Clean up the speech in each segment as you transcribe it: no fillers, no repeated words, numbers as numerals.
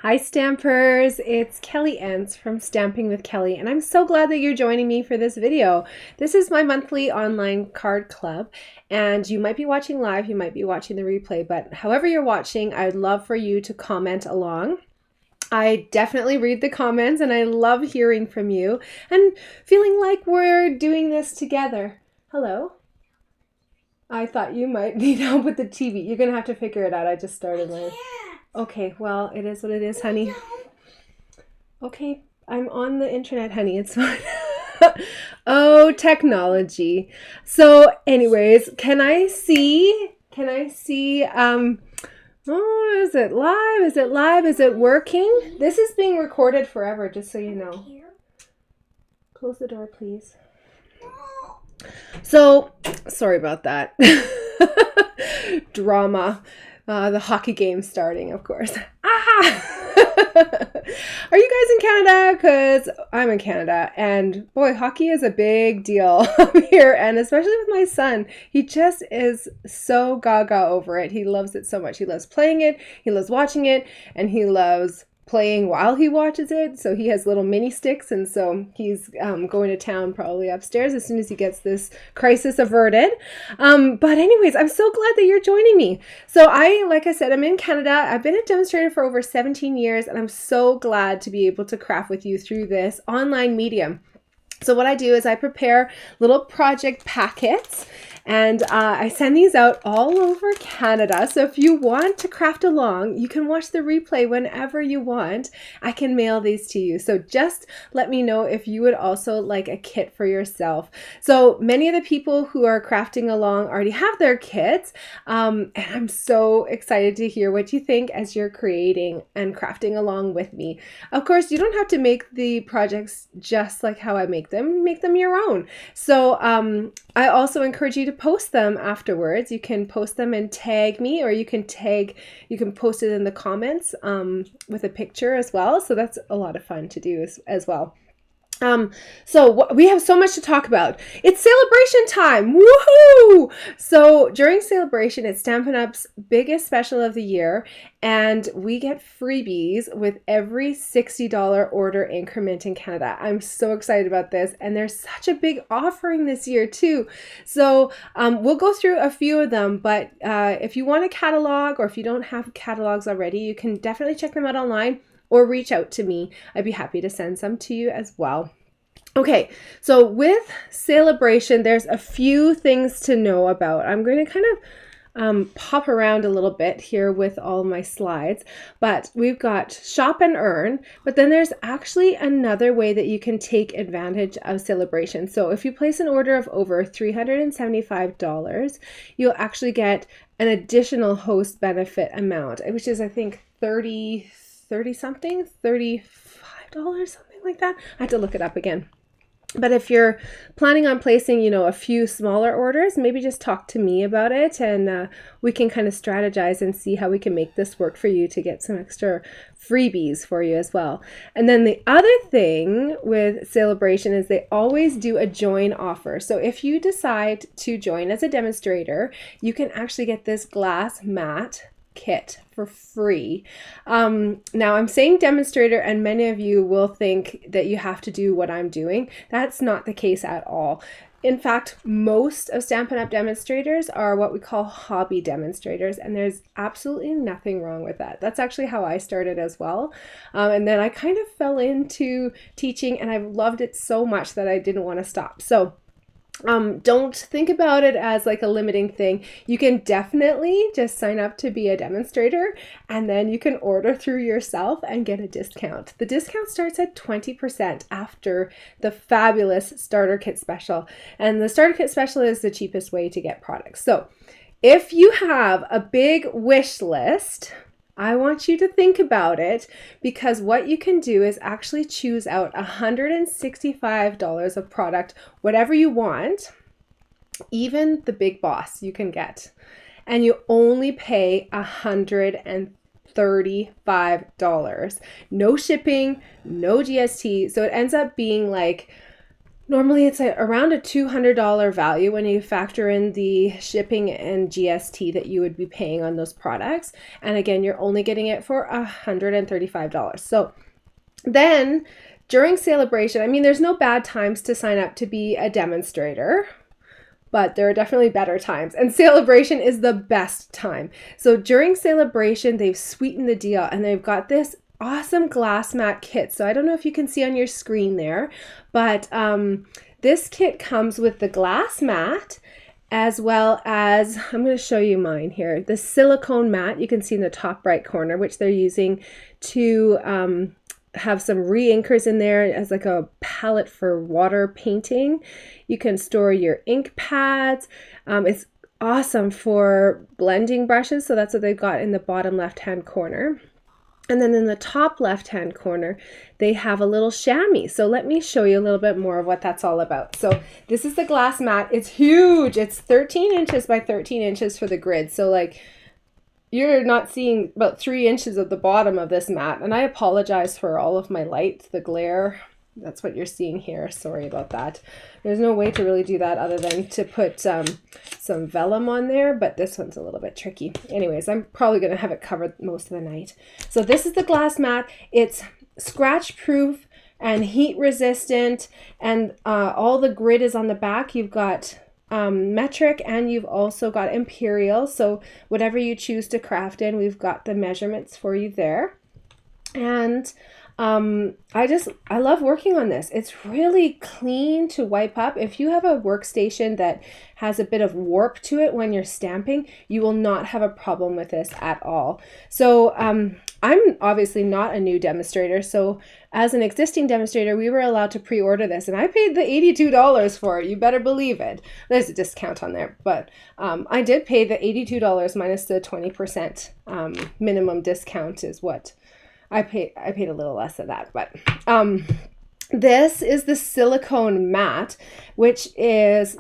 Hi Stampers, it's Kelly Entz from Stamping with Kelly, and I'm so glad that you're joining me for this video. This is my monthly online card club, and you might be watching live, you might be watching the replay, but however you're watching, I'd love for you to comment along. I definitely read the comments and I love hearing from you and feeling like we're doing this together. Hello? I thought you might need help with the TV. You're gonna have to figure it out. I just started my... Okay, well, it is what it is, honey. Okay, I'm on the internet, honey. It's fine. Oh, technology. So, anyways, can I see, oh, is it live? Is it live? Is it working? This is being recorded forever, just so you know. Close the door, please. So, sorry about that. Drama. The hockey game starting, of course. Are you guys in Canada? Because I'm in Canada, and boy, hockey is a big deal here, and especially with my son. He just is so gaga over it. He loves it so much. He loves playing it, he loves watching it, and he loves playing while he watches it. So he has little mini sticks, and so he's going to town probably upstairs as soon as he gets this crisis averted. But anyways, I'm so glad that you're joining me. So like I said, I'm in Canada. I've been a demonstrator for over 17 years, and I'm so glad to be able to craft with you through this online medium. So what I do is I prepare little project packets, and I send these out all over Canada. So if you want to craft along, you can watch the replay whenever you want. I can mail these to you. So just let me know if you would also like a kit for yourself. So many of the people who are crafting along already have their kits. And I'm so excited to hear what you think as you're creating and crafting along with me. Of course, you don't have to make the projects just like how I make them your own. So I also encourage you to post them afterwards. You can post them and tag me, or you can post it in the comments with a picture as well. So that's a lot of fun to do as well. We have so much to talk about. It's celebration time. Woohoo! So during celebration, it's Stampin' Up's biggest special of the year, and we get freebies with every $60 order increment in Canada. I'm so excited about this, and there's such a big offering this year too. So we'll go through a few of them, but if you want a catalog, or if you don't have catalogs already, you can definitely check them out online or reach out to me. I'd be happy to send some to you as well. Okay, so with celebration, there's a few things to know about. I'm going to kind of pop around a little bit here with all my slides, but we've got shop and earn, but then there's actually another way that you can take advantage of celebration. So if you place an order of over $375, you'll actually get an additional host benefit amount, which is I think $35, something like that. I have to look it up again. But if you're planning on placing, a few smaller orders, maybe just talk to me about it, and we can kind of strategize and see how we can make this work for you to get some extra freebies for you as well. And then the other thing with celebration is they always do a join offer. So if you decide to join as a demonstrator, you can actually get this glass mat kit for free. Now I'm saying demonstrator, and many of you will think that you have to do what I'm doing. That's not the case at all. In fact, most of Stampin' Up! Demonstrators are what we call hobby demonstrators, and there's absolutely nothing wrong with that. That's actually how I started as well. And then I kind of fell into teaching, and I've loved it so much that I didn't want to stop. So don't think about it as like a limiting thing. You can definitely just sign up to be a demonstrator, and then you can order through yourself and get a discount. The discount starts at 20% after the fabulous starter kit special. And the starter kit special is the cheapest way to get products. So if you have a big wish list, I want you to think about it, because what you can do is actually choose out $165 of product, whatever you want, even the big boss you can get, and you only pay $135. No shipping, no GST. So it ends up being like Normally it's around a $200 value when you factor in the shipping and GST that you would be paying on those products. And again, you're only getting it for $135. So then during celebration, I mean, there's no bad times to sign up to be a demonstrator, but there are definitely better times. And celebration is the best time. So during celebration, they've sweetened the deal and they've got this awesome glass mat kit. So I don't know if you can see on your screen there, but this kit comes with the glass mat as well as, I'm going to show you mine here, the silicone mat you can see in the top right corner, which they're using to have some re-inkers in there as like a palette for water painting. You can store your ink pads. It's awesome for blending brushes. So that's what they've got in the bottom left-hand corner. And then in the top left-hand corner, they have a little chamois. So let me show you a little bit more of what that's all about. So this is the glass mat. It's huge. It's 13 inches by 13 inches for the grid. So like you're not seeing about 3 inches of the bottom of this mat. And I apologize for all of my light, the glare. That's what you're seeing here. Sorry about that. There's no way to really do that other than to put some vellum on there, but this one's a little bit tricky. Anyways, I'm probably going to have it covered most of the night. So this is the glass mat. It's scratch proof and heat resistant, and all the grid is on the back. You've got metric and you've also got imperial. So whatever you choose to craft in, we've got the measurements for you there. And I love working on this. It's really clean to wipe up. If you have a workstation that has a bit of warp to it when you're stamping, you will not have a problem with this at all. So I'm obviously not a new demonstrator. So as an existing demonstrator, we were allowed to pre-order this and I paid the $82 for it. You better believe it. There's a discount on there, but I did pay the $82 minus the 20% minimum discount is what I paid a little less of that, but this is the silicone mat, which is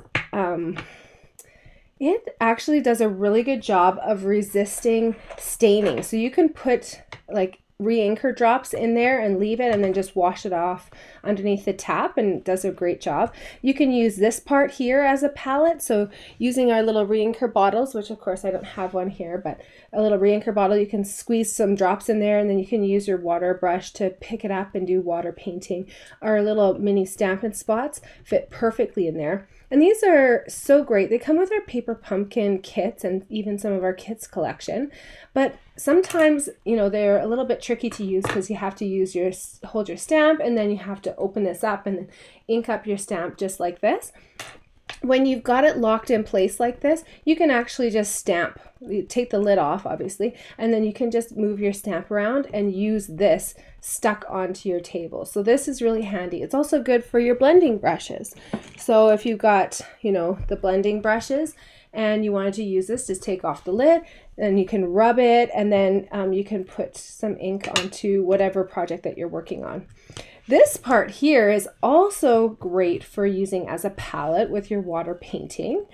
it actually does a really good job of resisting staining. So you can put like re-inker drops in there and leave it and then just wash it off underneath the tap, and it does a great job. You can use this part here as a palette. So using our little re-inker bottles, which of course I don't have one here, but a little re-inker bottle, you can squeeze some drops in there and then you can use your water brush to pick it up and do water painting. Our little mini Stampin' Spots fit perfectly in there. And these are so great. They come with our paper pumpkin kits and even some of our kits collection. But sometimes, you know, they're a little bit tricky to use because you have to hold your stamp and then you have to open this up and then ink up your stamp just like this. When you've got it locked in place like this, you can actually just stamp. You take the lid off, obviously, and then you can just move your stamp around and use this stuck onto your table. So this is really handy. It's also good for your blending brushes. So if you've got, you know, the blending brushes and you wanted to use this, just take off the lid and you can rub it, and then you can put some ink onto whatever project that you're working on. This part here is also great for using as a palette with your water painting,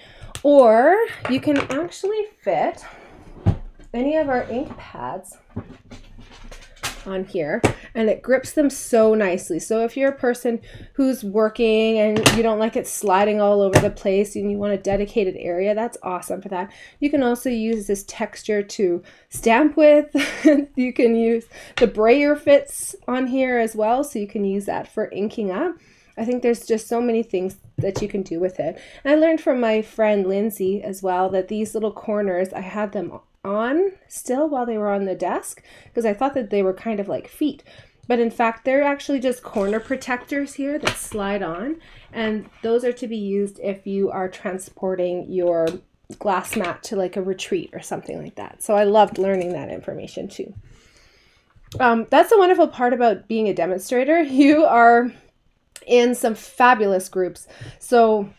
or you can actually fit any of our ink pads on here and it grips them so nicely. So if you're a person who's working and you don't like it sliding all over the place and you want a dedicated area, that's awesome for that. You can also use this texture to stamp with. You can use the brayer fits on here as well, so you can use that for inking up. I think there's just so many things that you can do with it. And I learned from my friend Lindsay as well that these little corners, I had them on still while they were on the desk because I thought that they were kind of like feet, but in fact they're actually just corner protectors here that slide on, and those are to be used if you are transporting your glass mat to like a retreat or something like that. So I loved learning that information too. That's the wonderful part about being a demonstrator. You are in some fabulous groups. So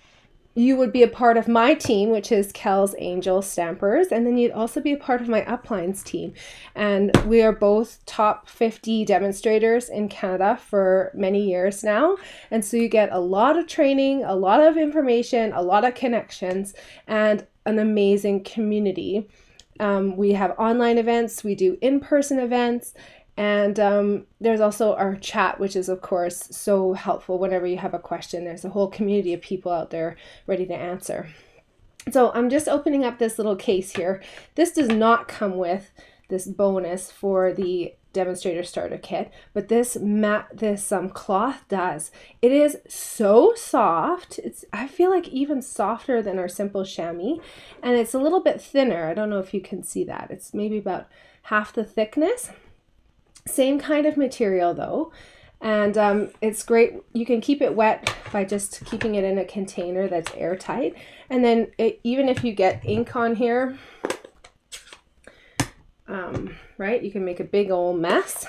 you would be a part of my team, which is Kel's Angel Stampers, and then you'd also be a part of my Uplines team. And we are both top 50 demonstrators in Canada for many years now. And so you get a lot of training, a lot of information, a lot of connections, and an amazing community. We have online events, we do in-person events, And there's also our chat, which is, of course, so helpful whenever you have a question. There's a whole community of people out there ready to answer. So I'm just opening up this little case here. This does not come with this bonus for the demonstrator starter kit, but this cloth does. It is so soft. I feel like even softer than our simple chamois, and it's a little bit thinner. I don't know if you can see that. It's maybe about half the thickness. Same kind of material though, and it's great. You can keep it wet by just keeping it in a container that's airtight, and then even if you get ink on here, right, you can make a big old mess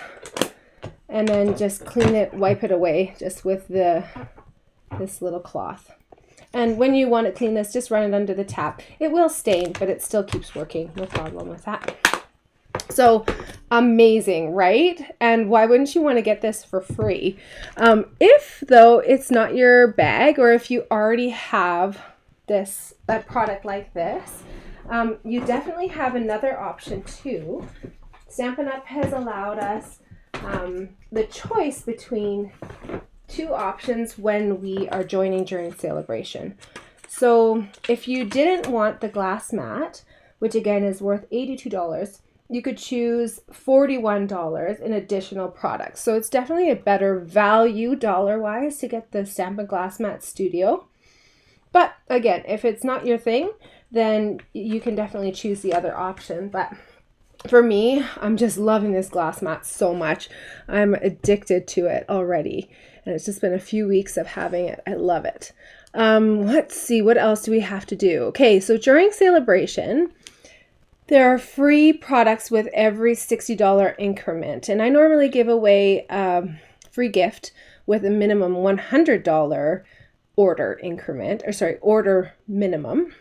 and then just clean it, wipe it away just with this little cloth. And when you want to clean this, just run it under the tap. It will stain, but it still keeps working, no problem with that. So amazing, right? And why wouldn't you want to get this for free? If though it's not your bag, or if you already have a product like this, you definitely have another option too. Stampin' Up! Has allowed us the choice between two options when we are joining during celebration. So if you didn't want the glass mat, which again is worth $82, you could choose $41 in additional products. So it's definitely a better value dollar-wise to get the Stampin' Glass Mat Studio. But again, if it's not your thing, then you can definitely choose the other option. But for me, I'm just loving this glass mat so much. I'm addicted to it already. And it's just been a few weeks of having it. I love it. Let's see, what else do we have to do? Okay, so during celebration, there are free products with every $60 increment. And I normally give away a free gift with a minimum $100 order minimum.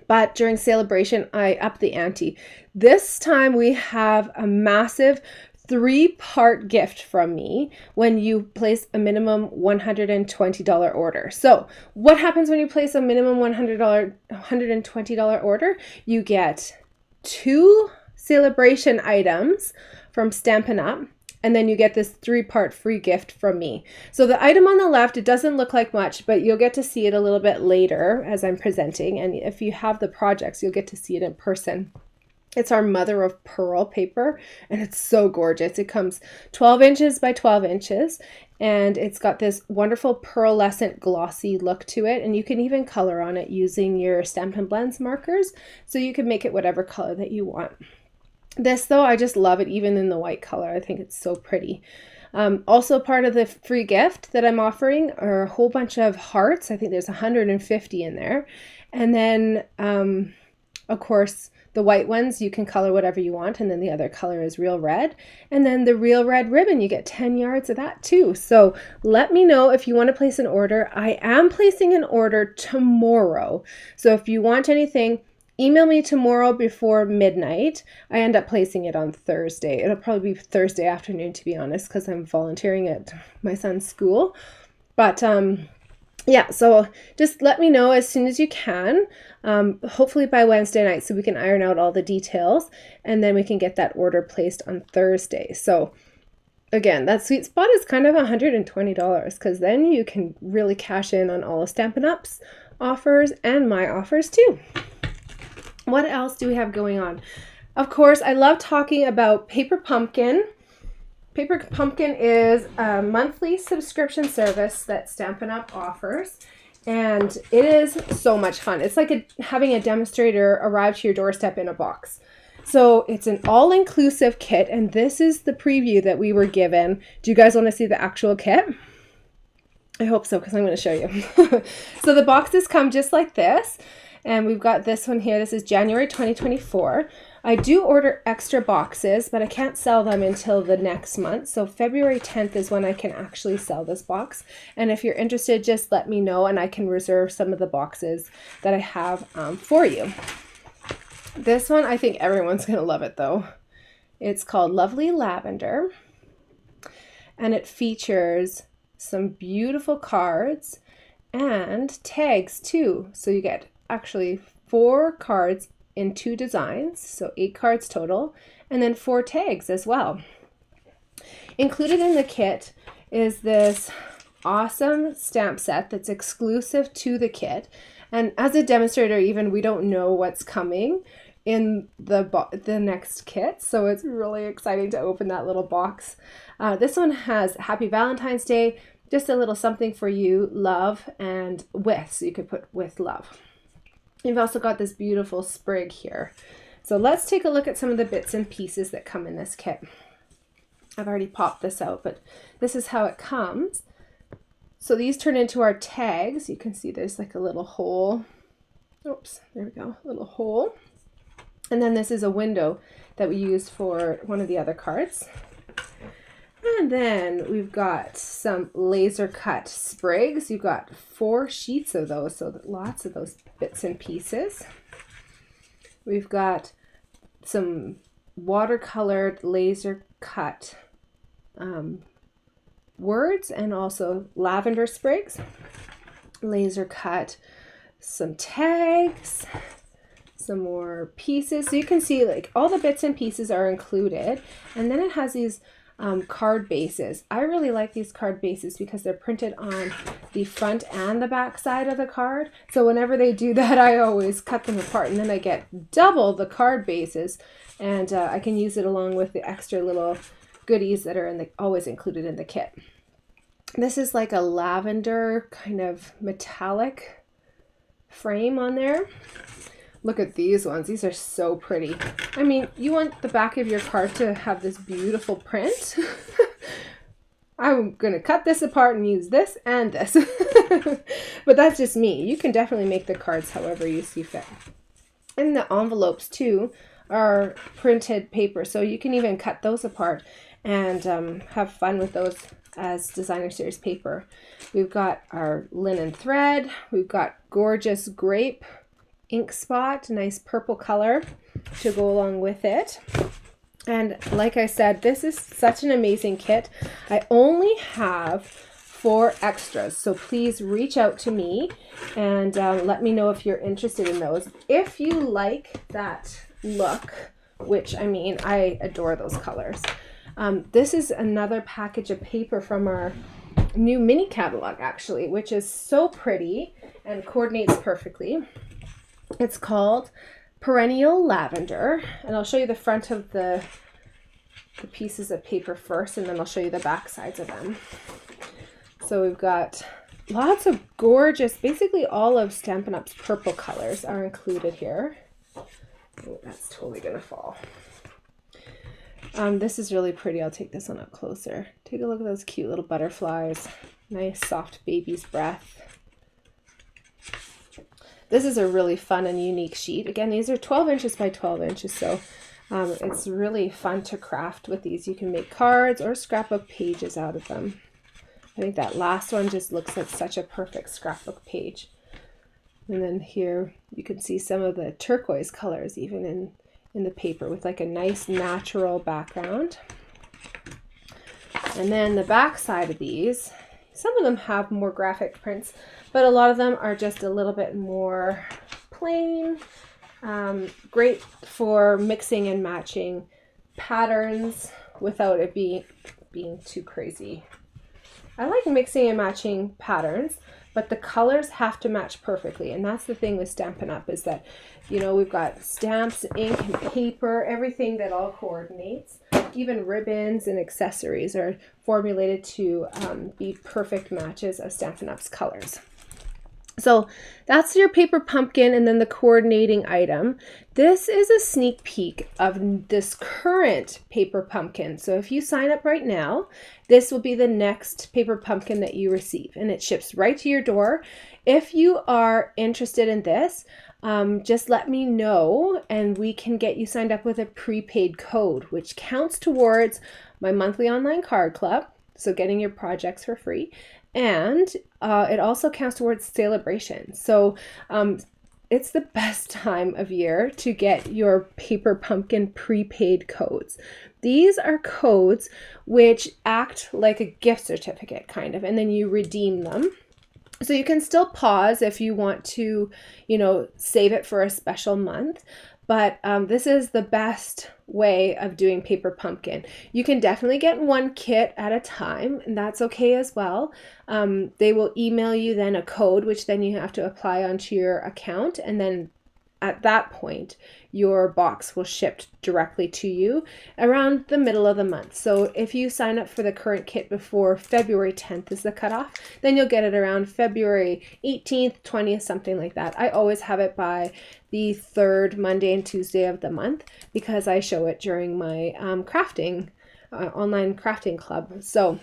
But during celebration, I up the ante. This time we have a massive 3-part gift from me when you place a minimum $120 order. So what happens when you place a minimum $120 order? You get 2 celebration items from Stampin' Up! And then you get this 3-part free gift from me. So the item on the left, it doesn't look like much, but you'll get to see it a little bit later as I'm presenting. And if you have the projects, you'll get to see it in person. It's our mother of pearl paper, and it's so gorgeous. It comes 12 inches by 12 inches, and it's got this wonderful pearlescent glossy look to it. And you can even color on it using your Stampin' Blends markers. So you can make it whatever color that you want. This though, I just love it even in the white color. I think it's so pretty. Also part of the free gift that I'm offering are a whole bunch of hearts. I think there's 150 in there. And then, of course, the white ones, you can color whatever you want. And then the other color is real red. And then the real red ribbon, you get 10 yards of that too. So let me know if you want to place an order. I am placing an order tomorrow. So if you want anything, email me tomorrow before midnight. I end up placing it on Thursday. It'll probably be Thursday afternoon, to be honest, because I'm volunteering at my son's school. But yeah, so just let me know as soon as you can, hopefully by Wednesday night, so we can iron out all the details, and then we can get that order placed on Thursday. So again, that sweet spot is kind of $120, because then you can really cash in on all of Stampin' Up's offers and my offers too. What else do we have going on? Of course, I love talking about Paper Pumpkin. Paper Pumpkin is a monthly subscription service that Stampin' Up! Offers, and it is so much fun. It's like having a demonstrator arrive to your doorstep in a box. So it's an all-inclusive kit, and this is the preview that we were given. Do you guys want to see the actual kit? I hope so, because I'm going to show you. So the boxes come just like this. And we've got this one here. This is January 2024. I do order extra boxes, but I can't sell them until the next month. So February 10th is when I can actually sell this box. And if you're interested, just let me know and I can reserve some of the boxes that I have for you. This one, I think everyone's going to love it though. It's called Lovely Lavender. And it features some beautiful cards and tags too. So you get actually 4 cards in 2 designs, so 8 cards total, and then 4 tags as well. Included in the kit is this awesome stamp set that's exclusive to the kit. And as a demonstrator, even we don't know what's coming in the next kit, so it's really exciting to open that little box. This one has Happy Valentine's Day, just a little something for you, love, and with, so you could put with love. You've also got this beautiful sprig here. So let's take a look at some of the bits and pieces that come in this kit. I've already popped this out, but this is how it comes. So these turn into our tags. You can see there's like a little hole. Oops, there we go, a little hole. And then this is a window that we used for one of the other cards. And then we've got some laser cut sprigs. You've got 4 sheets of those, so lots of those bits and pieces. We've got some watercolored laser cut words and also lavender sprigs. Laser cut some tags, some more pieces. So you can see like all the bits and pieces are included. And then it has these card bases. I really like these card bases because they're printed on the front and the back side of the card. So whenever they do that, I always cut them apart, and then I get double the card bases, and I can use it along with the extra little goodies that are always included in the kit. This is like a lavender kind of metallic frame on there. Look at these ones. These are so pretty. I mean, you want the back of your card to have this beautiful print. I'm going to cut this apart and use this and this. But that's just me. You can definitely make the cards however you see fit. And the envelopes too are printed paper, so you can even cut those apart and have fun with those as designer series paper. We've got our linen thread. We've got gorgeous grape ink spot, nice purple color to go along with it. And like I said, this is such an amazing kit. I only have 4 extras, so please reach out to me and let me know if you're interested in those. If you like that look, which I mean, I adore those colors. This is another package of paper from our new mini catalog, actually, which is so pretty and coordinates perfectly. It's called Perennial Lavender, and I'll show you the front of the pieces of paper first, and then I'll show you the back sides of them. So we've got lots of gorgeous, basically all of Stampin' Up's purple colors are included here. Oh, that's totally gonna fall. This is really pretty. I'll take this one up closer. Take a look at those cute little butterflies. Nice soft baby's breath. This is a really fun and unique sheet. Again, these are 12 inches by 12 inches, so it's really fun to craft with these. You can make cards or scrapbook pages out of them. I think that last one just looks like such a perfect scrapbook page. And then here you can see some of the turquoise colors even in the paper with like a nice natural background. And then the back side of these, some of them have more graphic prints, but a lot of them are just a little bit more plain. Great for mixing and matching patterns without it being too crazy. I like mixing and matching patterns, but the colors have to match perfectly. And that's the thing with Stampin' Up! Is that, you know, we've got stamps, ink, and paper, everything that all coordinates. Even ribbons and accessories are formulated to be perfect matches of Stampin' Up's colors. So that's your paper pumpkin and then the coordinating item. This is a sneak peek of this current paper pumpkin. So if you sign up right now, this will be the next paper pumpkin that you receive, and it ships right to your door. If you are interested in this, just let me know and we can get you signed up with a prepaid code, which counts towards my monthly online card club. So getting your projects for free. And it also counts towards celebration. So it's the best time of year to get your paper pumpkin prepaid codes. These are codes which act like a gift certificate kind of, and then you redeem them. So you can still pause if you want to, you know, save it for a special month. but this is the best way of doing paper pumpkin. You can definitely get one kit at a time, and that's okay as well. They will email you then a code, which then you have to apply onto your account, and then at that point, your box will ship directly to you around the middle of the month. So if you sign up for the current kit before February 10th is the cutoff, then you'll get it around February 18th, 20th, something like that. I always have it by the third Monday and Tuesday of the month because I show it during my crafting, online crafting club. So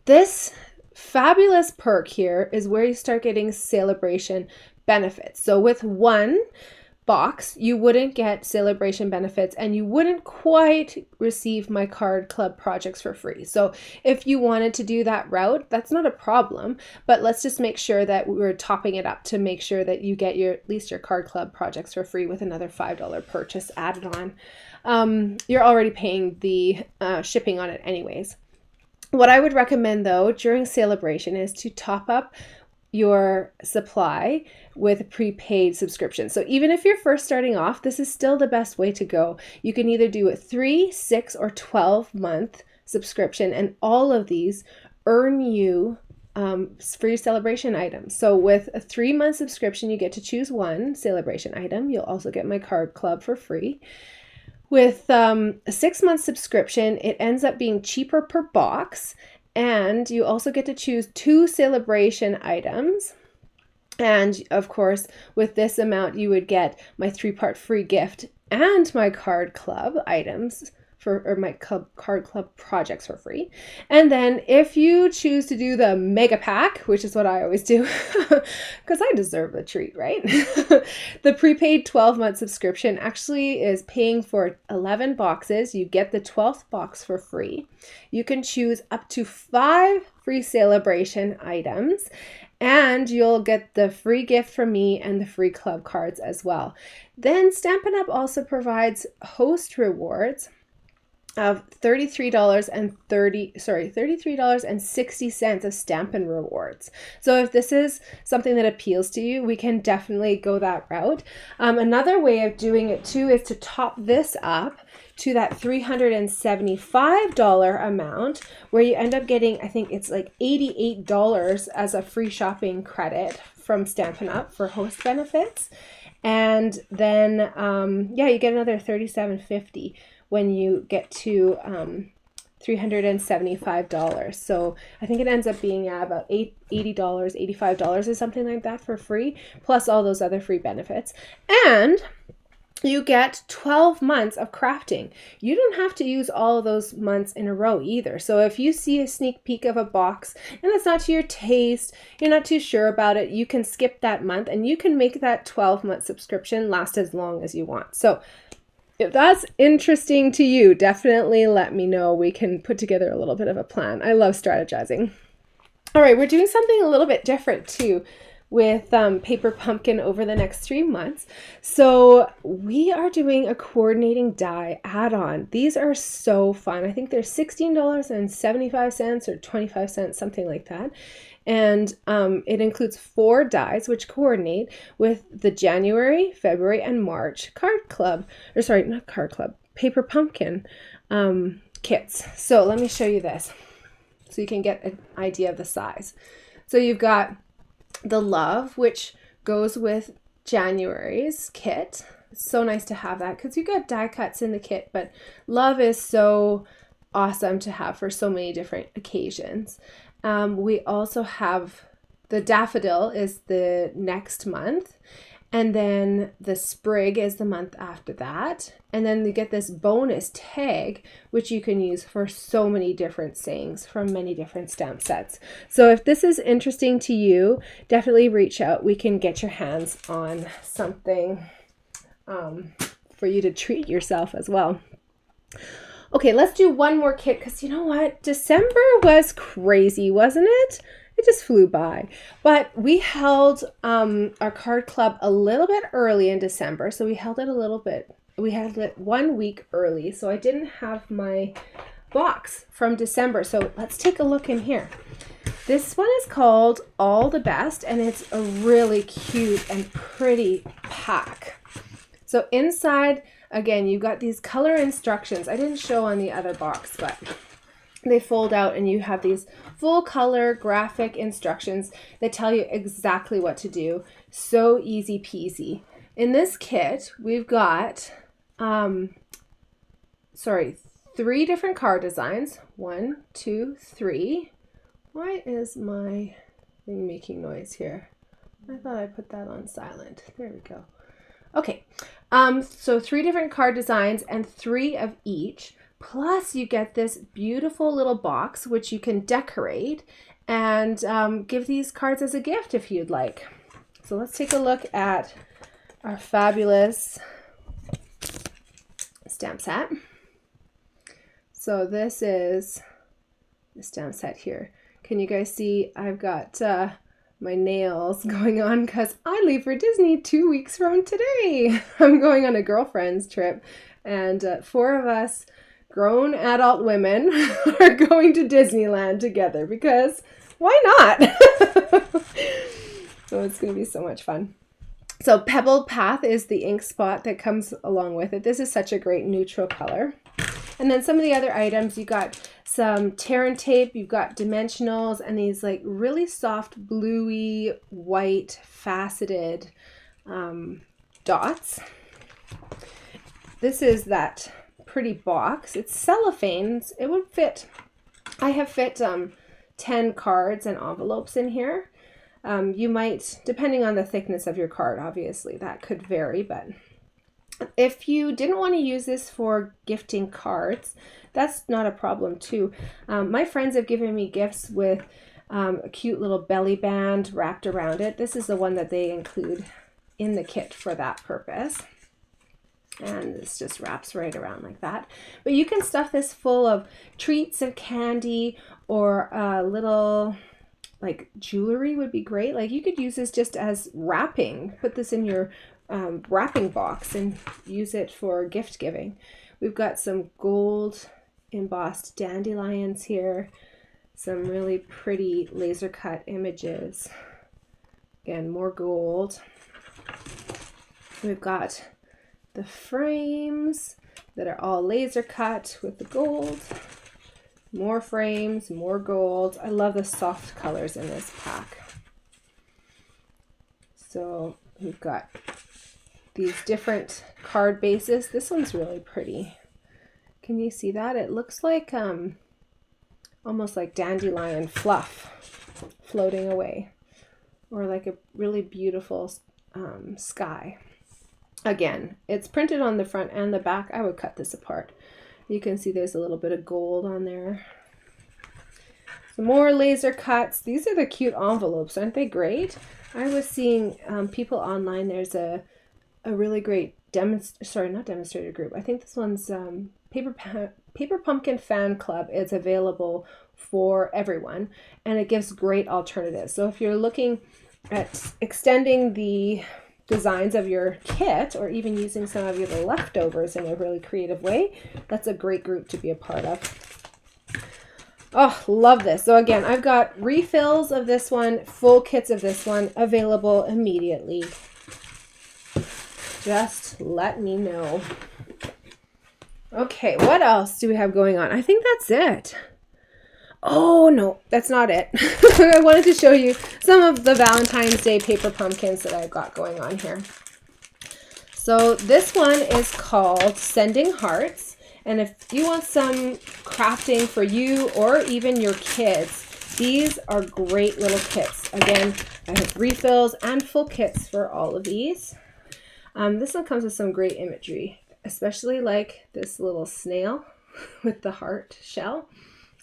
this fabulous perk here is where you start getting celebration benefits. So with one box, you wouldn't get celebration benefits and you wouldn't quite receive my card club projects for free. So if you wanted to do that route, that's not a problem, but let's just make sure that we're topping it up to make sure that you get at least your card club projects for free with another $5 purchase added on. You're already paying the shipping on it anyways. What I would recommend though during celebration is to top up your supply with a prepaid subscription. So even if you're first starting off, this is still the best way to go. You can either do a 3, 6, or 12-month subscription, and all of these earn you free celebration items. So with a 3-month subscription, you get to choose one celebration item. You'll also get my card club for free. With a 6-month subscription, it ends up being cheaper per box, and you also get to choose 2 celebration items. And of course, with this amount, you would get my 3-part free gift and my card club items or my card club projects for free. And then if you choose to do the mega pack, which is what I always do, because I deserve a treat, right? The prepaid 12-month subscription actually is paying for 11 boxes. You get the 12th box for free. You can choose up to 5 free celebration items, and you'll get the free gift from me and the free club cards as well. Then Stampin' Up! Also provides host rewards of $33.60 of Stampin' Rewards. So if this is something that appeals to you, we can definitely go that route. Another way of doing it too is to top this up to that $375 amount, where you end up getting, I think it's like $88 as a free shopping credit from Stampin' Up! For host benefits. And then, you get another $37.50 when you get to $375. So I think it ends up being about $80, $85 or something like that for free, plus all those other free benefits. And you get 12 months of crafting. You don't have to use all of those months in a row either. So if you see a sneak peek of a box and it's not to your taste, you're not too sure about it, you can skip that month and you can make that 12-month subscription last as long as you want. So if that's interesting to you, definitely let me know. We can put together a little bit of a plan. I love strategizing. All right, we're doing something a little bit different too with Paper Pumpkin over the next 3 months. So we are doing a coordinating die add-on. These are so fun. I think they're $16.75 or 25 cents, something like that. And it includes 4 dies which coordinate with the January, February, and March Paper Pumpkin kits. So let me show you this so you can get an idea of the size. So you've got the Love, which goes with January's kit. It's so nice to have that because you got die cuts in the kit, but Love is so awesome to have for so many different occasions. We also have the Daffodil is the next month, and then the Sprig is the month after that. And then you get this bonus tag, which you can use for so many different sayings from many different stamp sets. So if this is interesting to you, definitely reach out. We can get your hands on something for you to treat yourself as well. Okay, let's do one more kit because you know what? December was crazy, wasn't it? It just flew by. But we held our card club a little bit early in December. So we held it we had it 1 week early. So I didn't have my box from December. So let's take a look in here. This one is called All the Best, and it's a really cute and pretty pack. So inside, again, you've got these color instructions. I didn't show on the other box, but they fold out and you have these full color graphic instructions that tell you exactly what to do. So easy peasy. In this kit, we've got, 3 different card designs. 1, 2, 3. Why is my thing making noise here? I thought I put that on silent. There we go. Okay, so 3 different card designs and 3 of each. Plus you get this beautiful little box which you can decorate and give these cards as a gift if you'd like. So let's take a look at our fabulous stamp set. So this is the stamp set here. Can you guys see I've got my nails going on because I leave for Disney 2 weeks from today. I'm going on a girlfriend's trip and 4 of us grown adult women are going to Disneyland together because why not? So it's going to be so much fun. So Pebbled Path is the ink spot that comes along with it. This is such a great neutral color. And then some of the other items, you got some tear and tape, you've got dimensionals, and these like really soft bluey white faceted dots. This is that pretty box. It's cellophane. It would fit, I have fit 10 cards and envelopes in here. You might, depending on the thickness of your card, obviously that could vary, but if you didn't want to use this for gifting cards, that's not a problem too. My friends have given me gifts with a cute little belly band wrapped around it. This is the one that they include in the kit for that purpose. And this just wraps right around like that. But you can stuff this full of treats of candy or a little like jewelry would be great. Like you could use this just as wrapping. Put this in your wrapping box and use it for gift giving. We've got some gold embossed dandelions here. Some really pretty laser cut images. Again, more gold. We've got the frames that are all laser cut with the gold. More frames, more gold. I love the soft colors in this pack. So we've got these different card bases. This one's really pretty. Can you see that? It looks like almost like dandelion fluff floating away, or like a really beautiful sky. Again, it's printed on the front and the back. I would cut this apart. You can see there's a little bit of gold on there. Some more laser cuts. These are the cute envelopes. Aren't they great? I was seeing people online. There's a really great not demonstrator group. I think this one's Paper Pumpkin Fan Club is available for everyone, and it gives great alternatives. So if you're looking at extending the designs of your kit or even using some of your leftovers in a really creative way, that's a great group to be a part of. Oh, love this. So again, I've got refills of this one, full kits of this one available immediately. Just let me know. Okay, what else do we have going on? I think that's it. Oh, no, that's not it. I wanted to show you some of the Valentine's Day paper pumpkins that I've got going on here. So this one is called Sending Hearts. And if you want some crafting for you or even your kids, these are great little kits. Again, I have refills and full kits for all of these. This one comes with some great imagery, especially like this little snail with the heart shell.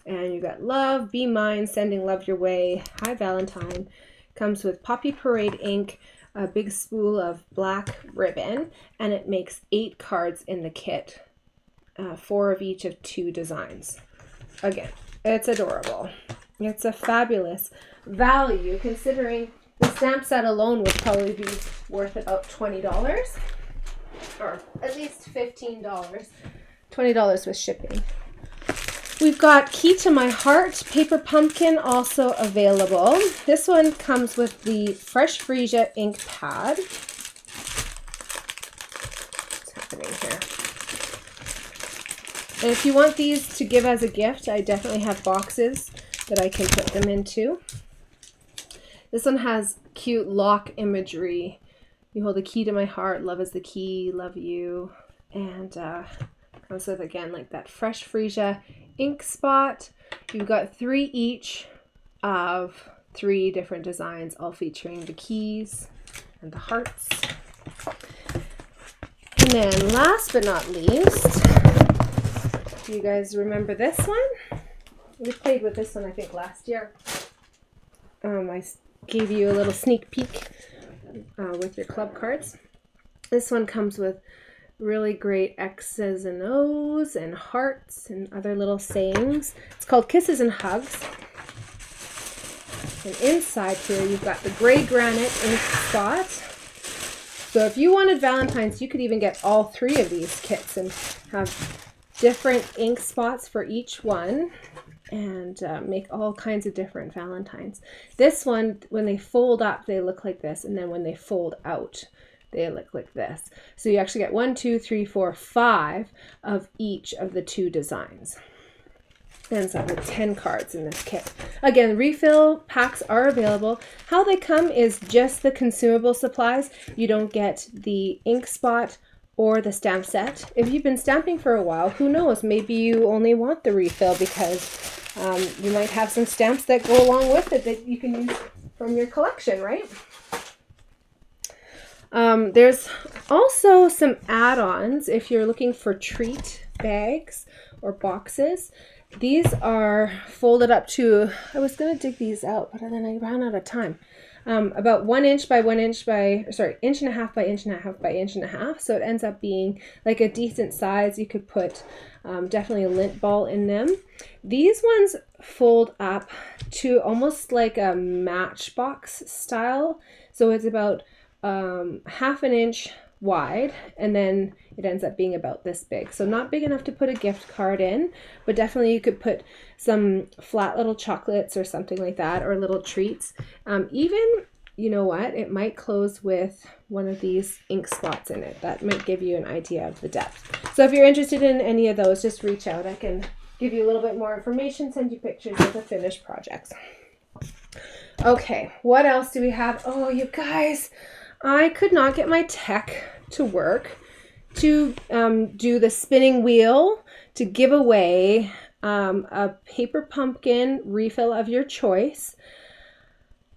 And you got love, be mine, sending love your way. Hi, Valentine. Comes with Poppy Parade ink, a big spool of black ribbon, and it makes 8 cards in the kit, 4 of each of 2 designs. Again, it's adorable. It's a fabulous value considering the stamp set alone would probably be worth about $20, or at least $15. $20 with shipping. We've got Key to My Heart paper pumpkin also available. This one comes with the Fresh Freesia ink pad. And if you want these to give as a gift, I definitely have boxes that I can put them into. This one has cute lock imagery. You hold the key to my heart, love is the key, love you. And comes with, again, like that fresh freesia ink spot. You've got 3 each of 3 different designs, all featuring the keys and the hearts. And then last but not least, do you guys remember this one? We played with this one, I think, last year. I gave you a little sneak peek with your club cards. This one comes with really great X's and O's and hearts and other little sayings. It's called Kisses and Hugs. And inside here, you've got the gray granite ink spot. So if you wanted Valentine's, you could even get all 3 of these kits and have different ink spots for each one and make all kinds of different Valentines. This one, when they fold up, they look like this, and then when they fold out, they look like this. So you actually get 1, 2, 3, 4, 5 of each of the 2 designs. And so with 10 cards in this kit. Again, refill packs are available. How they come is just the consumable supplies. You don't get the ink spot or the stamp set. If you've been stamping for a while, who knows, maybe you only want the refill because you might have some stamps that go along with it that you can use from your collection, right? There's also some add-ons if you're looking for treat bags or boxes. These are folded up to, I was going to dig these out, but then I ran out of time. About 1 inch by 1 inch by, sorry, 1.5 inches by 1.5 inches by 1.5 inches. So it ends up being like a decent size. You could put definitely a lint ball in them. These ones fold up to almost like a matchbox style. So it's about 1/2 inch wide, and then it ends up being about this big. So not big enough to put a gift card in, but definitely you could put some flat little chocolates or something like that, or little treats. Even, you know what, it might close with one of these ink spots in it. That might give you an idea of the depth. So if you're interested in any of those, just reach out. I can give you a little bit more information, send you pictures of the finished projects. Okay, what else do we have? Oh, you guys, I could not get my tech to work to do the spinning wheel to give away a paper pumpkin refill of your choice.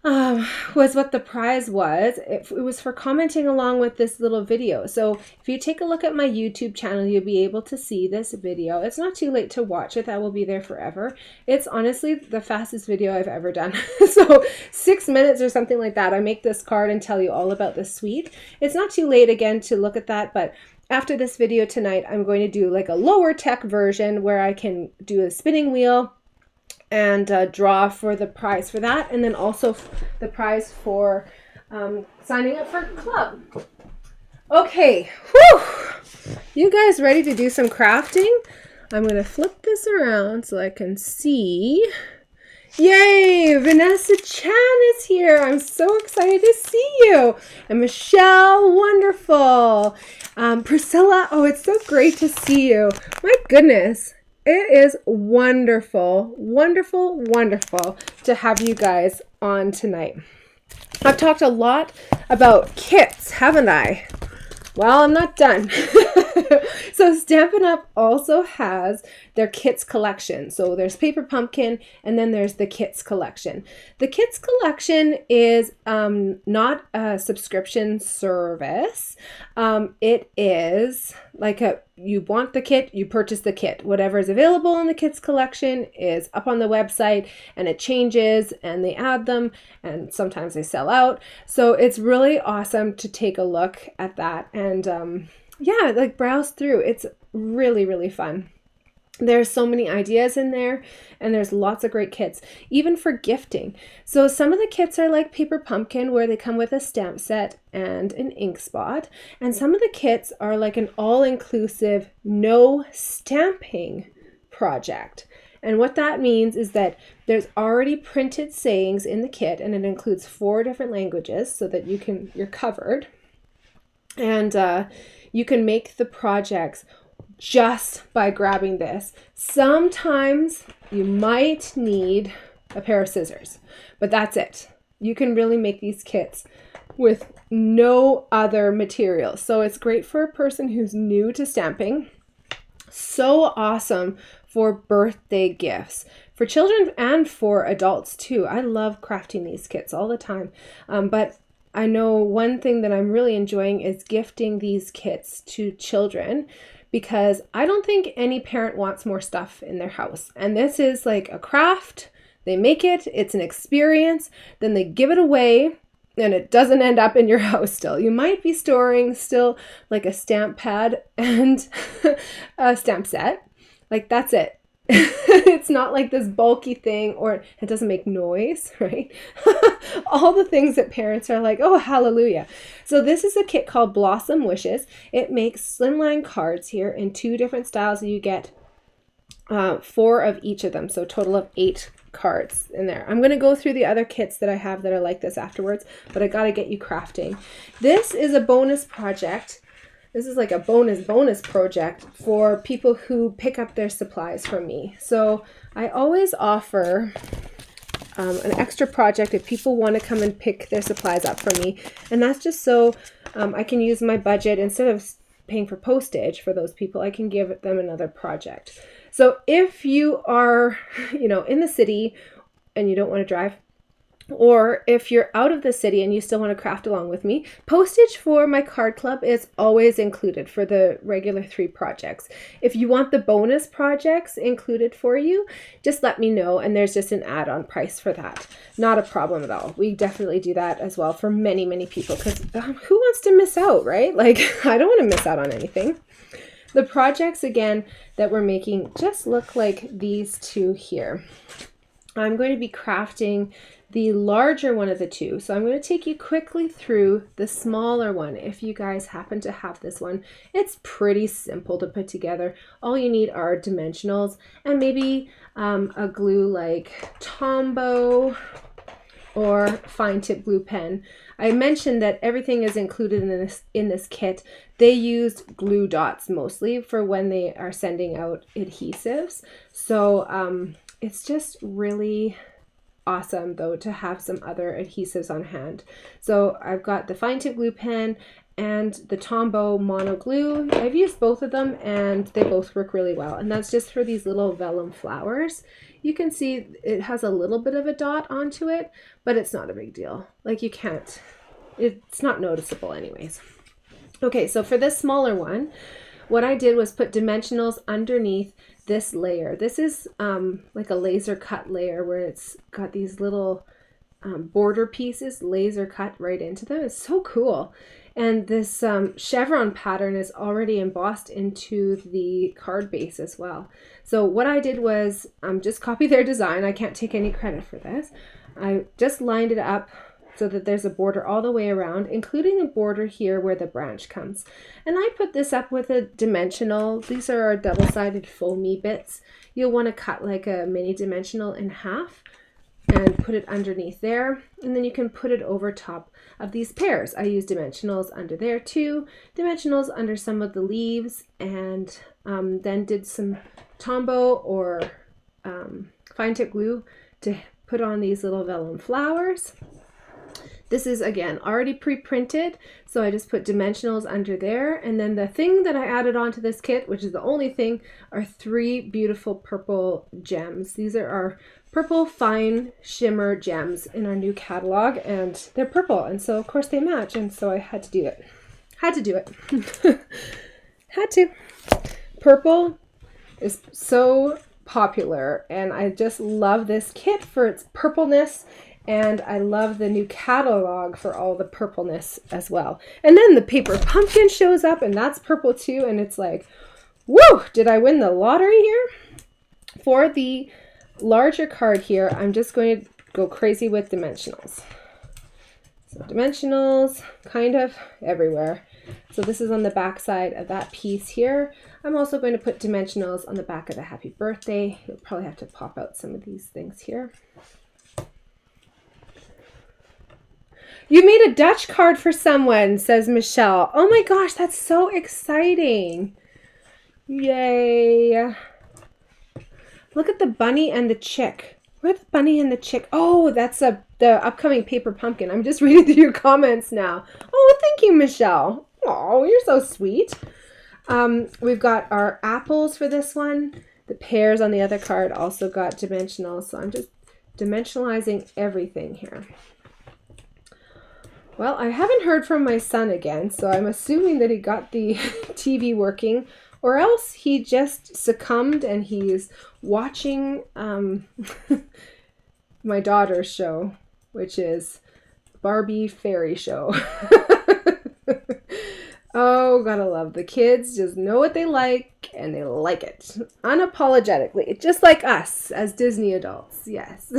Was what the prize was. It was for commenting along with this little video. So if you take a look at my YouTube channel, you'll be able to see this video. It's not too late to watch it. That will be there forever. It's honestly the fastest video I've ever done. So 6 minutes or something like that. I make this card and tell you all about the suite. It's not too late again to look at that, but after this video tonight, I'm going to do like a lower tech version where I can do a spinning wheel and draw for the prize for that, and then also the prize for signing up for club. Okay, whew! You guys ready to do some crafting? I'm gonna flip this around so I can see. Yay! Vanessa Chan is here. I'm so excited to see you. And Michelle, wonderful. Priscilla, oh, it's so great to see you. My goodness. It is wonderful, wonderful, wonderful to have you guys on tonight. I've talked a lot about kits, haven't I? Well, I'm not done. So Stampin' Up! Also has their kits collection. So there's Paper Pumpkin, and then there's the kits collection. The kits collection is not a subscription service. It is like you want the kit, you purchase the kit. Whatever is available in the kits collection is up on the website, and it changes, and they add them, and sometimes they sell out. So it's really awesome to take a look at that and yeah, like browse through. It's really, really fun. There's so many ideas in there, and there's lots of great kits, even for gifting. So some of the kits are like Paper Pumpkin, where they come with a stamp set and an ink spot. And some of the kits are like an all-inclusive, no stamping project. And what that means is that there's already printed sayings in the kit, and it includes 4 different languages so that you're covered. And you can make the projects just by grabbing this. Sometimes you might need a pair of scissors, but that's it. You can really make these kits with no other material. So it's great for a person who's new to stamping. So awesome for birthday gifts, for children and for adults too. I love crafting these kits all the time. But I know one thing that I'm really enjoying is gifting these kits to children, because I don't think any parent wants more stuff in their house. And this is like a craft. They make it, it's an experience, then they give it away, and it doesn't end up in your house still. You might be storing still like a stamp pad and a stamp set. Like, that's it. It's not like this bulky thing, or it doesn't make noise, right? All the things that parents are like, oh, hallelujah. So this is a kit called Blossom Wishes. It makes slimline cards here in 2 different styles. You get 4 of each of them, so a total of 8 cards in there. I'm going to go through the other kits that I have that are like this afterwards, but I got to get you crafting. This is a bonus project. This is like a bonus project for people who pick up their supplies from me. So I always offer an extra project if people want to come and pick their supplies up from me, and that's just so I can use my budget. Instead of paying for postage for those people, I can give them another project. So if you are, in the city and you don't want to drive, or if you're out of the city and you still want to craft along with me, postage for my card club is always included for the regular 3 projects. If you want the bonus projects included for you, just let me know, and there's just an add-on price for that. Not a problem at all. We definitely do that as well for many, many people, because who wants to miss out, right? Like, I don't want to miss out on anything. The projects, again, that we're making just look like these 2 here. I'm going to be crafting the larger one of the 2. So I'm going to take you quickly through the smaller one. If you guys happen to have this one, it's pretty simple to put together. All you need are dimensionals and maybe a glue like Tombow or fine tip glue pen. I mentioned that everything is included in this kit. They used glue dots mostly for when they are sending out adhesives. So it's just really awesome though to have some other adhesives on hand. So I've got the fine tip glue pen and the Tombow mono glue. I've used both of them and they both work really well. And that's just for these little vellum flowers. You can see it has a little bit of a dot onto it, but it's not a big deal. Like, it's not noticeable anyways. Okay, so for this smaller one, what I did was put dimensionals underneath this layer. This is like a laser cut layer where it's got these little border pieces laser cut right into them. It's so cool. And this chevron pattern is already embossed into the card base as well. So what I did was just copy their design. I can't take any credit for this. I just lined it up so that there's a border all the way around, including a border here where the branch comes. And I put this up with a dimensional. These are our double-sided foamy bits. You'll want to cut like a mini dimensional in half and put it underneath there. And then you can put it over top of these pears. I use dimensionals under there too, dimensionals under some of the leaves, and then did some Tombow or fine tip glue to put on these little vellum flowers. This is, again, already pre-printed, so I just put dimensionals under there. And then the thing that I added onto this kit, which is the only thing, are 3 beautiful purple gems. These are our purple fine shimmer gems in our new catalog, and they're purple, and so of course they match, and so I had to do it. Had to do it. Had to. Purple is so popular, and I just love this kit for its purpleness. And I love the new catalog for all the purpleness as well. And then the paper pumpkin shows up, and that's purple too. And it's like, woo, did I win the lottery here? For the larger card here, I'm just going to go crazy with dimensionals. So dimensionals kind of everywhere. So this is on the back side of that piece here. I'm also going to put dimensionals on the back of the happy birthday. You'll probably have to pop out some of these things here. You made a Dutch card for someone, says Michelle. Oh my gosh, that's so exciting. Yay. Look at the bunny and the chick. Where's the bunny and the chick? Oh, that's the upcoming paper pumpkin. I'm just reading through your comments now. Oh, thank you, Michelle. Oh, you're so sweet. We've got our apples for this one. The pears on the other card also got dimensional. So I'm just dimensionalizing everything here. Well, I haven't heard from my son again, so I'm assuming that he got the TV working, or else he just succumbed and he's watching my daughter's show, which is Barbie Fairy Show. Oh, gotta love the kids. Just know what they like, and they like it unapologetically, just like us as Disney adults. Yes.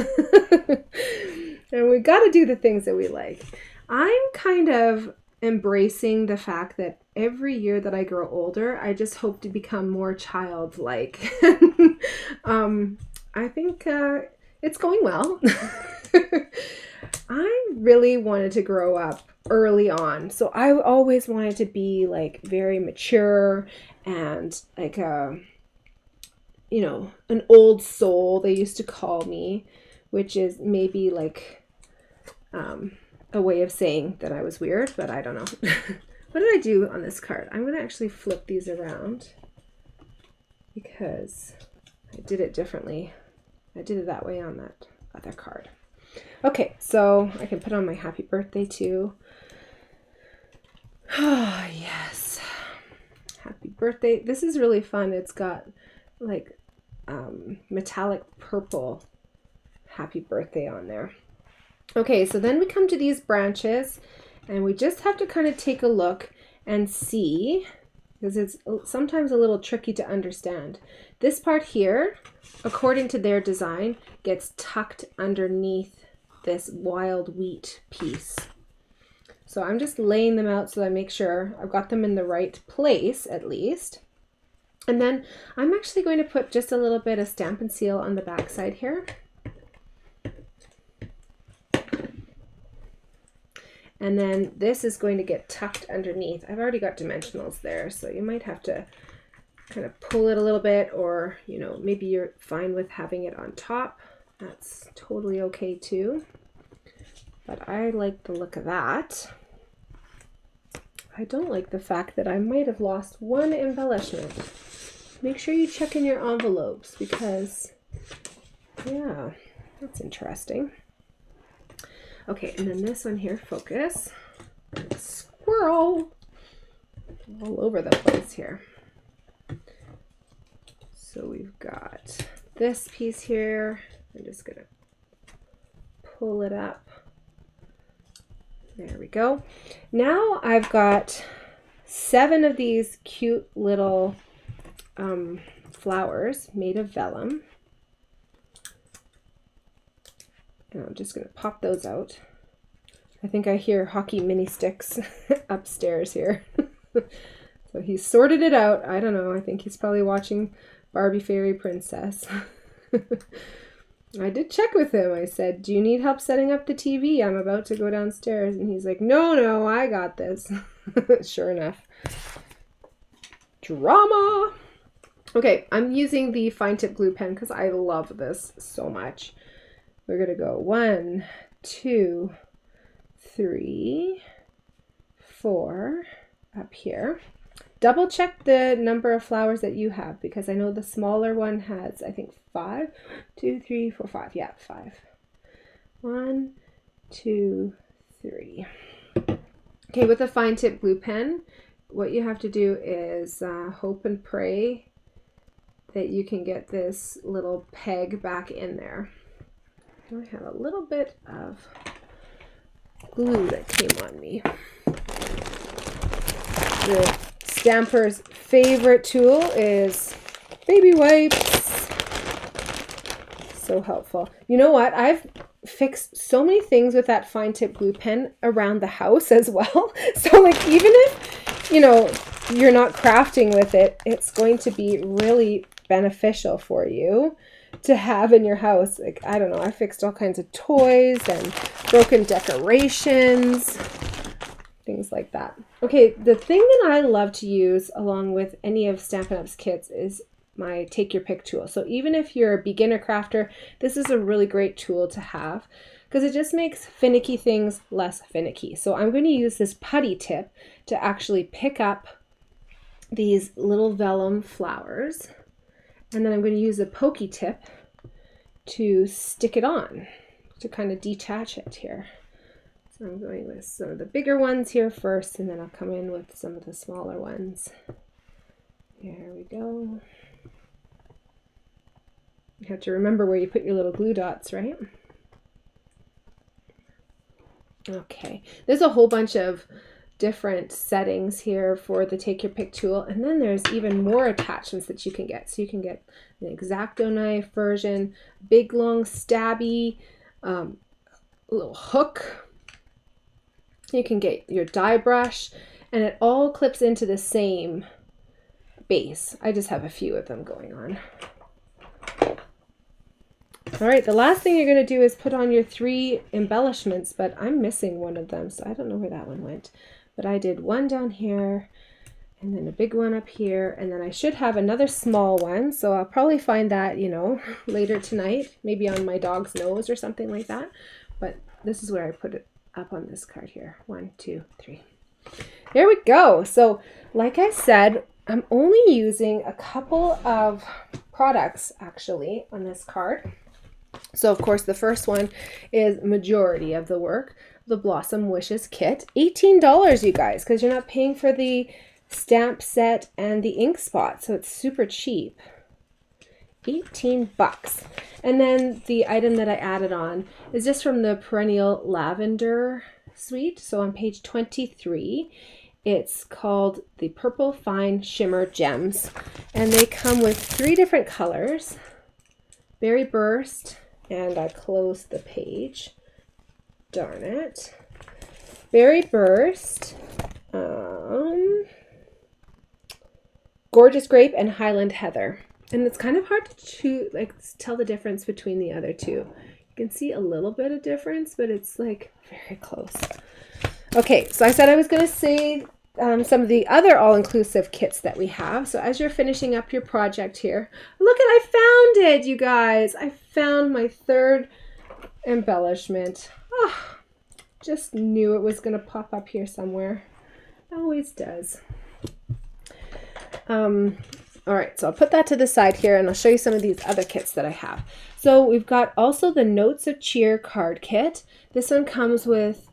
And we gotta do the things that we like. I'm kind of embracing the fact that every year that I grow older, I just hope to become more childlike. I think it's going well. I really wanted to grow up early on. So I always wanted to be like very mature and like an old soul, they used to call me, which is maybe like a way of saying that I was weird, but I don't know. What did I do on this card? I'm going to actually flip these around because I did it differently. I did it that way on that other card. Okay, so I can put on my happy birthday too. Oh, yes. Happy birthday. This is really fun. It's got like metallic purple happy birthday on there. Okay, so then we come to these branches and we just have to kind of take a look and see, because it's sometimes a little tricky to understand. This part here, according to their design, gets tucked underneath this wild wheat piece. So I'm just laying them out so I make sure I've got them in the right place at least. And then I'm actually going to put just a little bit of Stampin' Seal on the back side here. And then this is going to get tucked underneath. I've already got dimensionals there, so you might have to kind of pull it a little bit, or, maybe you're fine with having it on top. That's totally okay too. But I like the look of that. I don't like the fact that I might have lost one embellishment. Make sure you check in your envelopes because, yeah, that's interesting. Okay, and then this one here, focus. Squirrel! All over the place here. So we've got this piece here. I'm just gonna pull it up. There we go. Now I've got 7 of these cute little flowers made of vellum. And I'm just going to pop those out. I think I hear hockey mini sticks upstairs here. So he's sorted it out. I don't know. I think he's probably watching Barbie Fairy Princess. I did check with him. I said, do you need help setting up the TV? I'm about to go downstairs. And he's like, no, I got this. Sure enough. Drama. Okay, I'm using the fine tip glue pen because I love this so much. We're going to go 1, 2, 3, 4 up here. Double check the number of flowers that you have because I know the smaller one has, I think, 5. 2, 3, 4, 5. Yeah, 5. 1, 2, 3. Okay, with a fine tip glue pen, what you have to do is hope and pray that you can get this little peg back in there. I have a little bit of glue that came on me. The stamper's favorite tool is baby wipes. So helpful. You know what? I've fixed so many things with that fine tip glue pen around the house as well. So like even if, you're not crafting with it, it's going to be really beneficial for you to have in your house. Like, I don't know, I fixed all kinds of toys and broken decorations. things like that. Okay, the thing that I love to use along with any of Stampin' Up's kits is my Take Your Pick tool. So even if you're a beginner crafter, this is a really great tool to have because it just makes finicky things less finicky. So I'm going to use this putty tip to actually pick up these little vellum flowers, and then I'm going to use a pokey tip to stick it on to kind of detach it here. So I'm going with some of the bigger ones here first, and then I'll come in with some of the smaller ones. There we go. You have to remember where you put your little glue dots, right? Okay, there's a whole bunch of different settings here for the Take Your Pick tool, and then there's even more attachments that you can get. So you can get an X-Acto knife version, big long stabby, little hook. You can get your die brush, and it all clips into the same base. I just have a few of them going on. All right, the last thing you're going to do is put on your 3 embellishments, but I'm missing one of them, so I don't know where that one went. But I did one down here, and then a big one up here, and then I should have another small one, so I'll probably find that, you know, later tonight, maybe on my dog's nose or something like that. But this is where I put it up on this card here. 1, 2, 3. There we go. So like I said, I'm only using a couple of products actually on this card. So of course the first one is majority of the work, the Blossom Wishes kit. $18, you guys, because you're not paying for the stamp set and the ink spot, so it's super cheap. 18 bucks. And then the item that I added on is just from the Perennial Lavender suite. So on page 23, it's called the Purple Fine Shimmer Gems, and they come with 3 different colors. Berry Burst, and I closed the page. Darn it. Berry Burst, Gorgeous Grape, and Highland Heather. And it's kind of hard to tell the difference between the other two. You can see a little bit of difference, but it's like very close. Okay, so I said I was going to say some of the other all-inclusive kits that we have. So as you're finishing up your project here, look at, I found it, you guys. I found my 3rd embellishment. Oh, just knew it was going to pop up here somewhere. It always does. All right, so I'll put that to the side here, and I'll show you some of these other kits that I have. So we've got also the Notes of Cheer card kit. This one comes with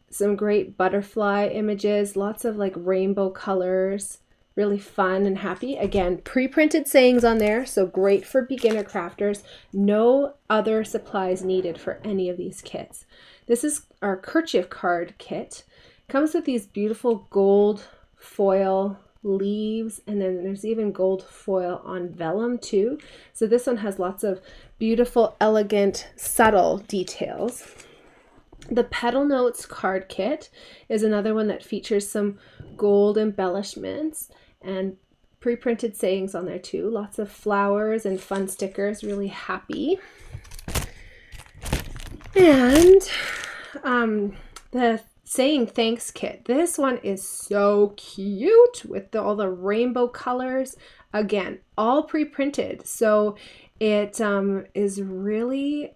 some great butterfly images, lots of like rainbow colors, really fun and happy. Again, pre-printed sayings on there, so great for beginner crafters. No other supplies needed for any of these kits. This is our kerchief card kit. Comes with these beautiful gold foil leaves, and then there's even gold foil on vellum too. So this one has lots of beautiful, elegant, subtle details. The Petal Notes card kit is another one that features some gold embellishments and pre-printed sayings on there too. Lots of flowers and fun stickers, really happy. And the Saying Thanks kit. This one is so cute with all the rainbow colors. Again, all pre-printed. So it is really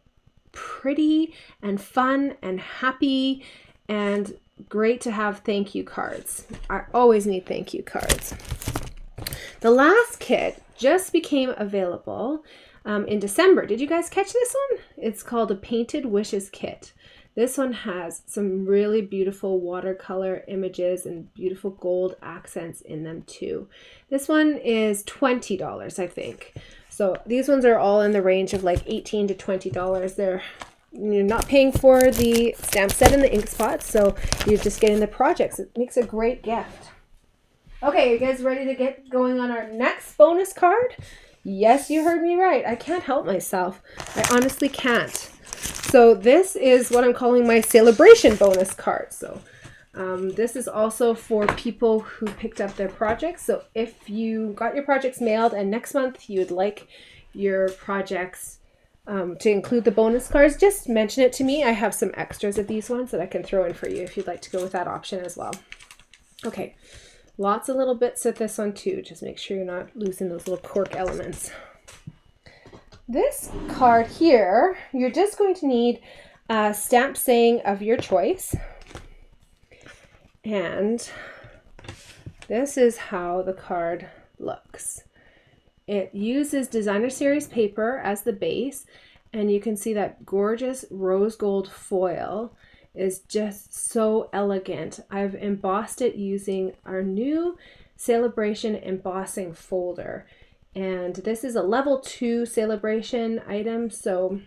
pretty and fun and happy and great to have thank you cards. I always need thank you cards. The last kit just became available in December. Did you guys catch this one? It's called a Painted Wishes kit. This one has some really beautiful watercolor images and beautiful gold accents in them too. This one is $20, I think. So these ones are all in the range of like $18 to $20. You're not paying for the stamp set and the ink spots, so you're just getting the projects. It makes a great gift. Okay, you guys ready to get going on our next bonus card? Yes, you heard me right. I can't help myself. I honestly can't. So this is what I'm calling my celebration bonus card. So this is also for people who picked up their projects. So if you got your projects mailed and next month you would like your projects to include the bonus cards, just mention it to me. I have some extras of these ones that I can throw in for you if you'd like to go with that option as well. Okay, lots of little bits of this one too. Just make sure you're not losing those little cork elements. This card here, you're just going to need a stamp saying of your choice. And this is how the card looks. It uses designer series paper as the base, and you can see that gorgeous rose gold foil is just so elegant. I've embossed it using our new Celebration embossing folder, and this is a level 2 Celebration item, so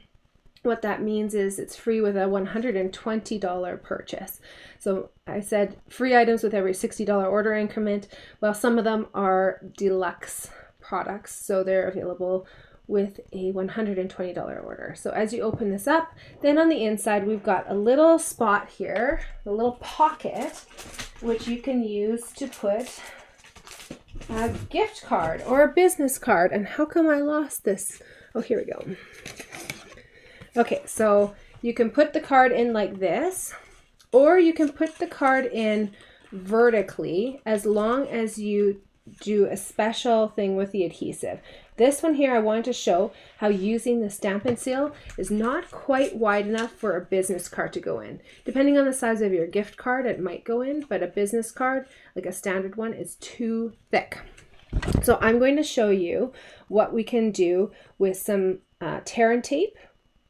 what that means is it's free with a $120 purchase. So I said free items with every $60 order increment. Well, some of them are deluxe products, so they're available with a $120 order. So as you open this up, then on the inside we've got a little spot here, a little pocket, which you can use to put a gift card or a business card. And how come I lost this? Oh, here we go. Okay, so you can put the card in like this, or you can put the card in vertically as long as you do a special thing with the adhesive. This one here, I wanted to show how using the Stampin' Seal is not quite wide enough for a business card to go in. Depending on the size of your gift card, it might go in, but a business card, like a standard one, is too thick. So I'm going to show you what we can do with some tear and tape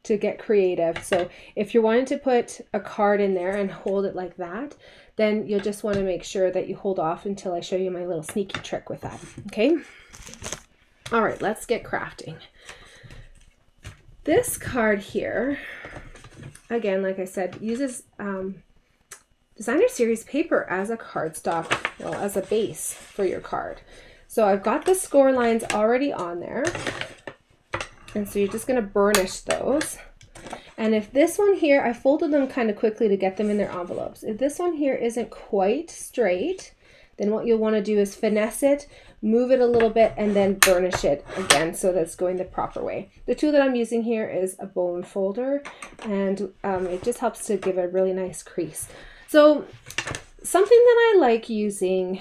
to get creative. So if you're wanting to put a card in there and hold it like that, then you'll just want to make sure that you hold off until I show you my little sneaky trick with that. Okay. All right, let's get crafting. This card here, again, like I said, uses designer series paper as a cardstock, well, as a base for your card. So I've got the score lines already on there. And so you're just going to burnish those. And if this one here, I folded them kind of quickly to get them in their envelopes. If this one here isn't quite straight, then what you'll want to do is finesse it, move it a little bit, and then burnish it again so that's going the proper way. The tool that I'm using here is a bone folder, and it just helps to give a really nice crease. So something that I like using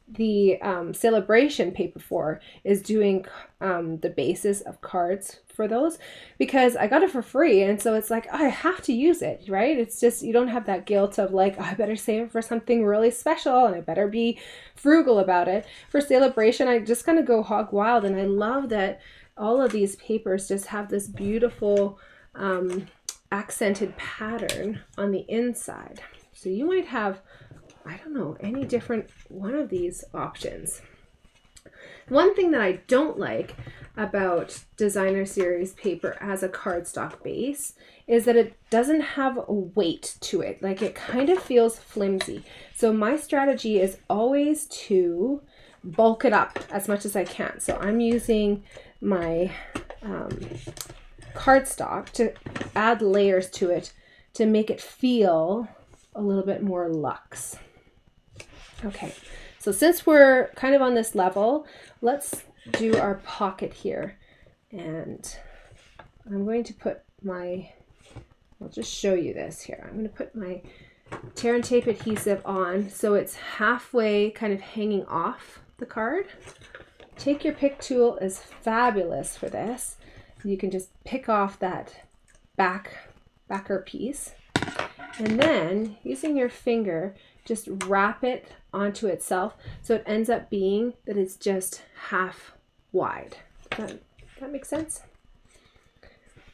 the Celebration paper for is doing the bases of cards for those, because I got it for free, and so it's like, oh, I have to use it, right? It's just, you don't have that guilt of like, oh, I better save it for something really special and I better be frugal about it. For Celebration, I just kind of go hog wild, and I love that all of these papers just have this beautiful accented pattern on the inside. So you might have, I don't know, any different one of these options. One thing that I don't like about designer series paper as a cardstock base is that it doesn't have a weight to it. Like, it kind of feels flimsy. So my strategy is always to bulk it up as much as I can. So I'm using my cardstock to add layers to it to make it feel a little bit more luxe. Okay, so since we're kind of on this level, let's do our pocket here. And I'm going to put my, I'll just show you this here. I'm going to put my tear and tape adhesive on so it's halfway kind of hanging off the card. Take your pick tool is fabulous for this. You can just pick off that backer piece. And then using your finger, just wrap it onto itself so it ends up being that it's just half wide. That makes sense?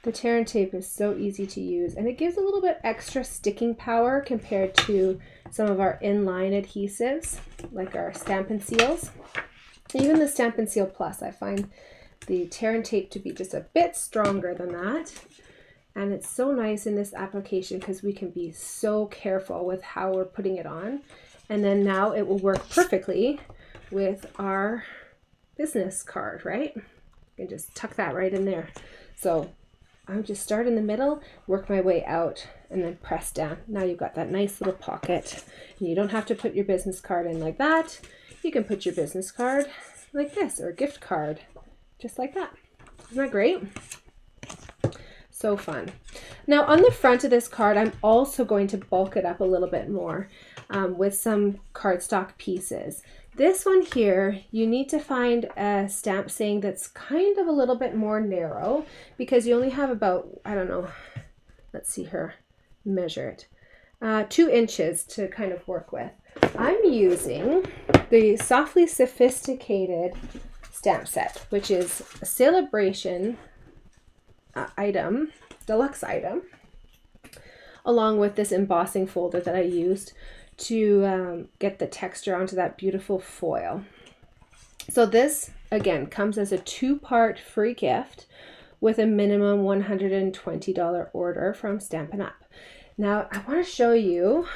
The tear and tape is so easy to use, and it gives a little bit extra sticking power compared to some of our inline adhesives, like our Stampin' Seals. Even the Stampin' Seal Plus, I find the tear and tape to be just a bit stronger than that. And it's so nice in this application because we can be so careful with how we're putting it on. And then now it will work perfectly with our business card, right? You can just tuck that right in there. So I'll just start in the middle, work my way out, and then press down. Now you've got that nice little pocket. And you don't have to put your business card in like that. You can put your business card like this, or a gift card, just like that. Isn't that great? So fun. Now on the front of this card, I'm also going to bulk it up a little bit more with some cardstock pieces. This one here, you need to find a stamp saying that's kind of a little bit more narrow, because you only have about, I don't know, let's see here, measure it, 2 inches to kind of work with. I'm using the Softly Sophisticated stamp set, which is a celebration item, deluxe item, along with this embossing folder that I used to get the texture onto that beautiful foil. So this, again, comes as a 2-part free gift with a minimum $120 order from Stampin' Up. Now, I want to show you,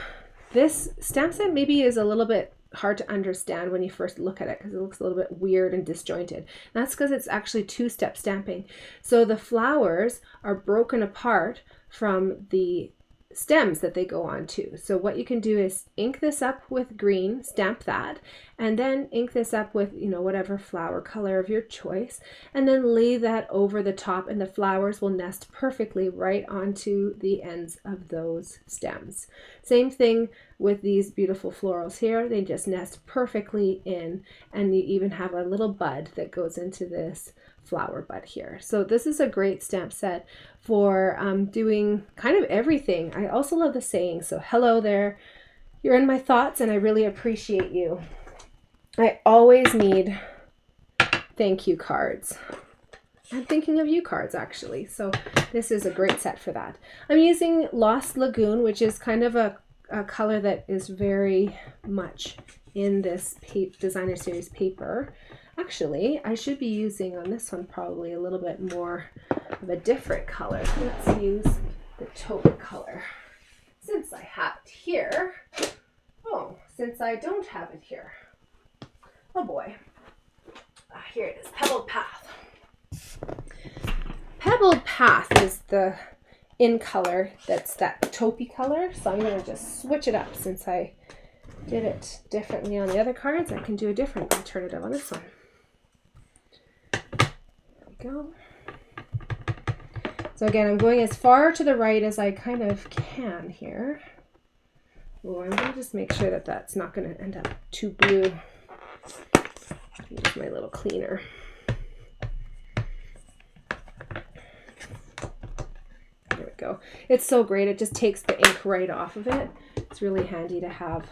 this stamp set maybe is a little bit hard to understand when you first look at it, because it looks a little bit weird and disjointed. That's because it's actually 2-step stamping. So the flowers are broken apart from the stems that they go on to. So what you can do is ink this up with green, stamp that, and then ink this up with, you know, whatever flower color of your choice, and then lay that over the top, and the flowers will nest perfectly right onto the ends of those stems. Same thing with these beautiful florals here. They just nest perfectly in, and you even have a little bud that goes into this flower bud here. So this is a great stamp set for doing kind of everything. I also love the saying, so hello there, you're in my thoughts and I really appreciate you. I always need thank you cards. I'm thinking of you cards, actually. So this is a great set for that. I'm using Lost Lagoon, which is kind of a color that is very much in this designer series paper. Actually, I should be using on this one probably a little bit more of a different color. Let's use the taupe color. Since I have it here. Oh, since I don't have it here. Oh boy. Here it is, Pebbled Path. Pebbled Path is the in color that's that taupey color. So I'm going to just switch it up. Since I did it differently on the other cards, I can do a different alternative on this one. Go. So again, I'm going as far to the right as I kind of can here. Oh, I'm going to just make sure that that's not going to end up too blue. Use my little cleaner. There we go. It's so great. It just takes the ink right off of it. It's really handy to have.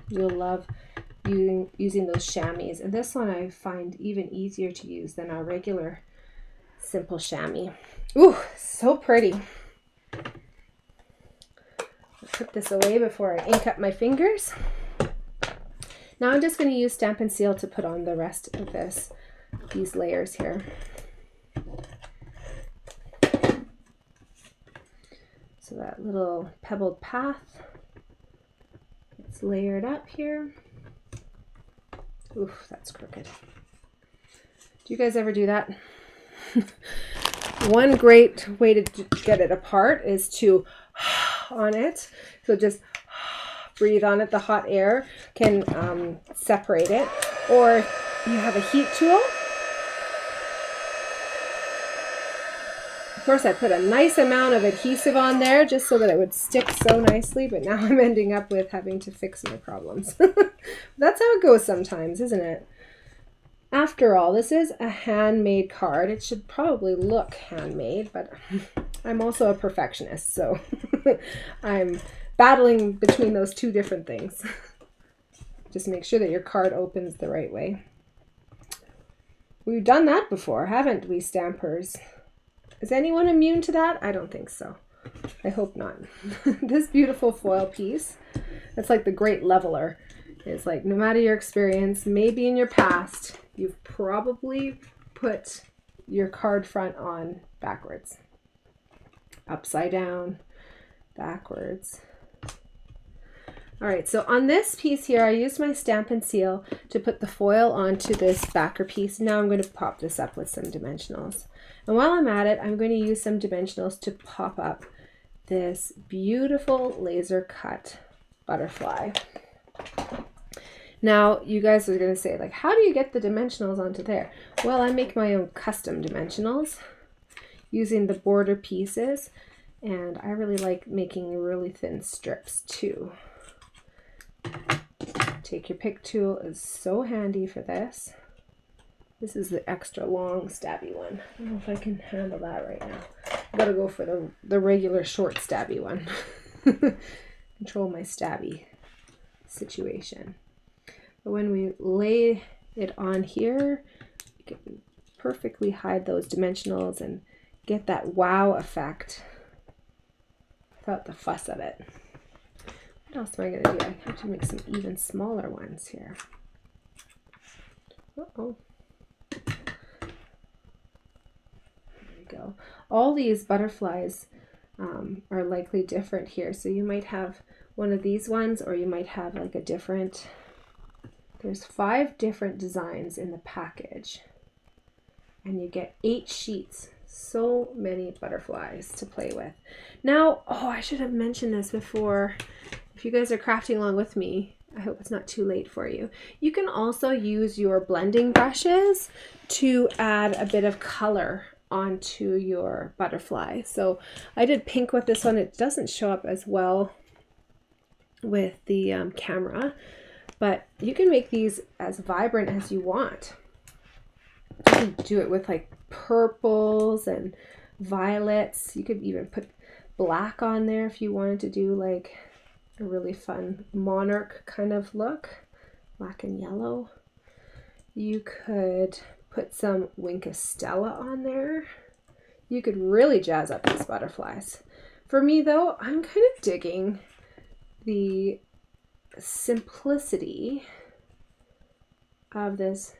You'll love using those chamois. And this one I find even easier to use than our regular simple chamois. Ooh, so pretty. I'll put this away before I ink up my fingers. Now I'm just going to use Stampin' Seal to put on the rest of these layers here. So that little pebbled path, it's layered up here. Oof, that's crooked. Do you guys ever do that? One great way to get it apart is to on it. So just breathe on it. The hot air can separate it. Or you have a heat tool. Of course, I put a nice amount of adhesive on there just so that it would stick so nicely, but now I'm ending up with having to fix my problems. That's how it goes sometimes, isn't it? After all, this is a handmade card. It should probably look handmade, but I'm also a perfectionist, so I'm battling between those two different things. Just make sure that your card opens the right way. We've done that before, haven't we, stampers? Is anyone immune to that? I don't think so. I hope not. This beautiful foil piece, it's like the great leveler. It's like no matter your experience, maybe in your past, you've probably put your card front on backwards. Upside down, backwards. All right, so on this piece here, I used my Stampin' Seal to put the foil onto this backer piece. Now I'm going to pop this up with some dimensionals. And while I'm at it, I'm going to use some dimensionals to pop up this beautiful laser cut butterfly. Now, you guys are going to say, like, how do you get the dimensionals onto there? Well, I make my own custom dimensionals using the border pieces, and I really like making really thin strips too. Take your pick tool is so handy for this. This is the extra long stabby one. I don't know if I can handle that right now. I gotta go for the regular short stabby one. Control my stabby situation. But when we lay it on here, you can perfectly hide those dimensionals and get that wow effect without the fuss of it. What else am I going to do? I have to make some even smaller ones here. Uh-oh. There we go. All these butterflies are likely different here. So you might have one of these ones, or you might have like a different, there's 5 different designs in the package. And you get 8 sheets. So many butterflies to play with. Now, oh, I should have mentioned this before. If you guys are crafting along with me, I hope it's not too late for you. You can also use your blending brushes to add a bit of color onto your butterfly. So I did pink with this one. It doesn't show up as well with the camera, but you can make these as vibrant as you want. You can do it with like purples and violets. You could even put black on there if you wanted to do like a really fun monarch kind of look, black and yellow. You could put some Winkostella on there. You could really jazz up these butterflies. For me though, I'm kind of digging the simplicity of this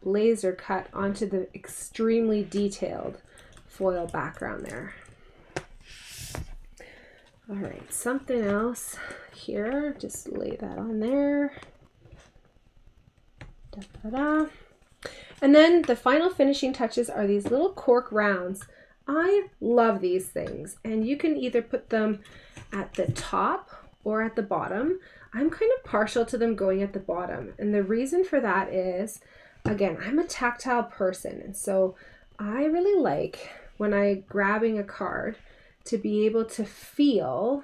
laser cut onto the extremely detailed foil background there. All right, something else here, just lay that on there. Da, da, da. And then the final finishing touches are these little cork rounds. I love these things, and you can either put them at the top or at the bottom. I'm kind of partial to them going at the bottom, and the reason for that is, again, I'm a tactile person, and so I really like when I'm grabbing a card to be able to feel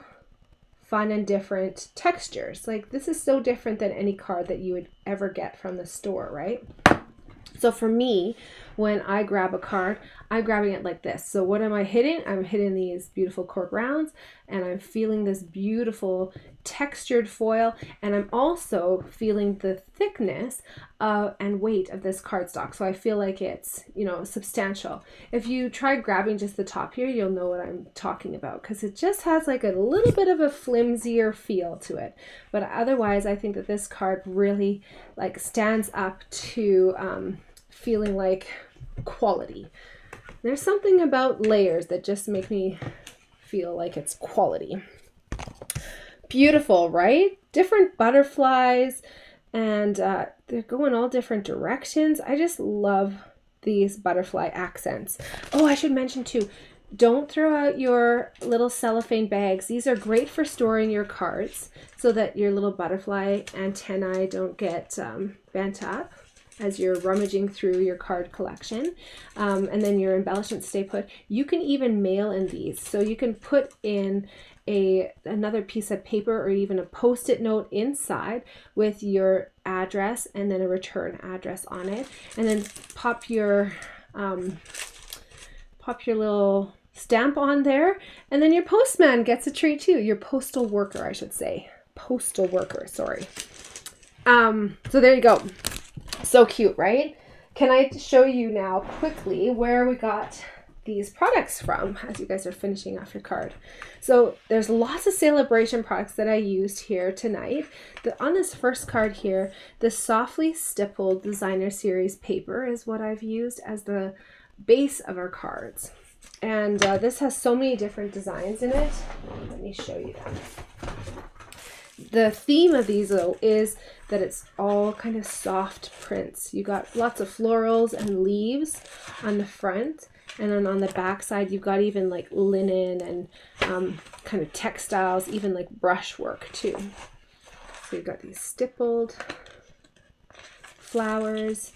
fun and different textures. Like this is so different than any card that you would ever get from the store, right? So for me, when I grab a card, I'm grabbing it like this. So what am I hitting? I'm hitting these beautiful cork rounds, and I'm feeling this beautiful textured foil, and I'm also feeling the thickness and weight of this cardstock. So I feel like it's, you know, substantial. If you try grabbing just the top here, you'll know what I'm talking about, because it just has like a little bit of a flimsier feel to it. But otherwise, I think that this card really like stands up to feeling like quality. There's something about layers that just make me feel like it's quality. Beautiful, right? Different butterflies, and they're going all different directions. I just love these butterfly accents. Oh, I should mention too, don't throw out your little cellophane bags. These are great for storing your cards so that your little butterfly antennae don't get bent up as you're rummaging through your card collection, and then your embellishments stay put. You can even mail in these, so you can put in another piece of paper or even a post-it note inside with your address and then a return address on it, and then pop your little stamp on there, and then your postman gets a treat too. Your postal worker, I should say. Postal worker, sorry. So there you go. So cute, right? Can I show you now quickly where we got these products from as you guys are finishing off your card? So there's lots of celebration products that I used here tonight. On this first card here, the softly stippled designer series paper is what I've used as the base of our cards. And this has so many different designs in it. Let me show you them. The theme of these though is that it's all kind of soft prints. You got lots of florals and leaves on the front, and then on the back side you've got even like linen and kind of textiles, even like brushwork too. So you've got these stippled flowers,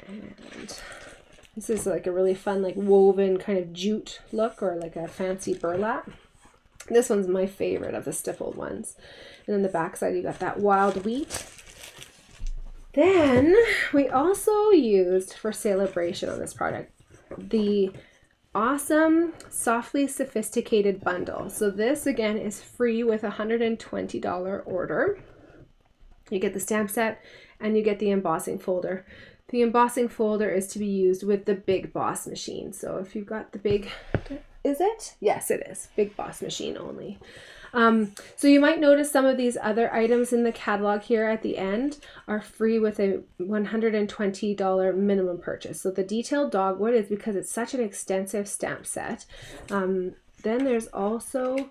and This is like a really fun, like woven kind of jute look, or like a fancy burlap. This one's my favorite of the stippled ones. And then the back side, you got that wild wheat. Then we also used for celebration on this product the awesome Softly Sophisticated bundle. So this again is free with a $120 order. You get the stamp set and you get the embossing folder. The embossing folder is to be used with the Big Boss machine. So if you've got the big, is it? Yes, it is. Big Boss machine only. So you might notice some of these other items in the catalog here at the end are free with a $120 minimum purchase. So the detailed dogwood is because it's such an extensive stamp set. Then there's also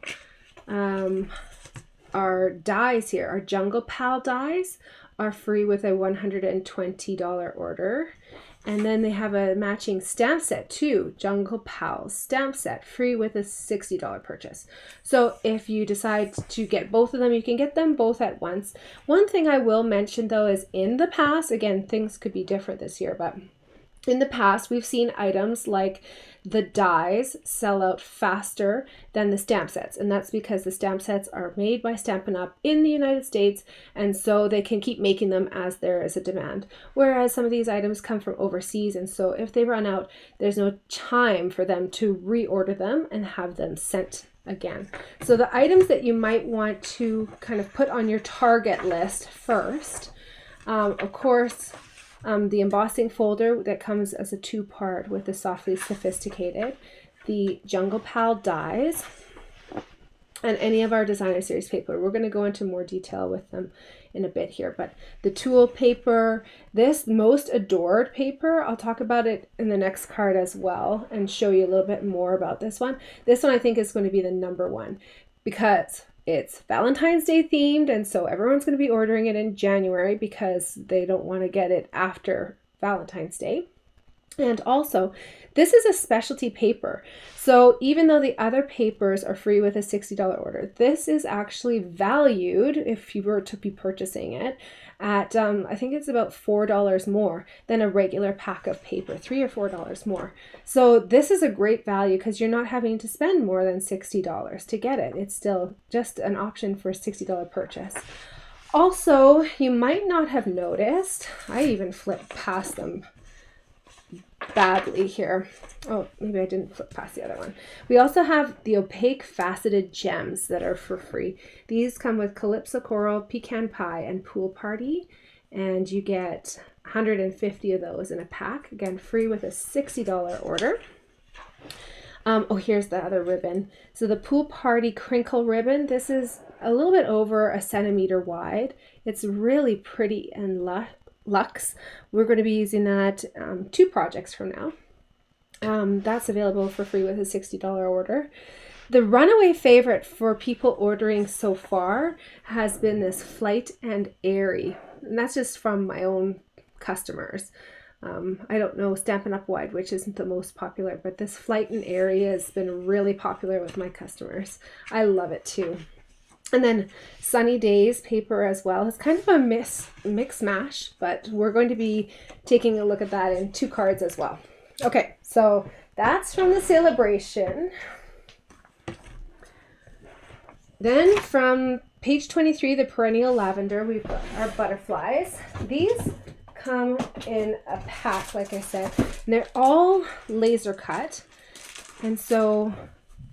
our dies here. Our Jungle Pal dies are free with a $120 order. And then they have a matching stamp set too, Jungle Pal stamp set, free with a $60 purchase. So if you decide to get both of them, you can get them both at once. One thing I will mention though is in the past, again, things could be different this year, but in the past, we've seen items like the dies sell out faster than the stamp sets. And that's because the stamp sets are made by Stampin' Up! In the United States. And so they can keep making them as there is a demand. Whereas some of these items come from overseas. And so if they run out, there's no time for them to reorder them and have them sent again. So the items that you might want to kind of put on your target list first, of course, the embossing folder that comes as a two-part with the Softly Sophisticated, the Jungle Pal dies, and any of our designer series paper. We're going to go into more detail with them in a bit here, but the tulle paper, this Most Adored paper, I'll talk about it in the next card as well and show you a little bit more about this one. This one I think is going to be the number one because it's Valentine's Day themed, and so everyone's going to be ordering it in January because they don't want to get it after Valentine's Day. And also, this is a specialty paper. So even though the other papers are free with a $60 order, this is actually valued, if you were to be purchasing it, at I think it's about $4 more than a regular pack of paper, $3 or $4 more. So this is a great value because you're not having to spend more than $60 to get it. It's still just an option for a $60 purchase. Also, you might not have noticed, I even flipped past them badly here. Oh, maybe I didn't flip past the other one. We also have the opaque faceted gems that are for free. These come with Calypso Coral, Pecan Pie, and Pool Party, and you get 150 of those in a pack. Again, free with a $60 order. Oh, here's the other ribbon. So the Pool Party crinkle ribbon, this is a little bit over a centimeter wide. It's really pretty and luxe. We're going to be using that 2 projects from now. That's available for free with a $60 order. The runaway favorite for people ordering so far has been this Flight and Airy, and that's just from my own customers. I don't know Stampin' Up! Wide which isn't the most popular, but this Flight and Airy has been really popular with my customers. I love it too. And then Sunny Days paper as well. It's kind of a mix mash, but we're going to be taking a look at that in 2 cards as well. Okay, so that's from the celebration. Then from page 23, the Perennial Lavender, we've got our butterflies. These come in a pack, like I said, and they're all laser cut. And so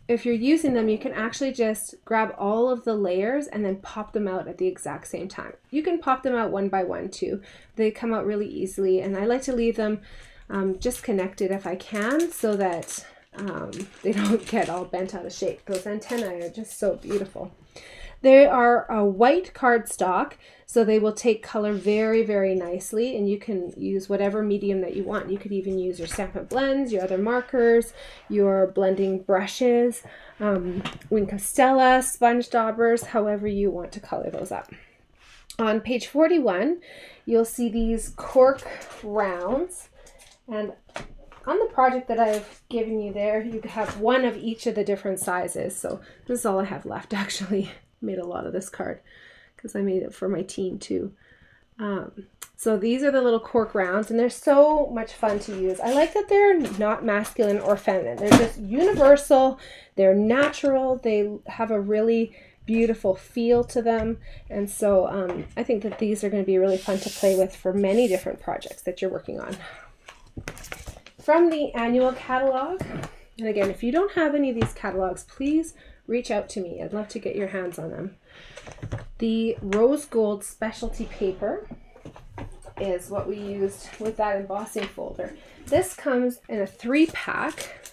if you're using them, you can actually just grab all of the layers and then pop them out at the exact same time. You can pop them out one by one too. They come out really easily, and I like to leave them just connected if I can so that they don't get all bent out of shape. Those antennae are just so beautiful. They are a white cardstock, so they will take color very, very nicely, and you can use whatever medium that you want. You could even use your Stampin' Blends, your other markers, your blending brushes, Wing Castella, sponge daubers, however you want to color those up. On page 41, you'll see these cork rounds, and on the project that I've given you there, you have one of each of the different sizes. So this is all I have left actually. Made a lot of this card because I made it for my team too. So these are the little cork rounds, and they're so much fun to use. I like that they're not masculine or feminine. They're just universal. They're natural. They have a really beautiful feel to them. And so I think that these are going to be really fun to play with for many different projects that you're working on. From the annual catalog, and again, if you don't have any of these catalogs, please reach out to me. I'd love to get your hands on them. The rose gold specialty paper is what we used with that embossing folder. This comes in a 3-pack.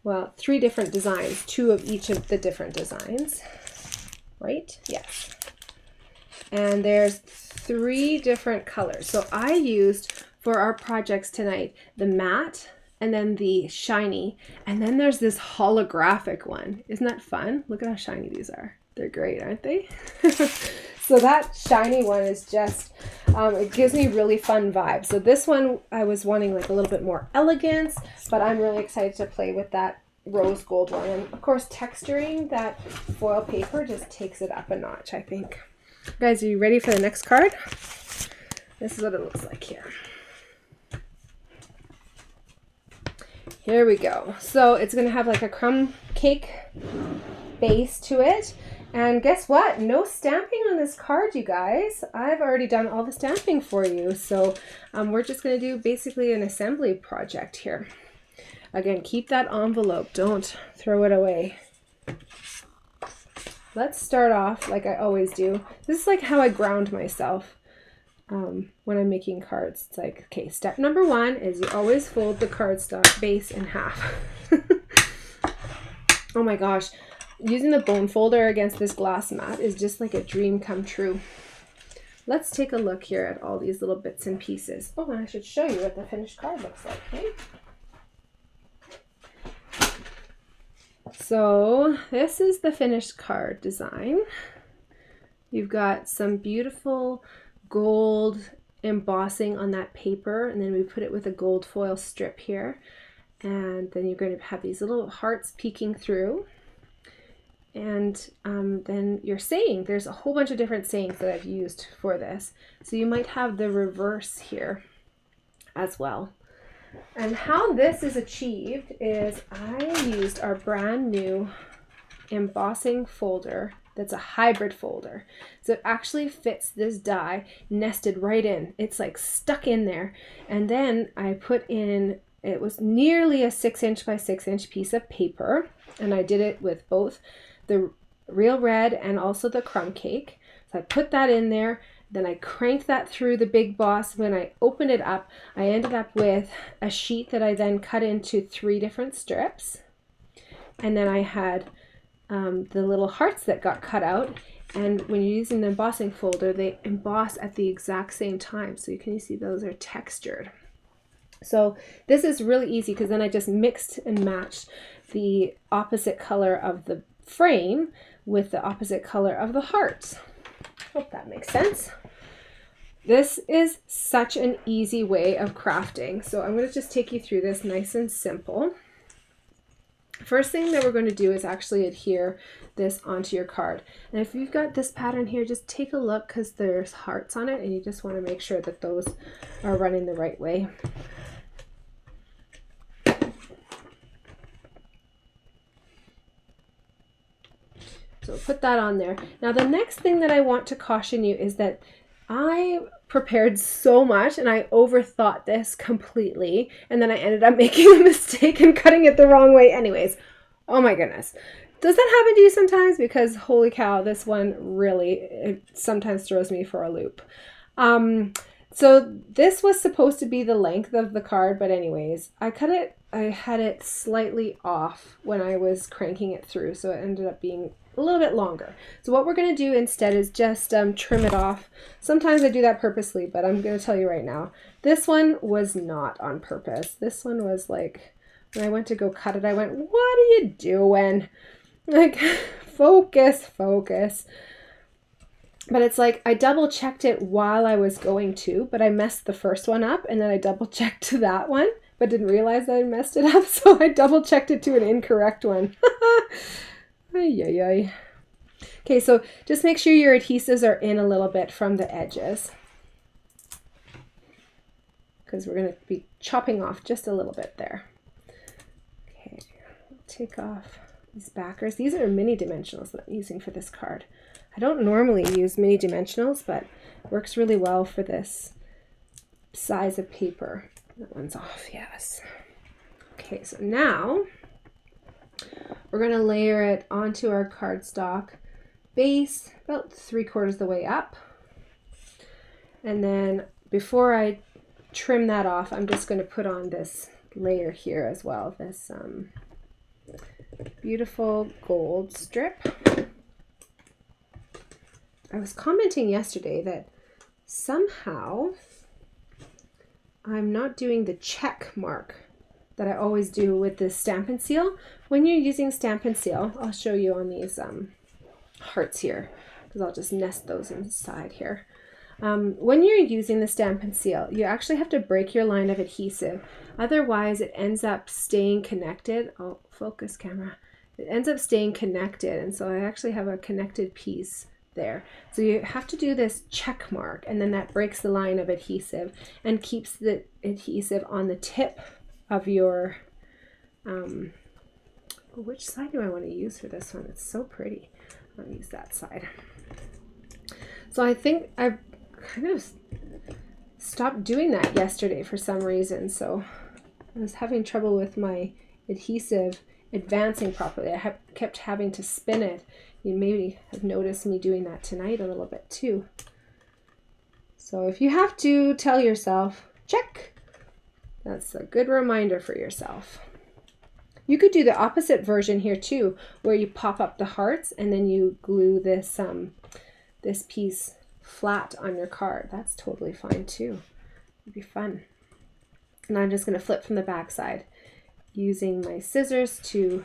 Well, 3 different designs, 2 of each of the different designs, right? Yes. And there's 3 different colors. So I used for our projects tonight the matte, and then the shiny, and then there's this holographic one. Isn't that fun? Look at how shiny these are. They're great, aren't they? So that shiny one is just, it gives me really fun vibes. So this one, I was wanting like a little bit more elegance, but I'm really excited to play with that rose gold one. And of course, texturing that foil paper just takes it up a notch, I think. Guys, are you ready for the next card? This is what it looks like here. Here we go. So it's going to have like a crumb cake base to it. And guess what? No stamping on this card, you guys. I've already done all the stamping for you. So we're just going to do basically an assembly project here. Again, keep that envelope. Don't throw it away. Let's start off like I always do. This is like how I ground myself when I'm making cards. It's like, okay, step number 1 is you always fold the cardstock base in half. Oh my gosh. Using the bone folder against this glass mat is just like a dream come true. Let's take a look here at all these little bits and pieces. Oh, and I should show you what the finished card looks like, okay? So this is the finished card design. You've got some beautiful gold embossing on that paper, and then we put it with a gold foil strip here. And then you're going to have these little hearts peeking through. And then your saying, there's a whole bunch of different sayings that I've used for this. So you might have the reverse here as well. And how this is achieved is I used our brand new embossing folder that's a hybrid folder. So it actually fits this die nested right in. It's like stuck in there. And then I put in, it was nearly a 6-inch by 6-inch piece of paper. And I did it with both the real red and also the crumb cake. So I put that in there, then I cranked that through the Big Boss. When I opened it up, I ended up with a sheet that I then cut into 3 different strips. And then I had the little hearts that got cut out. And when you're using the embossing folder, they emboss at the exact same time. So you can see those are textured. So this is really easy because then I just mixed and matched the opposite color of the frame with the opposite color of the hearts. Hope that makes sense. This is such an easy way of crafting. So I'm going to just take you through this nice and simple. First thing that we're going to do is actually adhere this onto your card. And if you've got this pattern here, just take a look because there's hearts on it and you just want to make sure that those are running the right way. So put that on there. Now the next thing that I want to caution you is that I prepared so much and I overthought this completely, and then I ended up making a mistake and cutting it the wrong way anyways. Oh my goodness. Does that happen to you sometimes? Because holy cow, this one really, it sometimes throws me for a loop. So this was supposed to be the length of the card, but anyways, I had it slightly off when I was cranking it through, so it ended up being a little bit longer. So what we're going to do instead is just trim it off. Sometimes I do that purposely, but I'm going to tell you right now, this one was not on purpose. This one was like, when I went to go cut it, I went, what are you doing? Like, focus, focus. But it's like, I double checked it while I was going to, but I messed the first one up, and then I double checked to that one, but didn't realize that I messed it up, so I double checked it to an incorrect one. Ay, ay, ay. Okay, so just make sure your adhesives are in a little bit from the edges. because we're going to be chopping off just a little bit there. Okay, take off these backers. These are mini dimensionals that I'm using for this card. I don't normally use mini dimensionals, but it works really well for this size of paper. That one's off, yes. Okay, so now we're going to layer it onto our cardstock base about 3/4 of the way up. And then before I trim that off, I'm just going to put on this layer here as well, this beautiful gold strip. I was commenting yesterday that somehow I'm not doing the check mark that I always do with this Stampin' Seal. When you're using Stampin' Seal, I'll show you on these hearts here, because I'll just nest those inside here. When you're using the Stampin' Seal, you actually have to break your line of adhesive. Otherwise, it ends up staying connected. Oh, focus camera. It ends up staying connected, and so I actually have a connected piece there. So you have to do this check mark, and then that breaks the line of adhesive and keeps the adhesive on the tip of your, which side do I want to use for this one? It's so pretty. I'll use that side. So I think I've kind of stopped doing that yesterday for some reason. So I was having trouble with my adhesive advancing properly. I kept having to spin it. You maybe have noticed me doing that tonight a little bit too. So if you have to tell yourself, check, that's a good reminder for yourself. You could do the opposite version here too, where you pop up the hearts and then you glue this this piece flat on your card. That's totally fine too. It'd be fun. And I'm just going to flip from the back side using my scissors to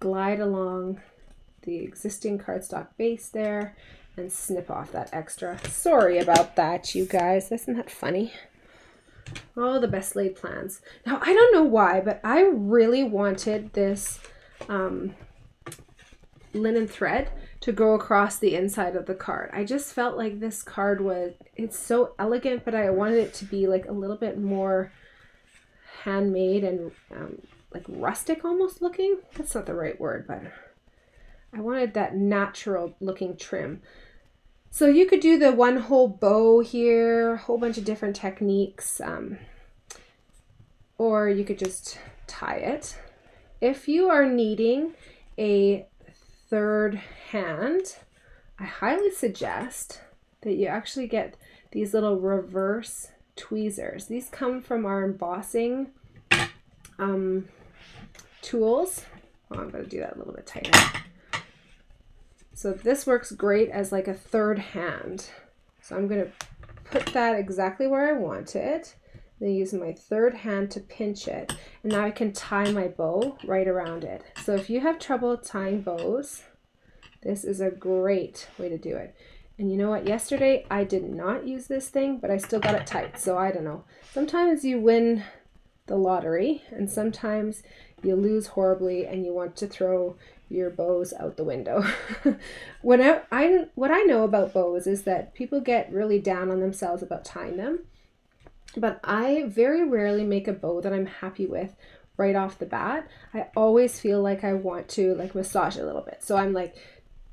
glide along the existing cardstock base there and snip off that extra. Sorry about that, you guys. Isn't that funny? Oh, the best laid plans. Now, I don't know why, but I really wanted this linen thread to go across the inside of the card. I just felt like this card it's so elegant, but I wanted it to be like a little bit more handmade and like rustic almost looking. That's not the right word, but I wanted that natural looking trim. So you could do the one whole bow here, a whole bunch of different techniques, or you could just tie it. If you are needing a third hand, I highly suggest that you actually get these little reverse tweezers. These come from our embossing tools. Oh, I'm going to do that a little bit tighter. So this works great as like a third hand. So I'm going to put that exactly where I want it. Then use my third hand to pinch it. And now I can tie my bow right around it. So if you have trouble tying bows, this is a great way to do it. And you know what? Yesterday I did not use this thing, but I still got it tight. So I don't know. Sometimes you win the lottery and sometimes you lose horribly and you want to throw your bows out the window. What I know about bows is that people get really down on themselves about tying them, but I very rarely make a bow that I'm happy with right off the bat. I always feel like I want to like massage it a little bit. So I'm like,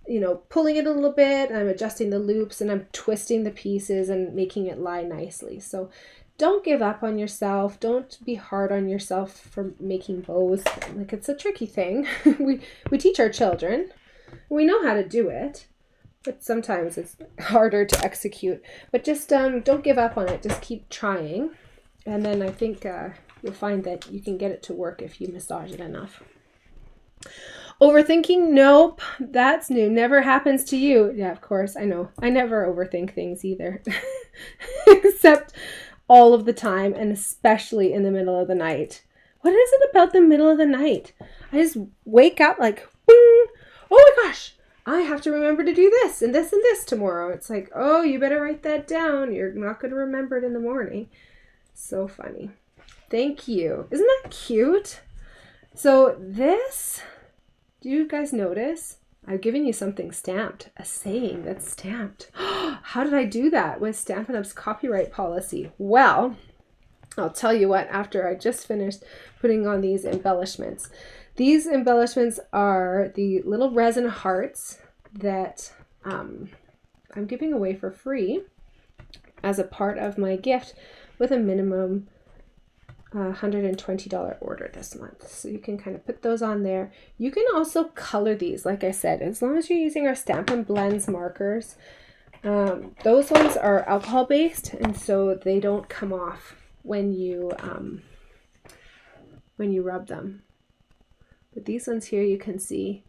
you know, pulling it a little bit, and I'm adjusting the loops and I'm twisting the pieces and making it lie nicely. So don't give up on yourself. Don't be hard on yourself for making bows. Like, it's a tricky thing. we teach our children. We know how to do it, but sometimes it's harder to execute. But just don't give up on it. Just keep trying. And then I think you'll find that you can get it to work if you massage it enough. Overthinking? Nope. That's new. Never happens to you. Yeah, of course. I know. I never overthink things either. Except all of the time, and especially in the middle of the night. What is it about the middle of the night? I just wake up like, boom, oh my gosh, I have to remember to do this and this and this tomorrow. It's like, oh, you better write that down. You're not going to remember it in the morning. So funny. Thank you. Isn't that cute? So this, do you guys notice? I've given you something stamped, a saying that's stamped. How did I do that with Stampin' Up's copyright policy? Well, I'll tell you what, after I just finished putting on these embellishments. These embellishments are the little resin hearts that I'm giving away for free as a part of my gift with a minimum $120 order this month. So you can kind of put those on there. You can also color these, like I said, as long as you're using our Stampin' Blends markers. Those ones are alcohol based, and so they don't come off when you rub them. But these ones here, you can see,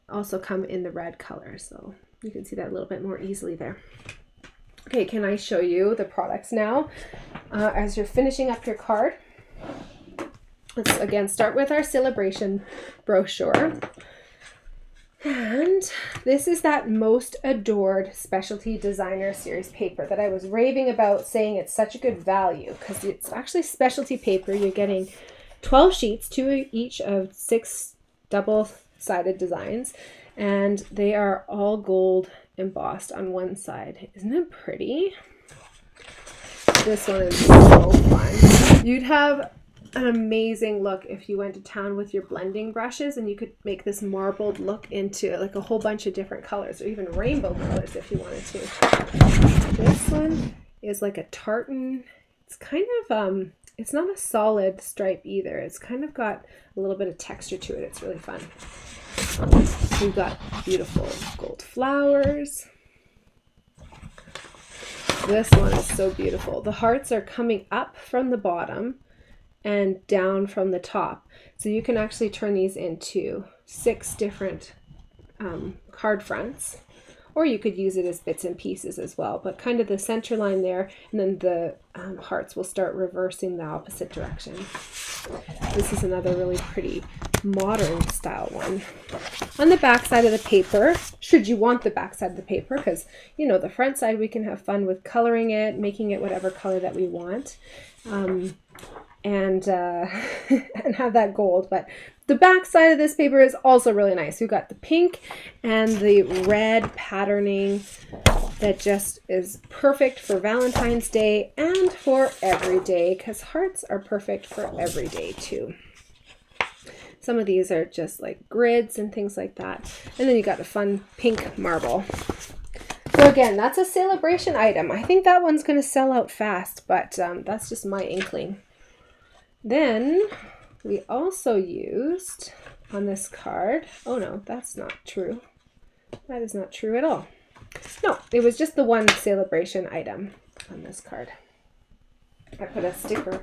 also come in the red color, so you can see that a little bit more easily there. Okay, can I show you the products now as you're finishing up your card? Let's again start with our celebration brochure. And this is that Most Adored Specialty Designer Series paper that I was raving about, saying it's such a good value because it's actually specialty paper. You're getting 12 sheets, 2 each of 6 double-sided designs, and they are all gold embossed on one side. Isn't it pretty? This one is so fun. You'd have an amazing look if you went to town with your blending brushes, and you could make this marbled look into like a whole bunch of different colors, or even rainbow colors if you wanted to. This one is like a tartan. It's kind of it's not a solid stripe either. It's kind of got a little bit of texture to it. It's really fun. We've got beautiful gold flowers. This one is so beautiful. The hearts are coming up from the bottom and down from the top. So you can actually turn these into 6 different card fronts, or you could use it as bits and pieces as well, but kind of the center line there, and then the hearts will start reversing the opposite direction. This is another really pretty modern style one. On the back side of the paper, should you want the back side of the paper, because you know the front side we can have fun with coloring it, making it whatever color that we want, and have that gold. But the back side of this paper is also really nice. We've got the pink and the red patterning that just is perfect for Valentine's Day and for every day, because hearts are perfect for every day too. Some of these are just like grids and things like that. And then you got a fun pink marble. So again, that's a celebration item. I think that one's going to sell out fast, but that's just my inkling. Then we also used on this card, oh no, that's not true. That is not true at all. No, it was just the one celebration item on this card. I put a sticker.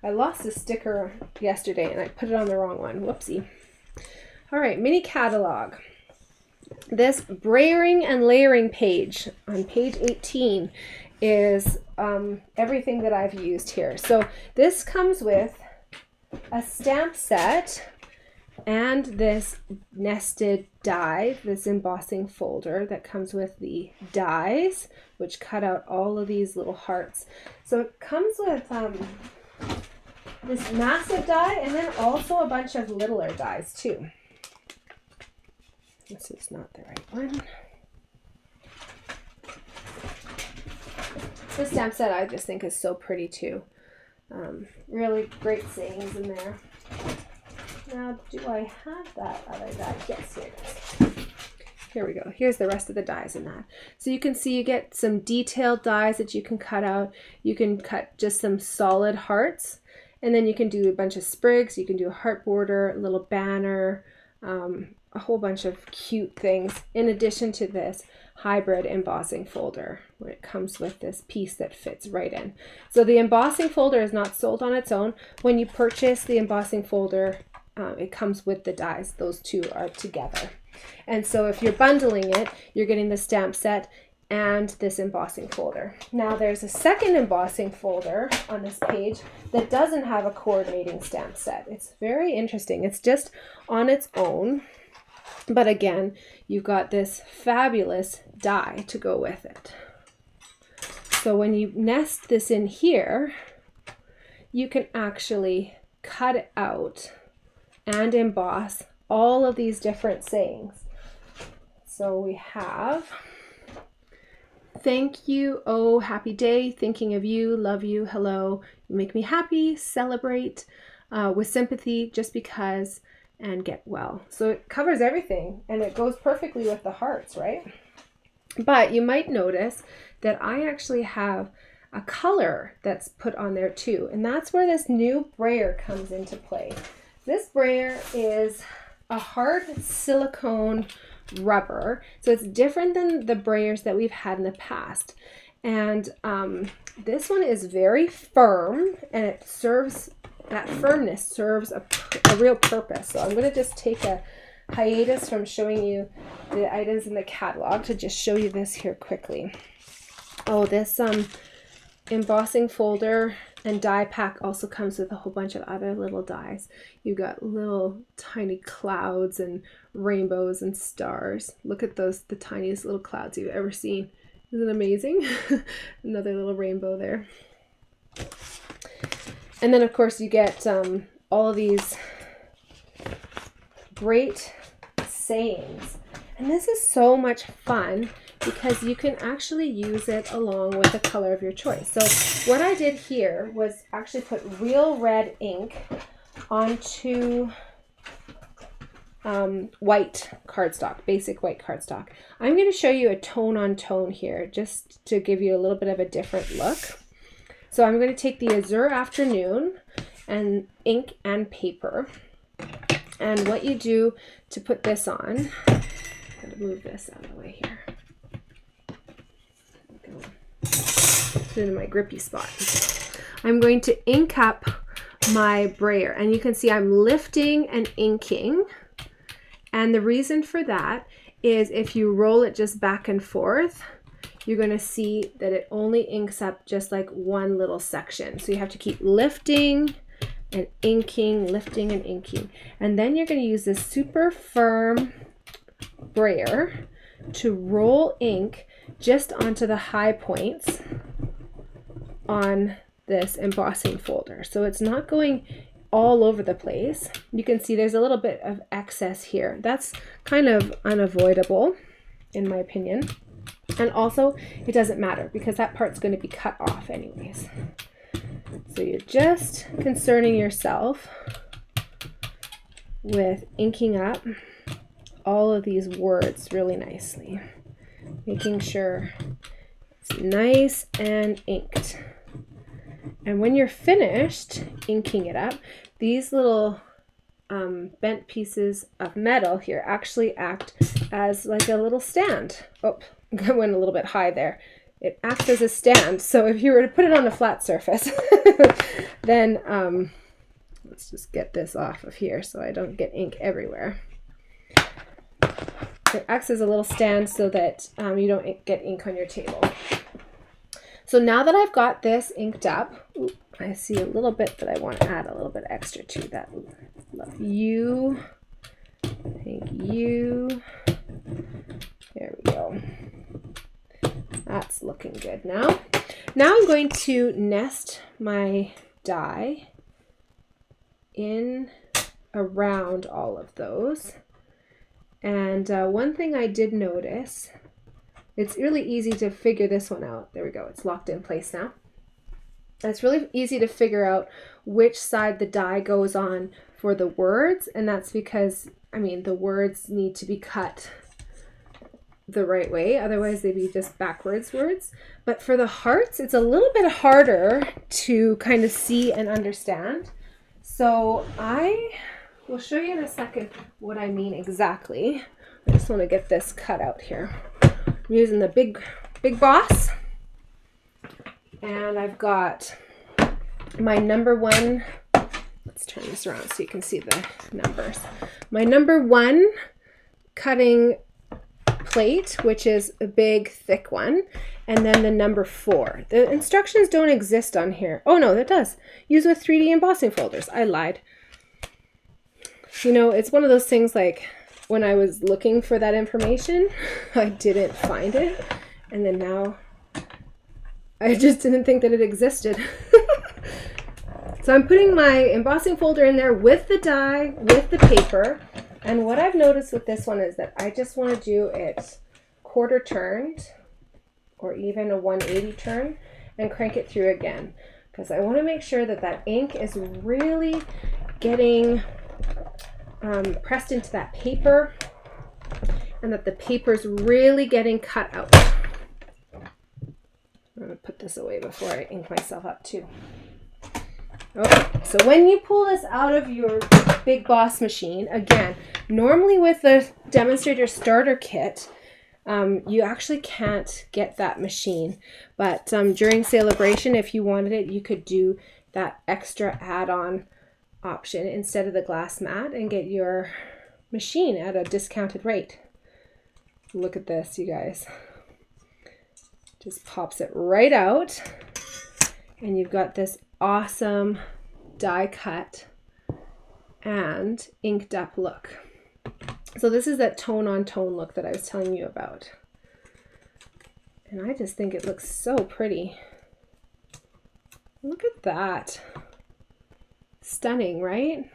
I lost a sticker yesterday and I put it on the wrong one. Whoopsie. All right, mini catalog. This brayering and layering page on page 18 is everything that I've used here. So this comes with a stamp set and this nested die, this embossing folder that comes with the dies, which cut out all of these little hearts. So it comes with this massive die and then also a bunch of littler dies too. This is not the right one. This stamp set I just think is so pretty too. Really great sayings in there. Now, do I have that other die? Yes, here it is. Here we go. Here's the rest of the dies in that. So you can see you get some detailed dies that you can cut out. You can cut just some solid hearts, and then you can do a bunch of sprigs. You can do a heart border, a little banner, a whole bunch of cute things, in addition to this hybrid embossing folder where it comes with this piece that fits right in. So the embossing folder is not sold on its own. When you purchase the embossing folder, it comes with the dies. Those two are together. And so if you're bundling it, you're getting the stamp set and this embossing folder. Now there's a second embossing folder on this page that doesn't have a coordinating stamp set. It's very interesting. It's just on its own. But again, you've got this fabulous die to go with it. So when you nest this in here, you can actually cut it out and emboss all of these different sayings. So we have Thank you. Oh, happy day. Thinking of you. Love you. Hello. You make me happy. Celebrate with sympathy just because and get well. So it covers everything and it goes perfectly with the hearts, right? But you might notice that I actually have a color that's put on there too. And that's where this new brayer comes into play. This brayer is a hard silicone rubber. So it's different than the brayers that we've had in the past. And this one is very firm and it serves, that firmness serves a real purpose. So I'm going to just take a hiatus from showing you the items in the catalog to just show you this here quickly. Oh, this embossing folder and die pack also comes with a whole bunch of other little dies. You've got little tiny clouds and rainbows and stars. Look at those, the tiniest little clouds you've ever seen. Isn't it amazing? Another little rainbow there. And then of course you get all of these great sayings. And this is so much fun because you can actually use it along with the color of your choice. So what I did here was actually put real red ink onto white cardstock, basic white cardstock. I'm going to show you a tone on tone here just to give you a little bit of a different look. So I'm going to take the Azure Afternoon and ink and paper. And what you do to put this on, I'm going to move this out of the way here. Put it in my grippy spot. I'm going to ink up my brayer and you can see I'm lifting and inking. And the reason for that is if you roll it just back and forth, you're going to see that it only inks up just like one little section. So you have to keep lifting and inking, lifting and inking. And then you're going to use this super firm brayer to roll ink just onto the high points on this embossing folder. So it's not going all over the place. You can see there's a little bit of excess here. That's kind of unavoidable in my opinion. And also it doesn't matter because that part's going to be cut off anyways. So you're just concerning yourself with inking up all of these words really nicely, making sure it's nice and inked. And when you're finished inking it up, these little bent pieces of metal here actually act as like a little stand. Oh, I went a little bit high there. It acts as a stand. So if you were to put it on a flat surface, then let's just get this off of here so I don't get ink everywhere. It acts as a little stand so that you don't get ink on your table. So now that I've got this inked up, I see a little bit that I want to add a little bit extra to that. Love you. Thank you. There we go. That's looking good now. Now I'm going to nest my die in around all of those. And one thing I did notice, it's really easy to figure this one out. There we go. It's locked in place now. And it's really easy to figure out which side the die goes on for the words. And that's because, I mean, the words need to be cut the right way. Otherwise, they'd be just backwards words. But for the hearts, it's a little bit harder to kind of see and understand. So I will show you in a second what I mean exactly. I just want to get this cut out here. I'm using the big boss, and I've got my number one. Let's turn this around so you can see the numbers. My number one cutting plate, which is a big thick one, and then the number 4. The instructions don't exist on here. Oh no, that does. Use with 3D embossing folders. I lied. You know, it's one of those things like when I was looking for that information, I didn't find it. And then now I just didn't think that it existed. So I'm putting my embossing folder in there with the die, with the paper. And what I've noticed with this one is that I just want to do it quarter turned or even a 180 turn and crank it through again, because I want to make sure that that ink is really getting pressed into that paper and that the paper's really getting cut out. I'm going to put this away before I ink myself up too. Okay, so when you pull this out of your Big Boss machine, again, normally with the demonstrator starter kit, you actually can't get that machine, but during Celebration, if you wanted it, you could do that extra add-on option instead of the glass mat and get your machine at a discounted rate. Look at this, you guys. Just pops it right out, and you've got this awesome die cut and inked up look. So this is that tone on tone look that I was telling you about. And I just think it looks so pretty. Look at that. Stunning, right?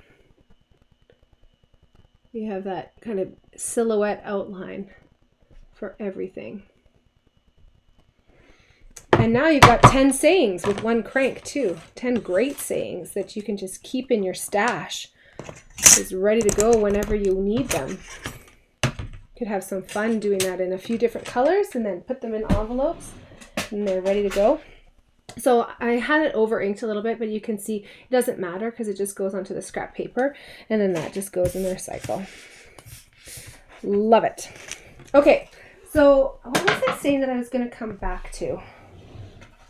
You have that kind of silhouette outline for everything. And now you've got 10 sayings with one crank too. 10 great sayings that you can just keep in your stash. Just ready to go whenever you need them. You could have some fun doing that in a few different colors and then put them in envelopes and they're ready to go. So I had it over inked a little bit, but you can see it doesn't matter because it just goes onto the scrap paper and then that just goes in the recycle. Love it. Okay, so what was I saying that I was going to come back to?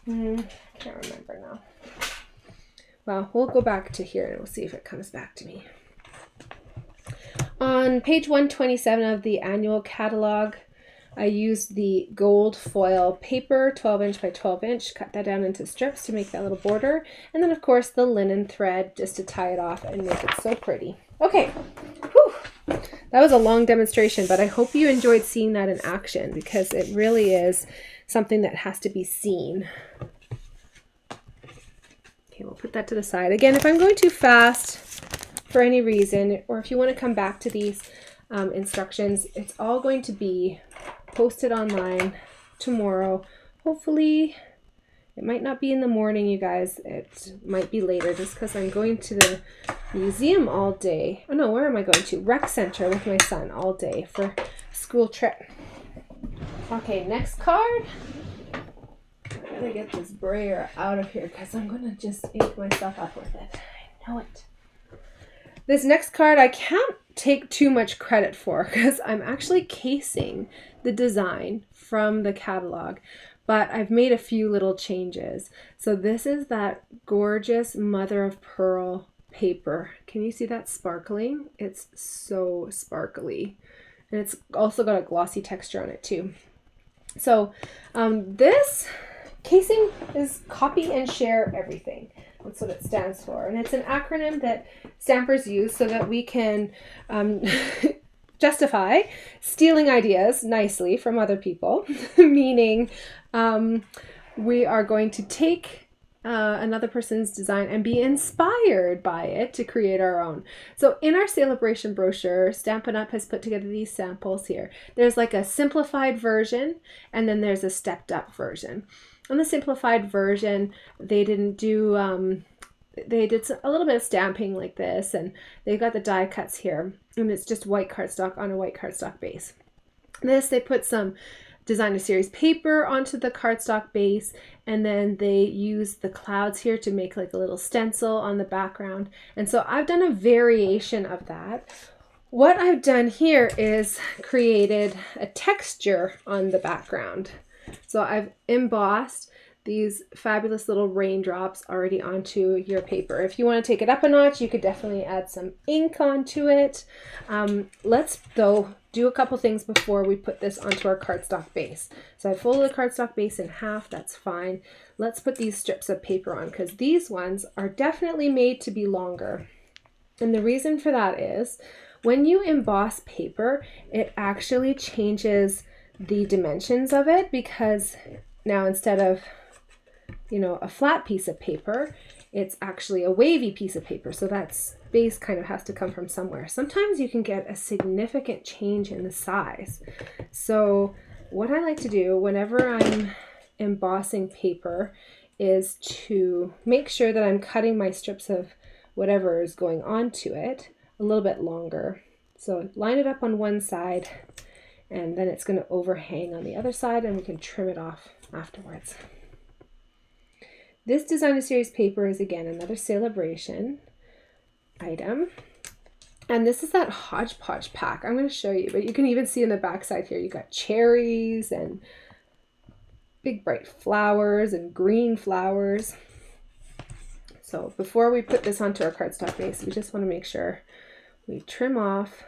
I can't remember now. Well, we'll go back to here and we'll see if it comes back to me. On page 127 of the annual catalog, I used the gold foil paper, 12 inch by 12 inch, cut that down into strips to make that little border. And then of course the linen thread just to tie it off and make it so pretty. Okay, whew. That was a long demonstration, but I hope you enjoyed seeing that in action because it really is something that has to be seen. Okay, we'll put that to the side. Again, if I'm going too fast for any reason, or if you want to come back to these instructions, it's all going to be posted online tomorrow. Hopefully, it might not be in the morning, you guys. It might be later just because I'm going to the museum all day. Oh no, where am I going to? Rec Center with my son all day for a school trip. Okay, next card. I gotta get this brayer out of here because I'm gonna just ink myself up with it. I know it. This next card I can't take too much credit for because I'm actually casing the design from the catalog, but I've made a few little changes. So this is that gorgeous mother of pearl paper. Can you see that sparkling? It's so sparkly. And it's also got a glossy texture on it too. So this casing is copy and share everything. That's what it stands for. And it's an acronym that stampers use so that we can justify stealing ideas nicely from other people, meaning we are going to take another person's design and be inspired by it to create our own. So in our Celebration brochure, Stampin' Up! Has put together these samples here. There's like a simplified version and then there's a stepped up version. On the simplified version, they didn't do, they did a little bit of stamping like this, and they've got the die cuts here, and it's just white cardstock on a white cardstock base. This, they put some designer series paper onto the cardstock base, and then they use the clouds here to make like a little stencil on the background. And so I've done a variation of that. What I've done here is created a texture on the background. So I've embossed these fabulous little raindrops already onto your paper. If you want to take it up a notch, you could definitely add some ink onto it. Let's though do a couple things before we put this onto our cardstock base. So I folded the cardstock base in half, that's fine. Let's put these strips of paper on because these ones are definitely made to be longer. And the reason for that is when you emboss paper, it actually changes the dimensions of it, because now instead of, you know, a flat piece of paper, it's actually a wavy piece of paper. So that base kind of has to come from somewhere. Sometimes you can get a significant change in the size. So what I like to do whenever I'm embossing paper is to make sure that I'm cutting my strips of whatever is going onto it a little bit longer. So line it up on one side, and then it's going to overhang on the other side, and we can trim it off afterwards. This designer series paper is, again, another Celebration item. And this is that hodgepodge pack. I'm going to show you, but you can even see in the back side here, you got cherries and big bright flowers and green flowers. So before we put this onto our cardstock base, we just want to make sure we trim off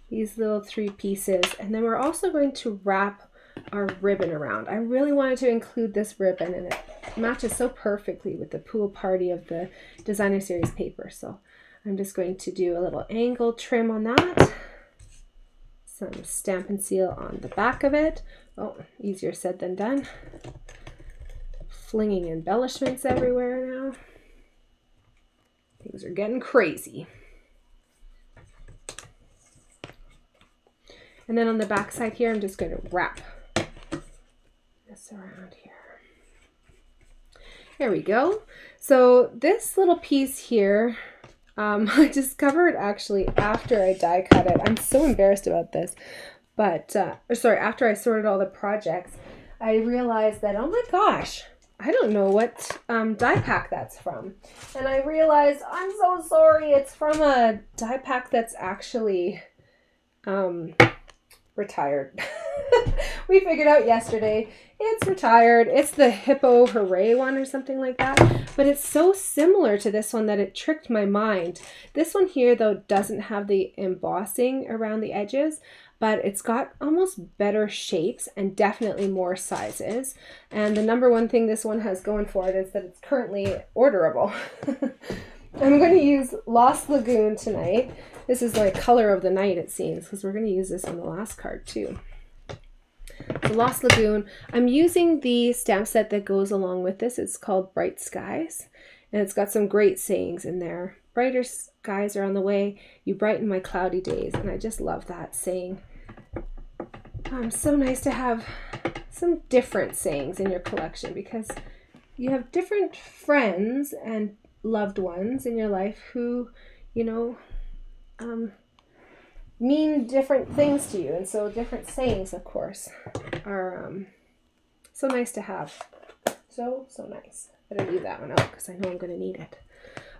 these little 3 pieces. And then we're also going to wrap our ribbon around. I really wanted to include this ribbon, and it matches so perfectly with the pool party of the designer series paper. So I'm just going to do a little angle trim on that. Some Stampin' Seal on the back of it. Oh, easier said than done. Flinging embellishments everywhere now. Things are getting crazy. And then on the back side here, I'm just going to wrap this around here. There we go. So this little piece here, I discovered actually after I die cut it. I'm so embarrassed about this, but after I sorted all the projects, I realized that, oh my gosh, I don't know what die pack that's from. And I realized, I'm so sorry, it's from a die pack that's actually retired. We figured out yesterday it's retired. It's the Hippo Hooray one or something like that, but it's so similar to this one that it tricked my mind. This one here though doesn't have the embossing around the edges, but it's got almost better shapes and definitely more sizes. And the number one thing this one has going for it is that it's currently orderable. I'm going to use Lost Lagoon tonight. This is like color of the night, it seems, because we're going to use this on the last card too. The Lost Lagoon. I'm using the stamp set that goes along with this. It's called Bright Skies, and it's got some great sayings in there. Brighter skies are on the way. You brighten my cloudy days, and I just love that saying. So nice to have some different sayings in your collection, because you have different friends and loved ones in your life who, you know, mean different things to you, and so different sayings, of course, are so nice to have. So nice. Better leave that one out because I know I'm going to need it.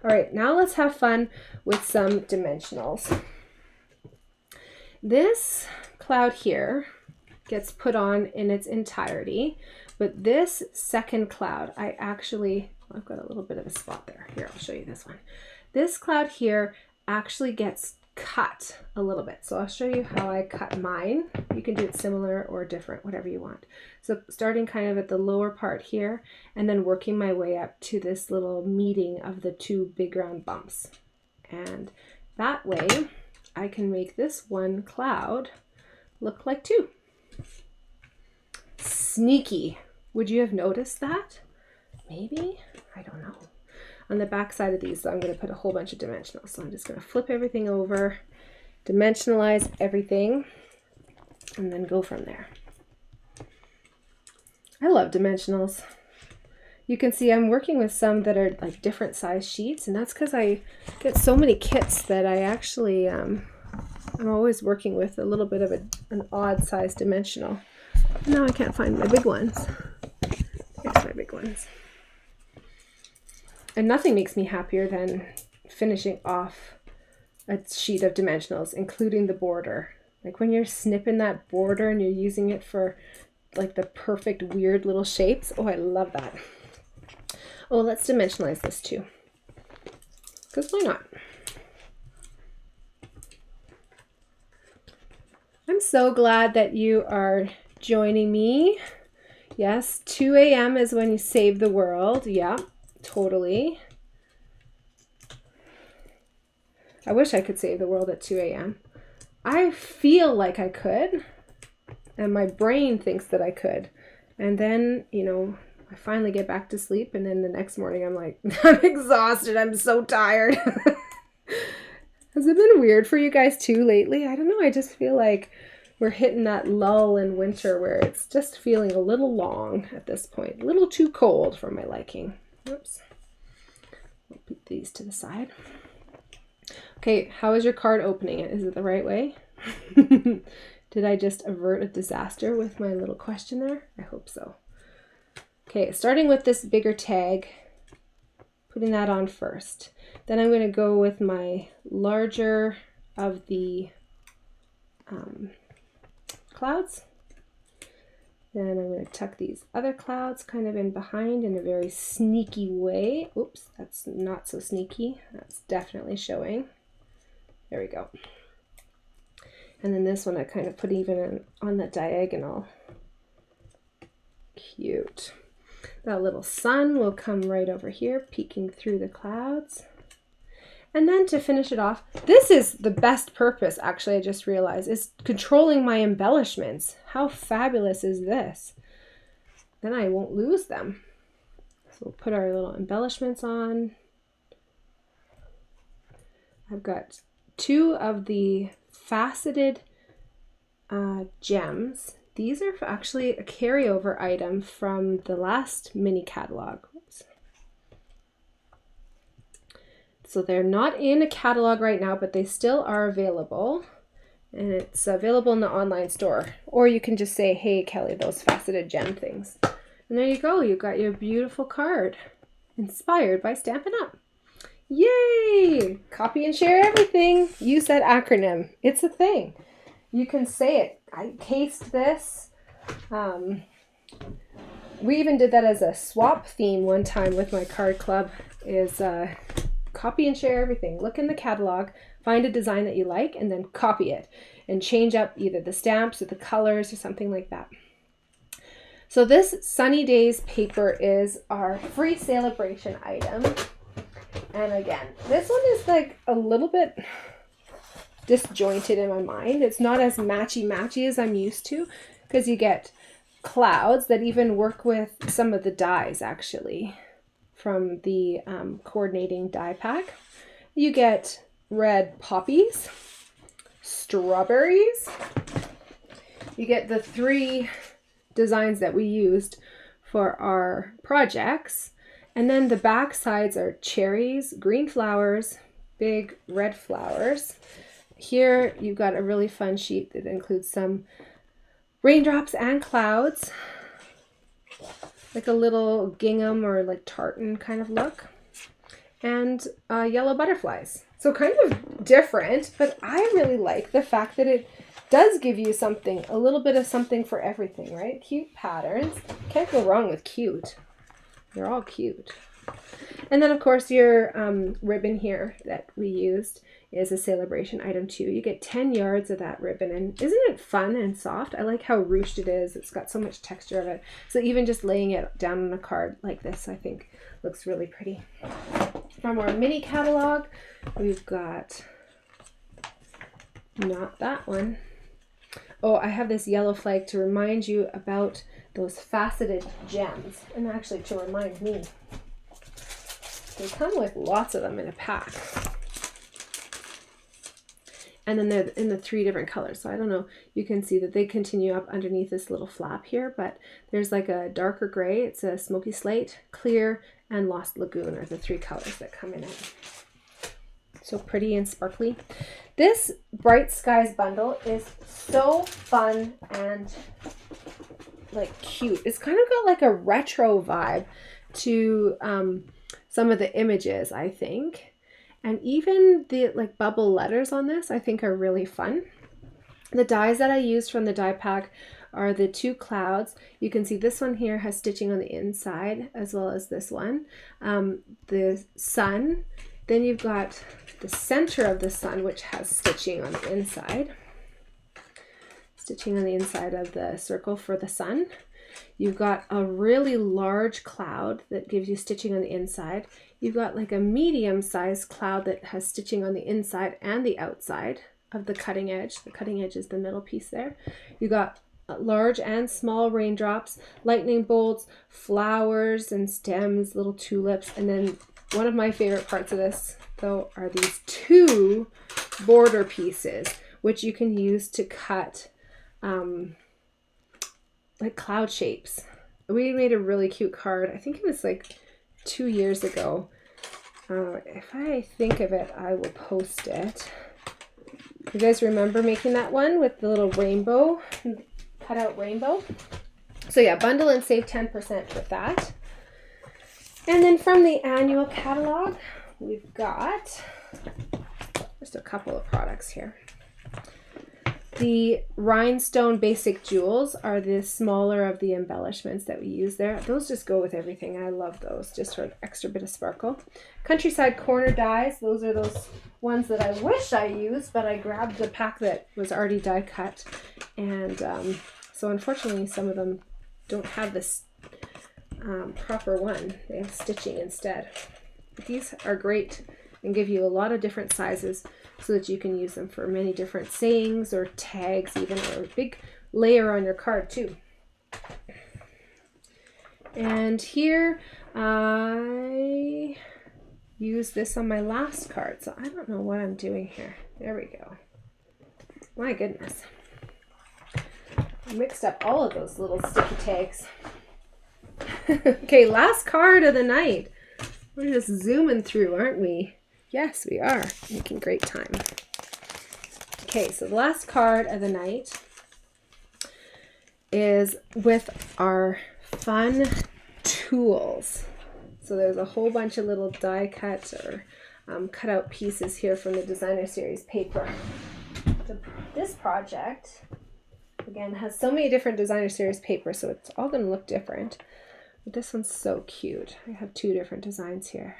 All right, now let's have fun with some dimensionals. This cloud here gets put on in its entirety, but this second cloud, I've got a little bit of a spot there. Here, I'll show you this one. This cloud here actually gets cut a little bit. So I'll show you how I cut mine. You can do it similar or different, whatever you want. So starting kind of at the lower part here, and then working my way up to this little meeting of the 2 big round bumps. And that way I can make this one cloud look like 2. Sneaky. Would you have noticed that? Maybe? I don't know. On the back side of these, I'm going to put a whole bunch of dimensionals. So I'm just going to flip everything over, dimensionalize everything, and then go from there. I love dimensionals. You can see I'm working with some that are like different size sheets, and that's because I get so many kits that I actually, I'm always working with a little bit of an odd size dimensional. Now I can't find my big ones. Here's my big ones. And nothing makes me happier than finishing off a sheet of dimensionals, including the border. Like when you're snipping that border and you're using it for like the perfect weird little shapes. Oh, I love that. Oh, let's dimensionalize this too. Because why not? I'm so glad that you are joining me. Yes, 2 a.m. is when you save the world. Yeah. Totally. I wish I could save the world at 2 a.m. I feel like I could, and my brain thinks that I could. And then, you know, I finally get back to sleep, and then the next morning I'm like, I'm exhausted. I'm so tired. Has it been weird for you guys too lately? I don't know. I just feel like we're hitting that lull in winter where it's just feeling a little long at this point, a little too cold for my liking. Oops. I'll put these to the side. Okay, how is your card opening it? Is it the right way? Did I just avert a disaster with my little question there? I hope so. Okay, starting with this bigger tag, putting that on first. Then I'm going to go with my larger of the clouds. Then I'm going to tuck these other clouds kind of in behind in a very sneaky way. Oops, that's not so sneaky. That's definitely showing. There we go. And then this one I kind of put even on the diagonal. Cute. That little sun will come right over here, peeking through the clouds. And then to finish it off, this is the best purpose, actually, I just realized, is controlling my embellishments. How fabulous is this? Then I won't lose them. So we'll put our little embellishments on. I've got 2 of the faceted gems. These are actually a carryover item from the last mini catalog. Oops. So they're not in a catalog right now, but they still are available. And it's available in the online store. Or you can just say, hey, Kelly, those faceted gem things. And there you go. You've got your beautiful card inspired by Stampin' Up! Yay! Copy and share everything. Use that acronym. It's a thing. You can say it. I cased this. We even did that as a swap theme one time with my card club, is copy and share everything. Look in the catalog, find a design that you like, and then copy it and change up either the stamps or the colors or something like that. So this Sunny Days paper is our free celebration item. And again, this one is like a little bit disjointed in my mind. It's not as matchy as I'm used to, because you get clouds that even work with some of the dies actually from the coordinating die pack. You get red poppies, strawberries. You get the 3 designs that we used for our projects. And then the back sides are cherries, green flowers, big red flowers. Here you've got a really fun sheet that includes some raindrops and clouds, like a little gingham or like tartan kind of look, and yellow butterflies. So kind of different, but I really like the fact that it does give you something, a little bit of something for everything, right? Cute patterns. Can't go wrong with cute. They're all cute. And then of course your ribbon here that we used is a celebration item too. You get 10 yards of that ribbon, and isn't it fun and soft? I like how ruched it is. It's got so much texture of it. So even just laying it down on a card like this, I think looks really pretty. From our mini catalog, we've got, not that one. Oh, I have this yellow flag to remind you about those faceted gems, and actually to remind me. They come with lots of them in a pack. And then they're in the 3 different colors. So I don't know, you can see that they continue up underneath this little flap here, but there's like a darker gray, it's a smoky slate, clear, and Lost Lagoon are the 3 colors that come in it. So pretty and sparkly. This Bright Skies bundle is so fun and like cute. It's kind of got like a retro vibe to some of the images, I think. And even the like bubble letters on this, I think are really fun. The dies that I used from the die pack are the 2 clouds. You can see this one here has stitching on the inside as well as this one. The sun, then you've got the center of the sun, which has stitching on the inside. Stitching on the inside of the circle for the sun. You've got a really large cloud that gives you stitching on the inside. You've got like a medium-sized cloud that has stitching on the inside and the outside of the cutting edge. The cutting edge is the middle piece there. You've got large and small raindrops, lightning bolts, flowers and stems, little tulips, and then one of my favorite parts of this, though, are these 2 border pieces, which you can use to cut like cloud shapes. We made a really cute card. I think it was like 2 years ago. If I think of it, I will post it. You guys remember making that one with the little rainbow, cut out rainbow? So yeah, bundle and save 10% with that. And then from the annual catalog, we've got just a couple of products here. The rhinestone basic jewels are the smaller of the embellishments that we use there. Those just go with everything. I love those just for an extra bit of sparkle. Countryside corner dies. Those are those ones that I wish I used, but I grabbed a pack that was already die cut. And so unfortunately some of them don't have this proper one. They have stitching instead. But these are great and give you a lot of different sizes so that you can use them for many different sayings or tags even, or a big layer on your card too. And here I use this on my last card, so I don't know what I'm doing here. There we go. My goodness. I mixed up all of those little sticky tags. Okay, last card of the night. We're just zooming through, aren't we? Yes, we are. Making great time. Okay, so the last card of the night is with our fun tools. So there's a whole bunch of little die cut or cut out pieces here from the designer series paper. This project, again, has so many different designer series paper, so it's all going to look different. But this one's so cute. I have 2 different designs here.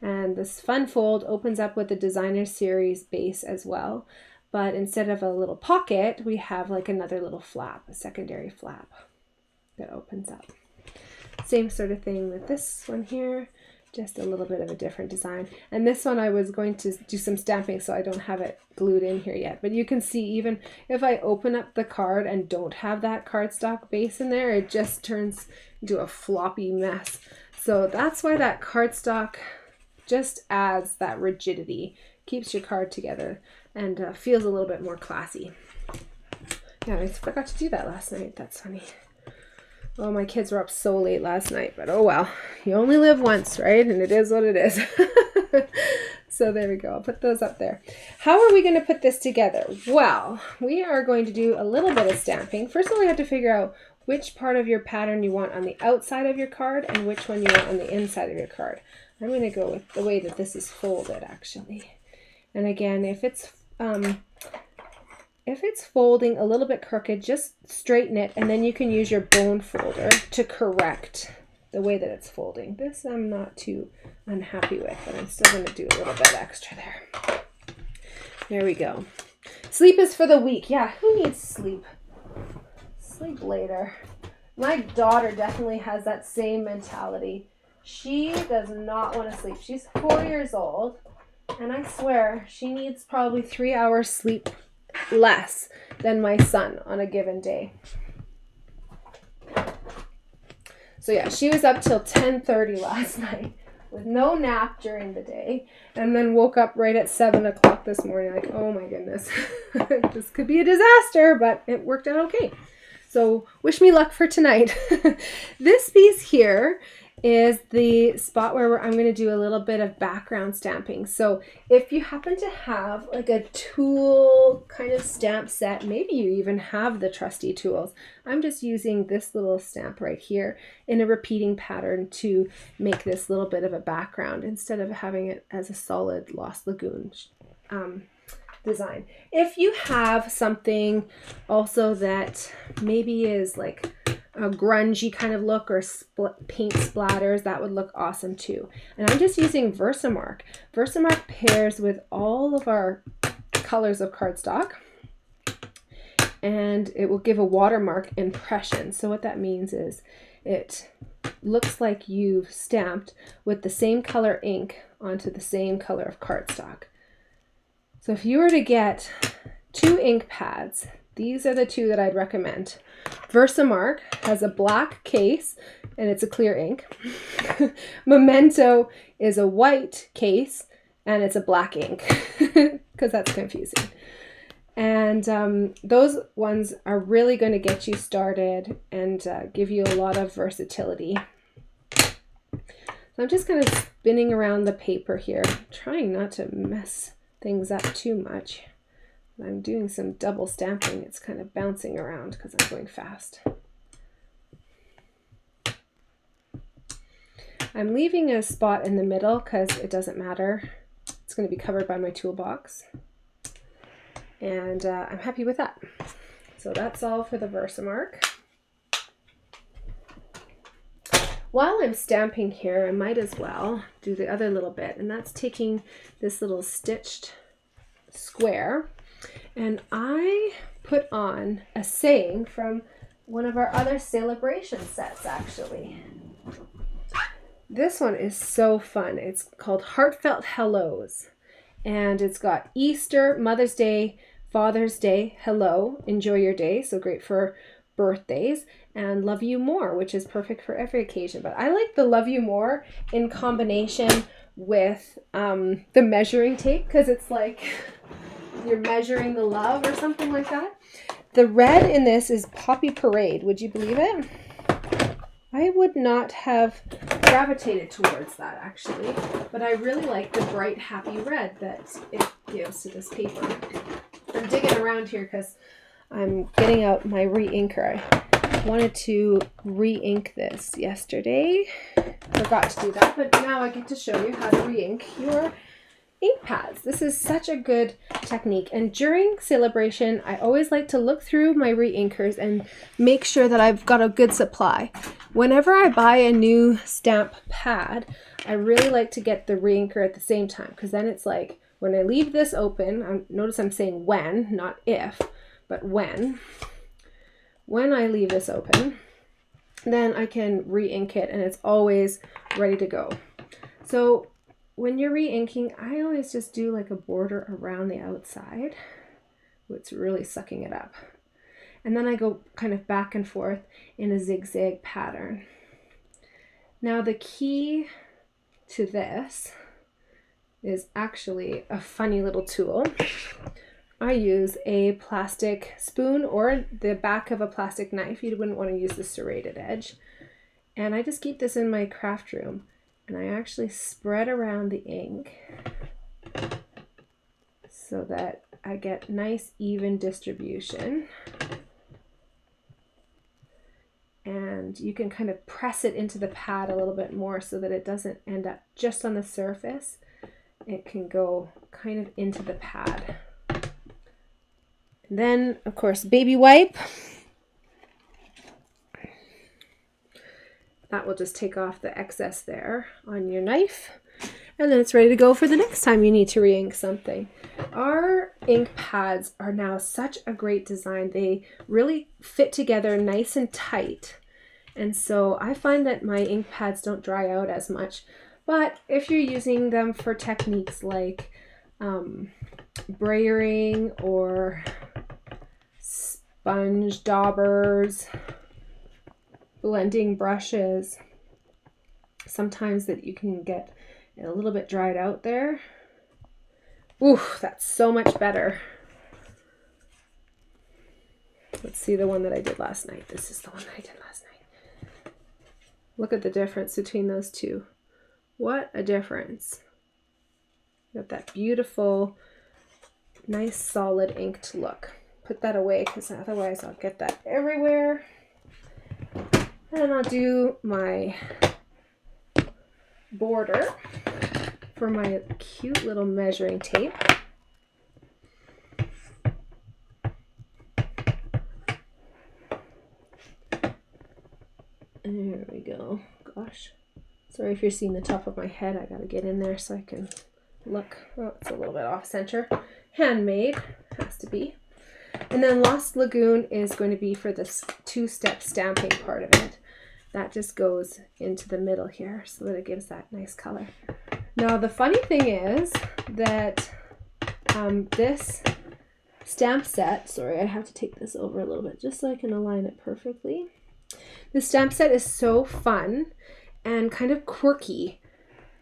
And this fun fold opens up with the designer series base as well. But instead of a little pocket, we have like another little flap, a secondary flap that opens up. Same sort of thing with this one here, just a little bit of a different design. And this one I was going to do some stamping, so I don't have it glued in here yet. But you can see even if I open up the card and don't have that cardstock base in there, it just turns into a floppy mess. So that's why that cardstock just adds that rigidity, keeps your card together, and feels a little bit more classy. Yeah, I forgot to do that last night. That's funny. Oh, my kids were up so late last night, but oh well. You only live once, right? And it is what it is. So there we go. I'll put those up there. How are we going to put this together? Well, we are going to do a little bit of stamping. First of all, we have to figure out which part of your pattern you want on the outside of your card and which one you want on the inside of your card. I'm going to go with the way that this is folded, actually. And again, if it's folding a little bit crooked, just straighten it, and then you can use your bone folder to correct the way that it's folding. This I'm not too unhappy with, but I'm still going to do a little bit extra there. There we go. Sleep is for the weak. Yeah, who needs sleep? Sleep later. My daughter definitely has that same mentality. She does not want to sleep. She's 4 years old, and I swear she needs probably 3 hours sleep less than my son on a given day. So yeah, she was up till 10:30 last night with no nap during the day, and then woke up right at 7 o'clock this morning like, oh my goodness, this could be a disaster, but it worked out okay. So wish me luck for tonight. This piece here is the spot where I'm going to do a little bit of background stamping. So if you happen to have like a tool kind of stamp set, maybe you even have the trusty tools. I'm just using this little stamp right here in a repeating pattern to make this little bit of a background instead of having it as a solid Lost Lagoon design. If you have something also that maybe is like a grungy kind of look or paint splatters, that would look awesome too. And I'm just using Versamark. Versamark pairs with all of our colors of cardstock, and it will give a watermark impression. So what that means is it looks like you've stamped with the same color ink onto the same color of cardstock. So if you were to get 2 ink pads, these are the 2 that I'd recommend. Versamark has a black case and it's a clear ink. Memento is a white case and it's a black ink because that's confusing. And those ones are really going to get you started and give you a lot of versatility. So I'm just kind of spinning around the paper here, trying not to mess things up too much. I'm doing some double stamping. It's kind of bouncing around because I'm going fast. I'm leaving a spot in the middle because it doesn't matter. It's going to be covered by my toolbox. And I'm happy with that. So that's all for the Versamark. While I'm stamping here, I might as well do the other little bit, and that's taking this little stitched square, and I put on a saying from one of our other celebration sets, actually. This one is so fun. It's called Heartfelt Hellos, and it's got Easter, Mother's Day, Father's Day, hello, enjoy your day, so great for birthdays, and Love You More, which is perfect for every occasion. But I like the Love You More in combination with the measuring tape, because it's like you're measuring the love or something like that. The red in this is Poppy Parade. Would you believe it? I would not have gravitated towards that, actually, but I really like the bright, happy red that it gives to this paper. I'm digging around here because I'm getting out my re-inker. I wanted to re-ink this yesterday. Forgot to do that, but now I get to show you how to re-ink your ink pads. This is such a good technique, and during celebration I always like to look through my re-inkers and make sure that I've got a good supply. Whenever I buy a new stamp pad, I really like to get the re-inker at the same time, because then it's like when I leave this open, notice I'm saying when, not if, but when I leave this open, then I can re-ink it and it's always ready to go. So when you're re-inking, I always just do like a border around the outside. It's really sucking it up. And then I go kind of back and forth in a zigzag pattern. Now the key to this is actually a funny little tool. I use a plastic spoon or the back of a plastic knife. You wouldn't want to use the serrated edge. And I just keep this in my craft room, and I actually spread around the ink so that I get nice even distribution. And you can kind of press it into the pad a little bit more so that it doesn't end up just on the surface. It can go kind of into the pad. And then, of course, baby wipe. That will just take off the excess there on your knife. And then it's ready to go for the next time you need to re-ink something. Our ink pads are now such a great design. They really fit together nice and tight. And so I find that my ink pads don't dry out as much. But if you're using them for techniques like brayering or sponge daubers, blending brushes, sometimes that you can get a little bit dried out there. Ooh, that's so much better. Let's see the one that I did last night. This is the one that I did last night. Look at the difference between those two. What a difference. Got that beautiful, nice solid inked look. Put that away because otherwise I'll get that everywhere. And I'll do my border for my cute little measuring tape. There we go. Gosh. Sorry if you're seeing the top of my head. I gotta get in there so I can look. Oh, it's a little bit off center. Handmade, has to be. And then Lost Lagoon is going to be for this two-step stamping part of it. That just goes into the middle here so that it gives that nice color. Now the funny thing is that this stamp set, sorry, I have to take this over a little bit just so I can align it perfectly. The stamp set is so fun and kind of quirky.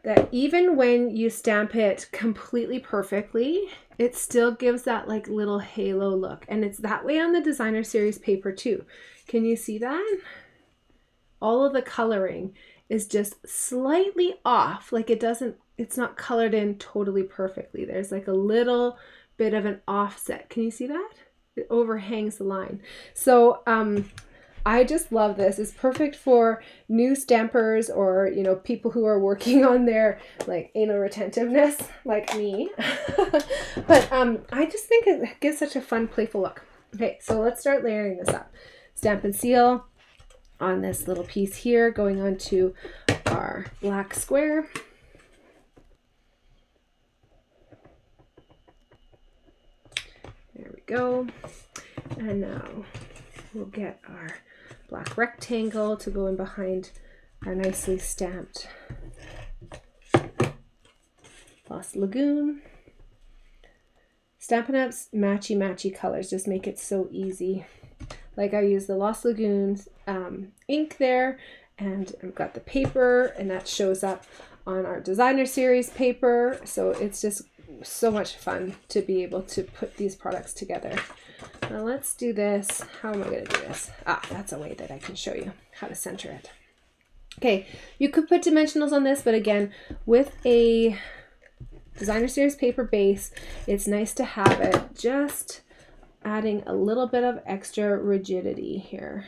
that even when you stamp it completely perfectly, it still gives that like little halo look. And it's that way on the designer series paper too. Can you see that? All of the coloring is just slightly off. Like it's not colored in totally perfectly. There's like a little bit of an offset. Can you see that? It overhangs the line. So I just love this. It's perfect for new stampers or, you know, people who are working on their like anal retentiveness like me. But I just think it gives such a fun, playful look. Okay, so let's start layering this up. Stamp and seal on this little piece here, going on to our black square. There we go. And now we'll get our black rectangle to go in behind our nicely stamped Lost Lagoon. Stampin' Up's matchy colors just make it so easy. Like I use the Lost Lagoon's ink there, and I've got the paper, and that shows up on our designer series paper. So it's just so much fun to be able to put these products together. Now let's do this. How am I going to do this? That's a way that I can show you how to center it. Okay, you could put dimensionals on this, but again, with a designer series paper base, it's nice to have it just adding a little bit of extra rigidity here.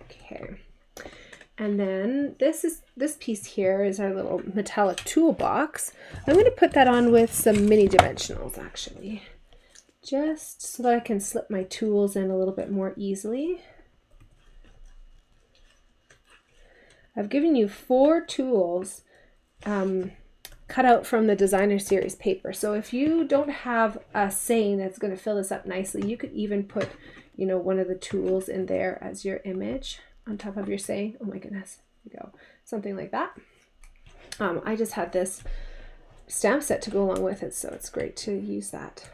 Okay. And then this piece here is our little metallic toolbox. I'm going to put that on with some mini dimensionals actually, just so that I can slip my tools in a little bit more easily. I've given you 4 tools cut out from the designer series paper. So if you don't have a saying that's going to fill this up nicely, you could even put, you know, one of the tools in there as your image on top of your saying. Oh my goodness, there we go. Something like that. I just had this stamp set to go along with it, so it's great to use that.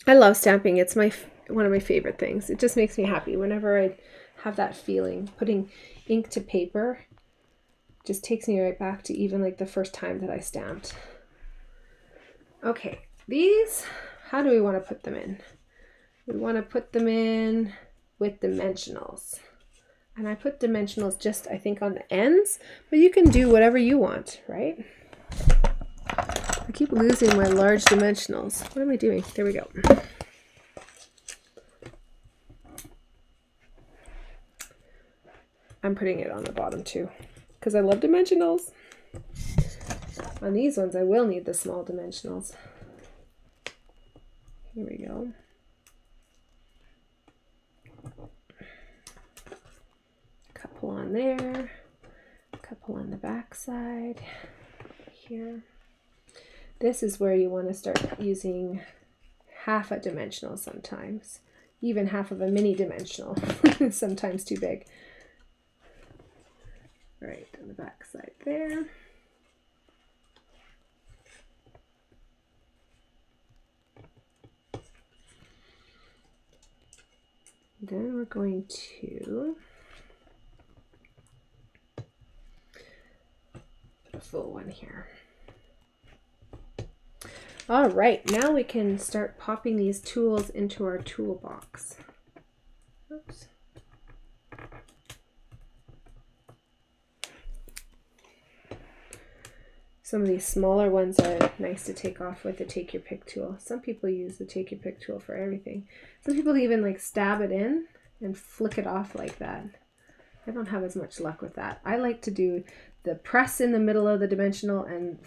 I love stamping. It's one of my favorite things. It just makes me happy whenever I have that feeling. Putting ink to paper just takes me right back to even like the first time that I stamped. Okay, these, how do we want to put them in? We want to put them in with dimensionals. And I put dimensionals just, I think, on the ends, but you can do whatever you want, right? I keep losing my large dimensionals. What am I doing? There we go. I'm putting it on the bottom too, because I love dimensionals. On these ones, I will need the small dimensionals. Here we go. Couple on there, a couple on the back side here. This is where you want to start using half a dimensional sometimes, even half of a mini dimensional, sometimes too big. Right on the back side there. Then we're going to put a full one here. All right, now we can start popping these tools into our toolbox. Oops. Some of these smaller ones are nice to take off with the take your pick tool. Some people use the take your pick tool for everything. Some people even like stab it in and flick it off like that. I don't have as much luck with that. I like to do the press in the middle of the dimensional and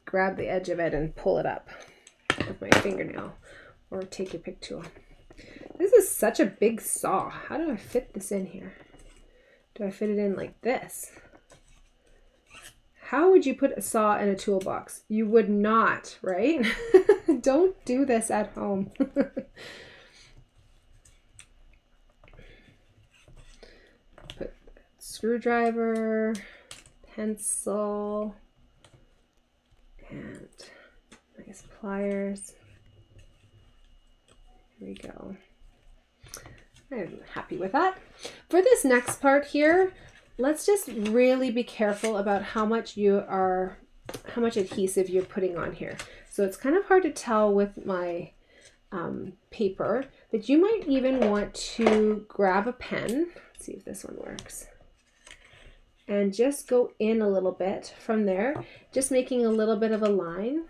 grab the edge of it and pull it up with my fingernail or take your pick tool. This is such a big saw. How do I fit this in here? Do I fit it in like this? How would you put a saw in a toolbox? You would not, right? Don't do this at home. Put screwdriver, pencil, and nice pliers. Here we go. I'm happy with that. For this next part here, let's just really be careful about how much adhesive you're putting on here. So it's kind of hard to tell with my paper, but you might even want to grab a pen. Let's see if this one works. And just go in a little bit from there, just making a little bit of a line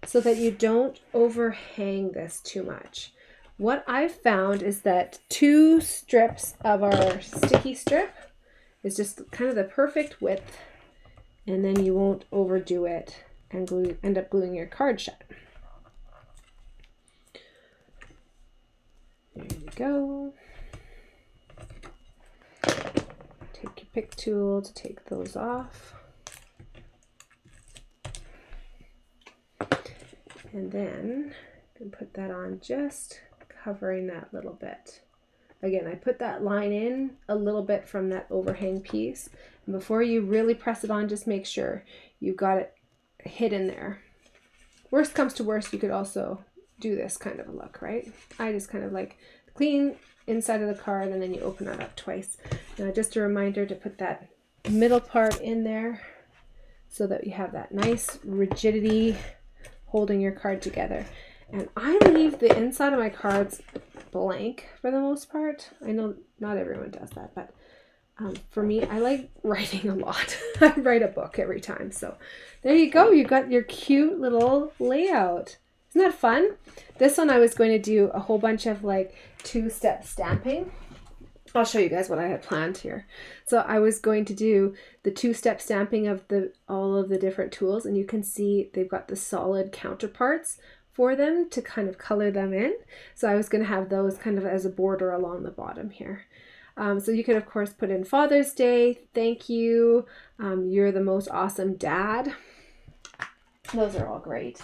so that you don't overhang this too much. What I've found is that 2 strips of our sticky strip is just kind of the perfect width, and then you won't overdo it and end up gluing your card shut. There you go. Take your pick tool to take those off. And then you can put that on, just covering that little bit. Again, I put that line in a little bit from that overhang piece. And before you really press it on, just make sure you've got it hidden there. Worst comes to worst, you could also do this kind of a look, right? I just kind of like clean inside of the card and then you open it up twice. Now just a reminder to put that middle part in there so that you have that nice rigidity holding your card together. And I leave the inside of my cards blank for the most part. I know not everyone does that, but for me, I like writing a lot. I write a book every time. So there you go. You got your cute little layout. Isn't that fun? This one I was going to do a whole bunch of like 2-step stamping. I'll show you guys what I had planned here. So I was going to do the 2-step stamping of all of the different tools, and you can see they've got the solid counterparts for them to kind of color them in. So I was going to have those kind of as a border along the bottom here. So you could of course put in Father's Day, thank you, you're the most awesome dad. Those are all great.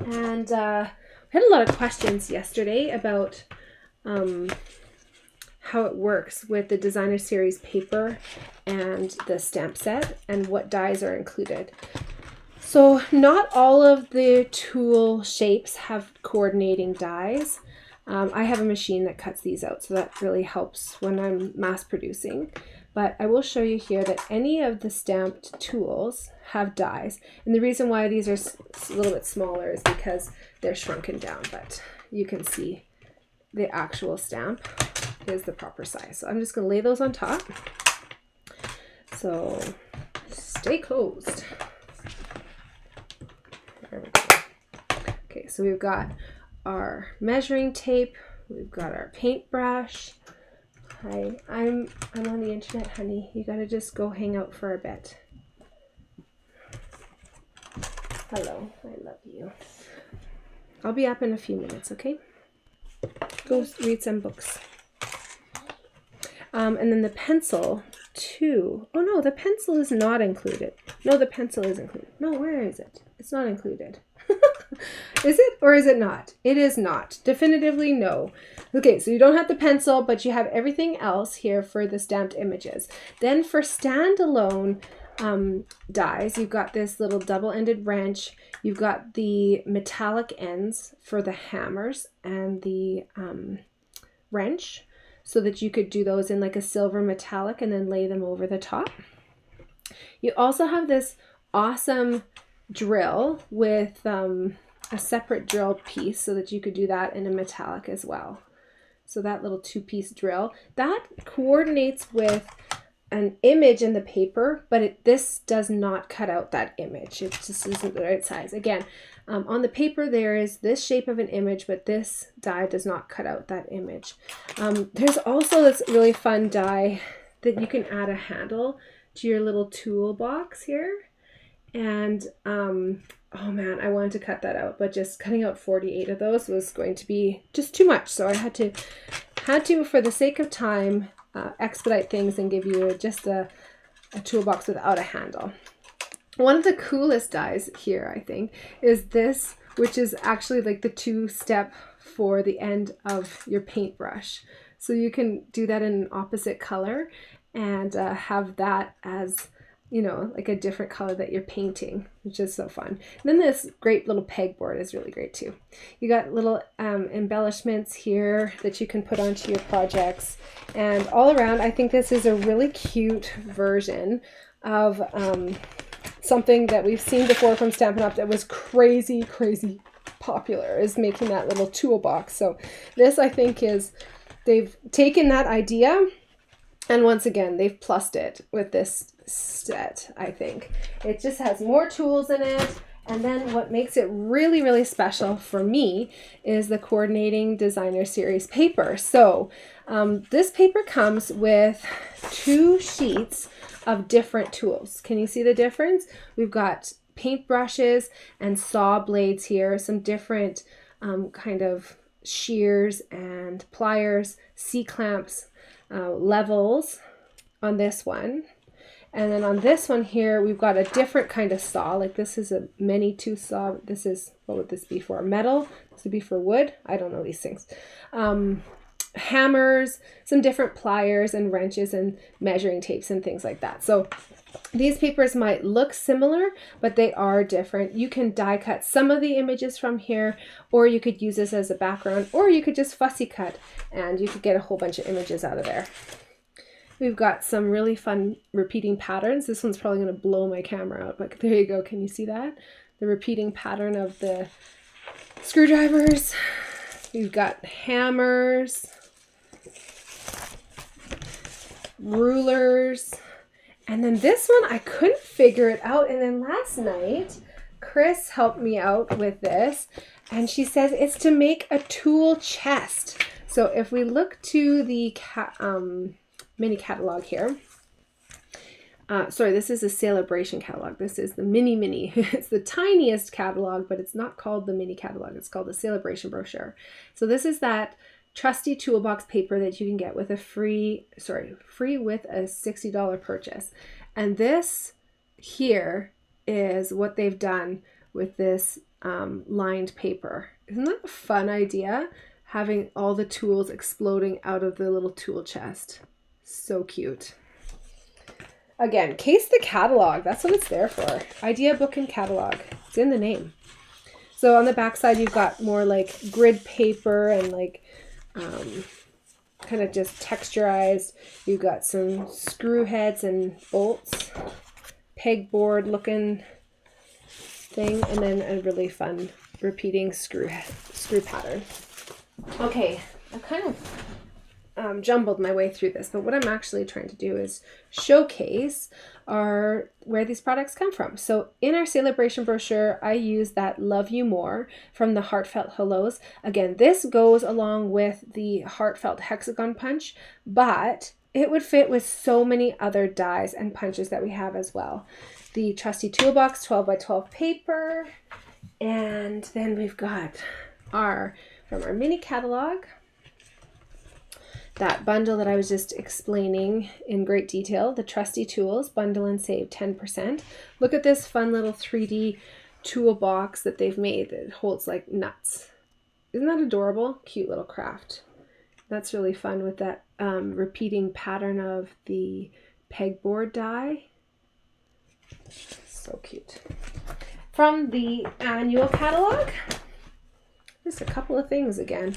And we had a lot of questions yesterday about how it works with the designer series paper and the stamp set and what dies are included. So not all of the tool shapes have coordinating dies. I have a machine that cuts these out, so that really helps when I'm mass producing. But I will show you here that any of the stamped tools have dies. And the reason why these are a little bit smaller is because they're shrunken down, but you can see the actual stamp is the proper size. So I'm just going to lay those on top. So stay closed. There we go. Okay, so we've got our measuring tape, we've got our paintbrush. Hi, I'm on the internet, honey. You gotta just go hang out for a bit. Hello, I love you. I'll be up in a few minutes, okay? Go read some books. And then the pencil too. Oh no, the pencil is not included. No, the pencil is included. No, where is it? It's not included. Is it or is it not? It is not. Definitively no. Okay, so you don't have the pencil, but you have everything else here for the stamped images. Then for standalone dies, you've got this little double-ended wrench. You've got the metallic ends for the hammers and the wrench, so that you could do those in like a silver metallic and then lay them over the top. You also have this awesome drill with a separate drill piece so that you could do that in a metallic as well. So that little 2-piece drill, that coordinates with an image in the paper, but this does not cut out that image. It just isn't the right size. Again, on the paper there is this shape of an image, but this die does not cut out that image. There's also this really fun die that you can add a handle to your little toolbox here. And oh man, I wanted to cut that out, but just cutting out 48 of those was going to be just too much. So I had to, for the sake of time, expedite things and give you just a toolbox without a handle. One of the coolest dies here, I think, is this, which is actually like the 2-step for the end of your paintbrush. So you can do that in an opposite color and have that as you know, like a different color that you're painting, which is so fun. And then this great little pegboard is really great too. You got little embellishments here that you can put onto your projects. And all around, I think this is a really cute version of something that we've seen before from Stampin' Up! That was crazy, crazy popular, is making that little toolbox. So this, I think, is, they've taken that idea and once again, they've plussed it with this set, I think. It just has more tools in it. And then what makes it really, really special for me is the Coordinating Designer Series paper. So this paper comes with 2 sheets of different tools. Can you see the difference? We've got paint brushes and saw blades here, some different kind of shears and pliers, C-clamps, levels on this one. And then on this one here, we've got a different kind of saw. Like this is a mini tooth saw. This is, what would this be for? Metal? This would be for wood? I don't know these things. Hammers, some different pliers and wrenches and measuring tapes and things like that. So these papers might look similar, but they are different. You can die cut some of the images from here, or you could use this as a background, or you could just fussy cut and you could get a whole bunch of images out of there. We've got some really fun repeating patterns. This one's probably going to blow my camera out, but there you go. Can you see that? The repeating pattern of the screwdrivers. We've got hammers, rulers, and then this one I couldn't figure it out. And then last night, Chris helped me out with this, and she says it's to make a tool chest. So if we look to the mini catalog here. Sorry, this is a celebration catalog. This is the mini. It's the tiniest catalog, but it's not called the mini catalog. It's called the celebration brochure. So this is that trusty toolbox paper that you can get with a free with a $60 purchase. And this here is what they've done with this lined paper. Isn't that a fun idea? Having all the tools exploding out of the little tool chest. So cute. Again, case the catalog. That's what it's there for. Idea book and catalog. It's in the name. So on the back side, you've got more like grid paper and like kind of just texturized. You've got some screw heads and bolts, pegboard looking thing, and then a really fun repeating screw pattern. Okay, I kind of jumbled my way through this, but what I'm actually trying to do is showcase where these products come from. So in our celebration brochure, I use that Love You More from the Heartfelt Hellos. Again, this goes along with the Heartfelt Hexagon punch, but it would fit with so many other dies and punches that we have as well. The trusty toolbox 12 by 12 paper, and then we've got from our mini catalog, that bundle that I was just explaining in great detail, the trusty tools, bundle and save 10%. Look at this fun little 3D toolbox that they've made that holds like nuts. Isn't that adorable? Cute little craft. That's really fun with that repeating pattern of the pegboard die. So cute. From the annual catalog, just a couple of things again.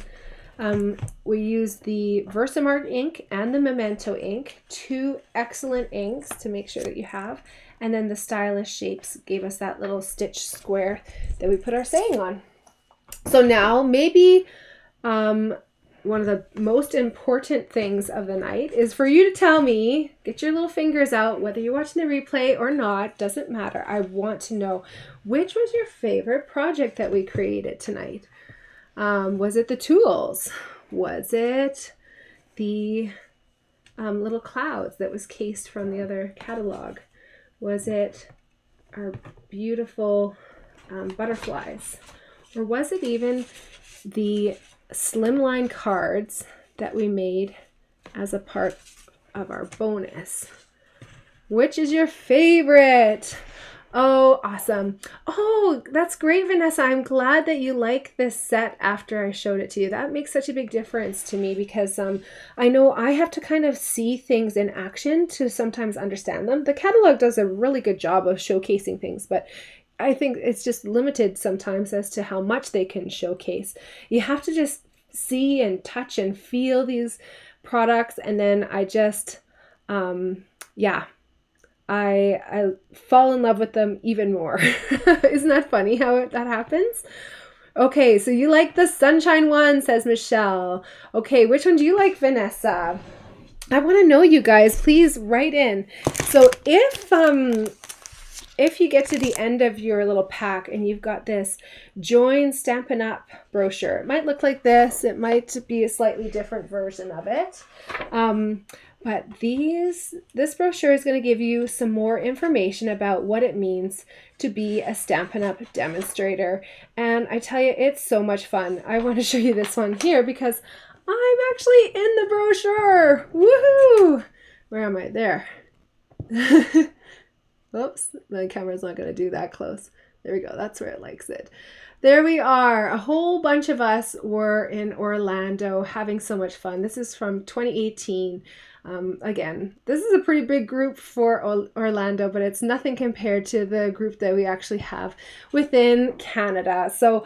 We use the Versamark ink and the Memento ink, 2 excellent inks to make sure that you have. And then the Stylish Shapes gave us that little stitch square that we put our saying on. So now maybe one of the most important things of the night is for you to tell me, get your little fingers out, whether you're watching the replay or not, doesn't matter. I want to know, which was your favorite project that we created tonight? Was it the tools? Was it the little clouds that was cased from the other catalog? Was it our beautiful butterflies? Or was it even the slimline cards that we made as a part of our bonus? Which is your favorite? Oh, awesome. Oh, that's great, Vanessa. I'm glad that you like this set after I showed it to you. That makes such a big difference to me because I know I have to kind of see things in action to sometimes understand them. The catalog does a really good job of showcasing things, but I think it's just limited sometimes as to how much they can showcase. You have to just see and touch and feel these products, and then I just, yeah. I fall in love with them even more. Isn't that funny how that happens? Okay, so you like the sunshine one, says Michelle. Okay, which one do you like, Vanessa? I want to know, you guys. Please write in. So if you get to the end of your little pack and you've got this Join Stampin' Up brochure, it might look like this. It might be a slightly different version of it. But this brochure is going to give you some more information about what it means to be a Stampin' Up! Demonstrator. And I tell you, it's so much fun. I want to show you this one here because I'm actually in the brochure. Woohoo! Where am I? There. Oops, the camera's not going to do that close. There we go. That's where it likes it. There we are. A whole bunch of us were in Orlando having so much fun. This is from 2018. Again, this is a pretty big group for Orlando, but it's nothing compared to the group that we actually have within Canada. So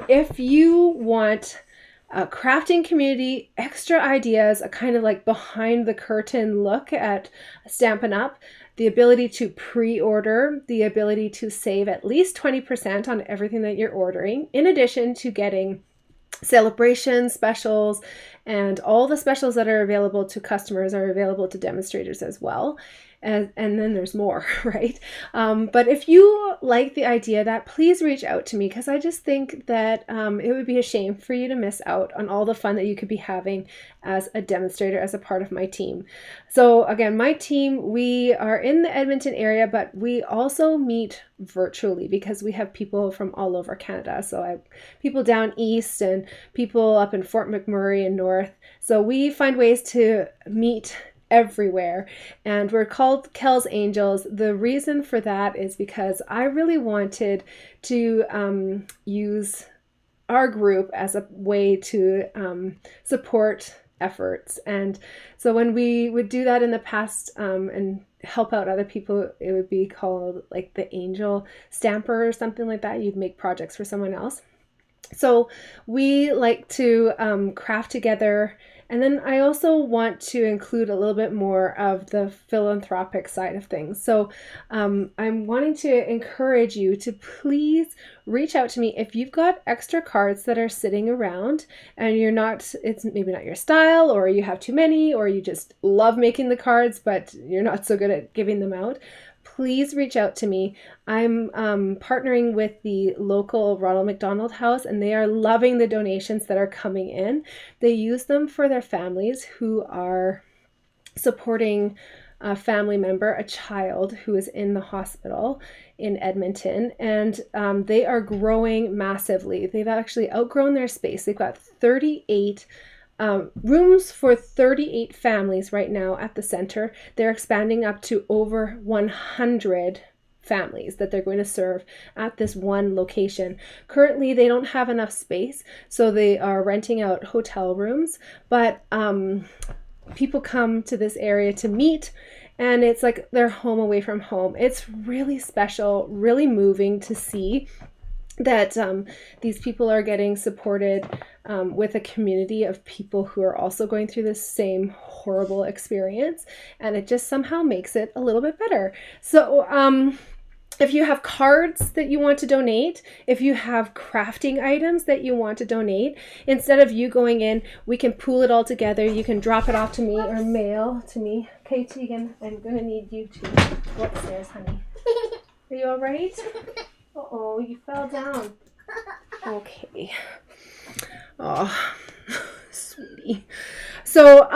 if you want a crafting community, extra ideas, a kind of like behind the curtain look at Stampin' Up!, the ability to pre-order, the ability to save at least 20% on everything that you're ordering, in addition to getting celebration specials, and all the specials that are available to customers are available to demonstrators as well. And then there's more, right? But if you like the idea of that, please reach out to me because I just think that it would be a shame for you to miss out on all the fun that you could be having as a demonstrator, as a part of my team. So again, my team, we are in the Edmonton area, but we also meet virtually because we have people from all over Canada. So I have people down east and people up in Fort McMurray and north. So we find ways to meet everywhere, and we're called Kel's Angels. The reason for that is because I really wanted to use our group as a way to support efforts. And so when we would do that in the past and help out other people, it would be called like the Angel Stamper or something like that. You'd make projects for someone else. So we like to craft together. And then I also want to include a little bit more of the philanthropic side of things. So I'm wanting to encourage you to please reach out to me if you've got extra cards that are sitting around and it's maybe not your style, or you have too many, or you just love making the cards, but you're not so good at giving them out. Please reach out to me. I'm partnering with the local Ronald McDonald House, and they are loving the donations that are coming in. They use them for their families who are supporting a family member, a child who is in the hospital in Edmonton, and they are growing massively. They've actually outgrown their space. They've got 38 rooms for 38 families right now at the center. They're expanding up to over 100 families that they're going to serve at this one location. Currently, they don't have enough space, so they are renting out hotel rooms, but people come to this area to meet, and it's like their home away from home. It's really special, really moving to see that these people are getting supported with a community of people who are also going through this same horrible experience, and it just somehow makes it a little bit better. So if you have cards that you want to donate, if you have crafting items that you want to donate, instead of you going in, we can pool it all together. You can drop it off to me or mail to me. Okay, Tegan, I'm going to need you to go upstairs, honey. Are you all right? Uh-oh, you fell down. Okay. Oh, sweetie. So,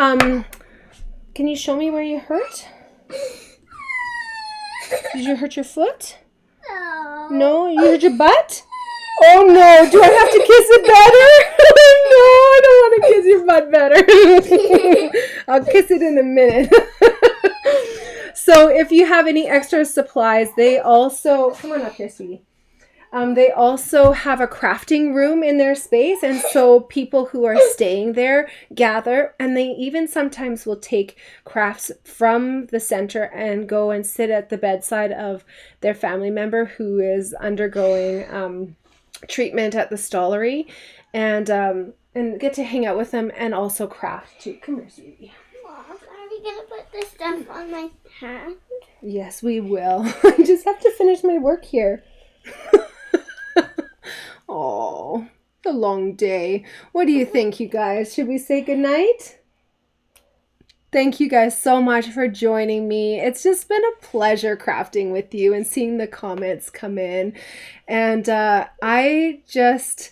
can you show me where you hurt? Did you hurt your foot? No. No? You hurt your butt? Oh no, do I have to kiss it better? No, I don't want to kiss your butt better. I'll kiss it in a minute. So So if you have any extra supplies, they also, come on up here, sweetie. They also have a crafting room in their space, and so people who are staying there gather, and they even sometimes will take crafts from the center and go and sit at the bedside of their family member who is undergoing treatment at the stollery, and get to hang out with them and also craft too. Come here, sweetie. Mom, are we gonna put this stuff on my hand? Yes, we will. I just have to finish my work here. Oh, the long day. What do you think, you guys? Should we say goodnight? Thank you guys so much for joining me. It's just been a pleasure crafting with you and seeing the comments come in. And I just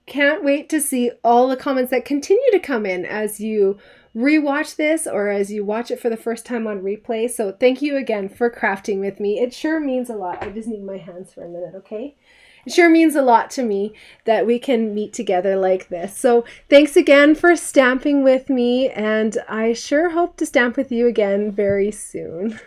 can't wait to see all the comments that continue to come in as you rewatch this or as you watch it for the first time on replay. So thank you again for crafting with me. It sure means a lot. I just need my hands for a minute, okay? It sure means a lot to me that we can meet together like this. So thanks again for stamping with me, and I sure hope to stamp with you again very soon.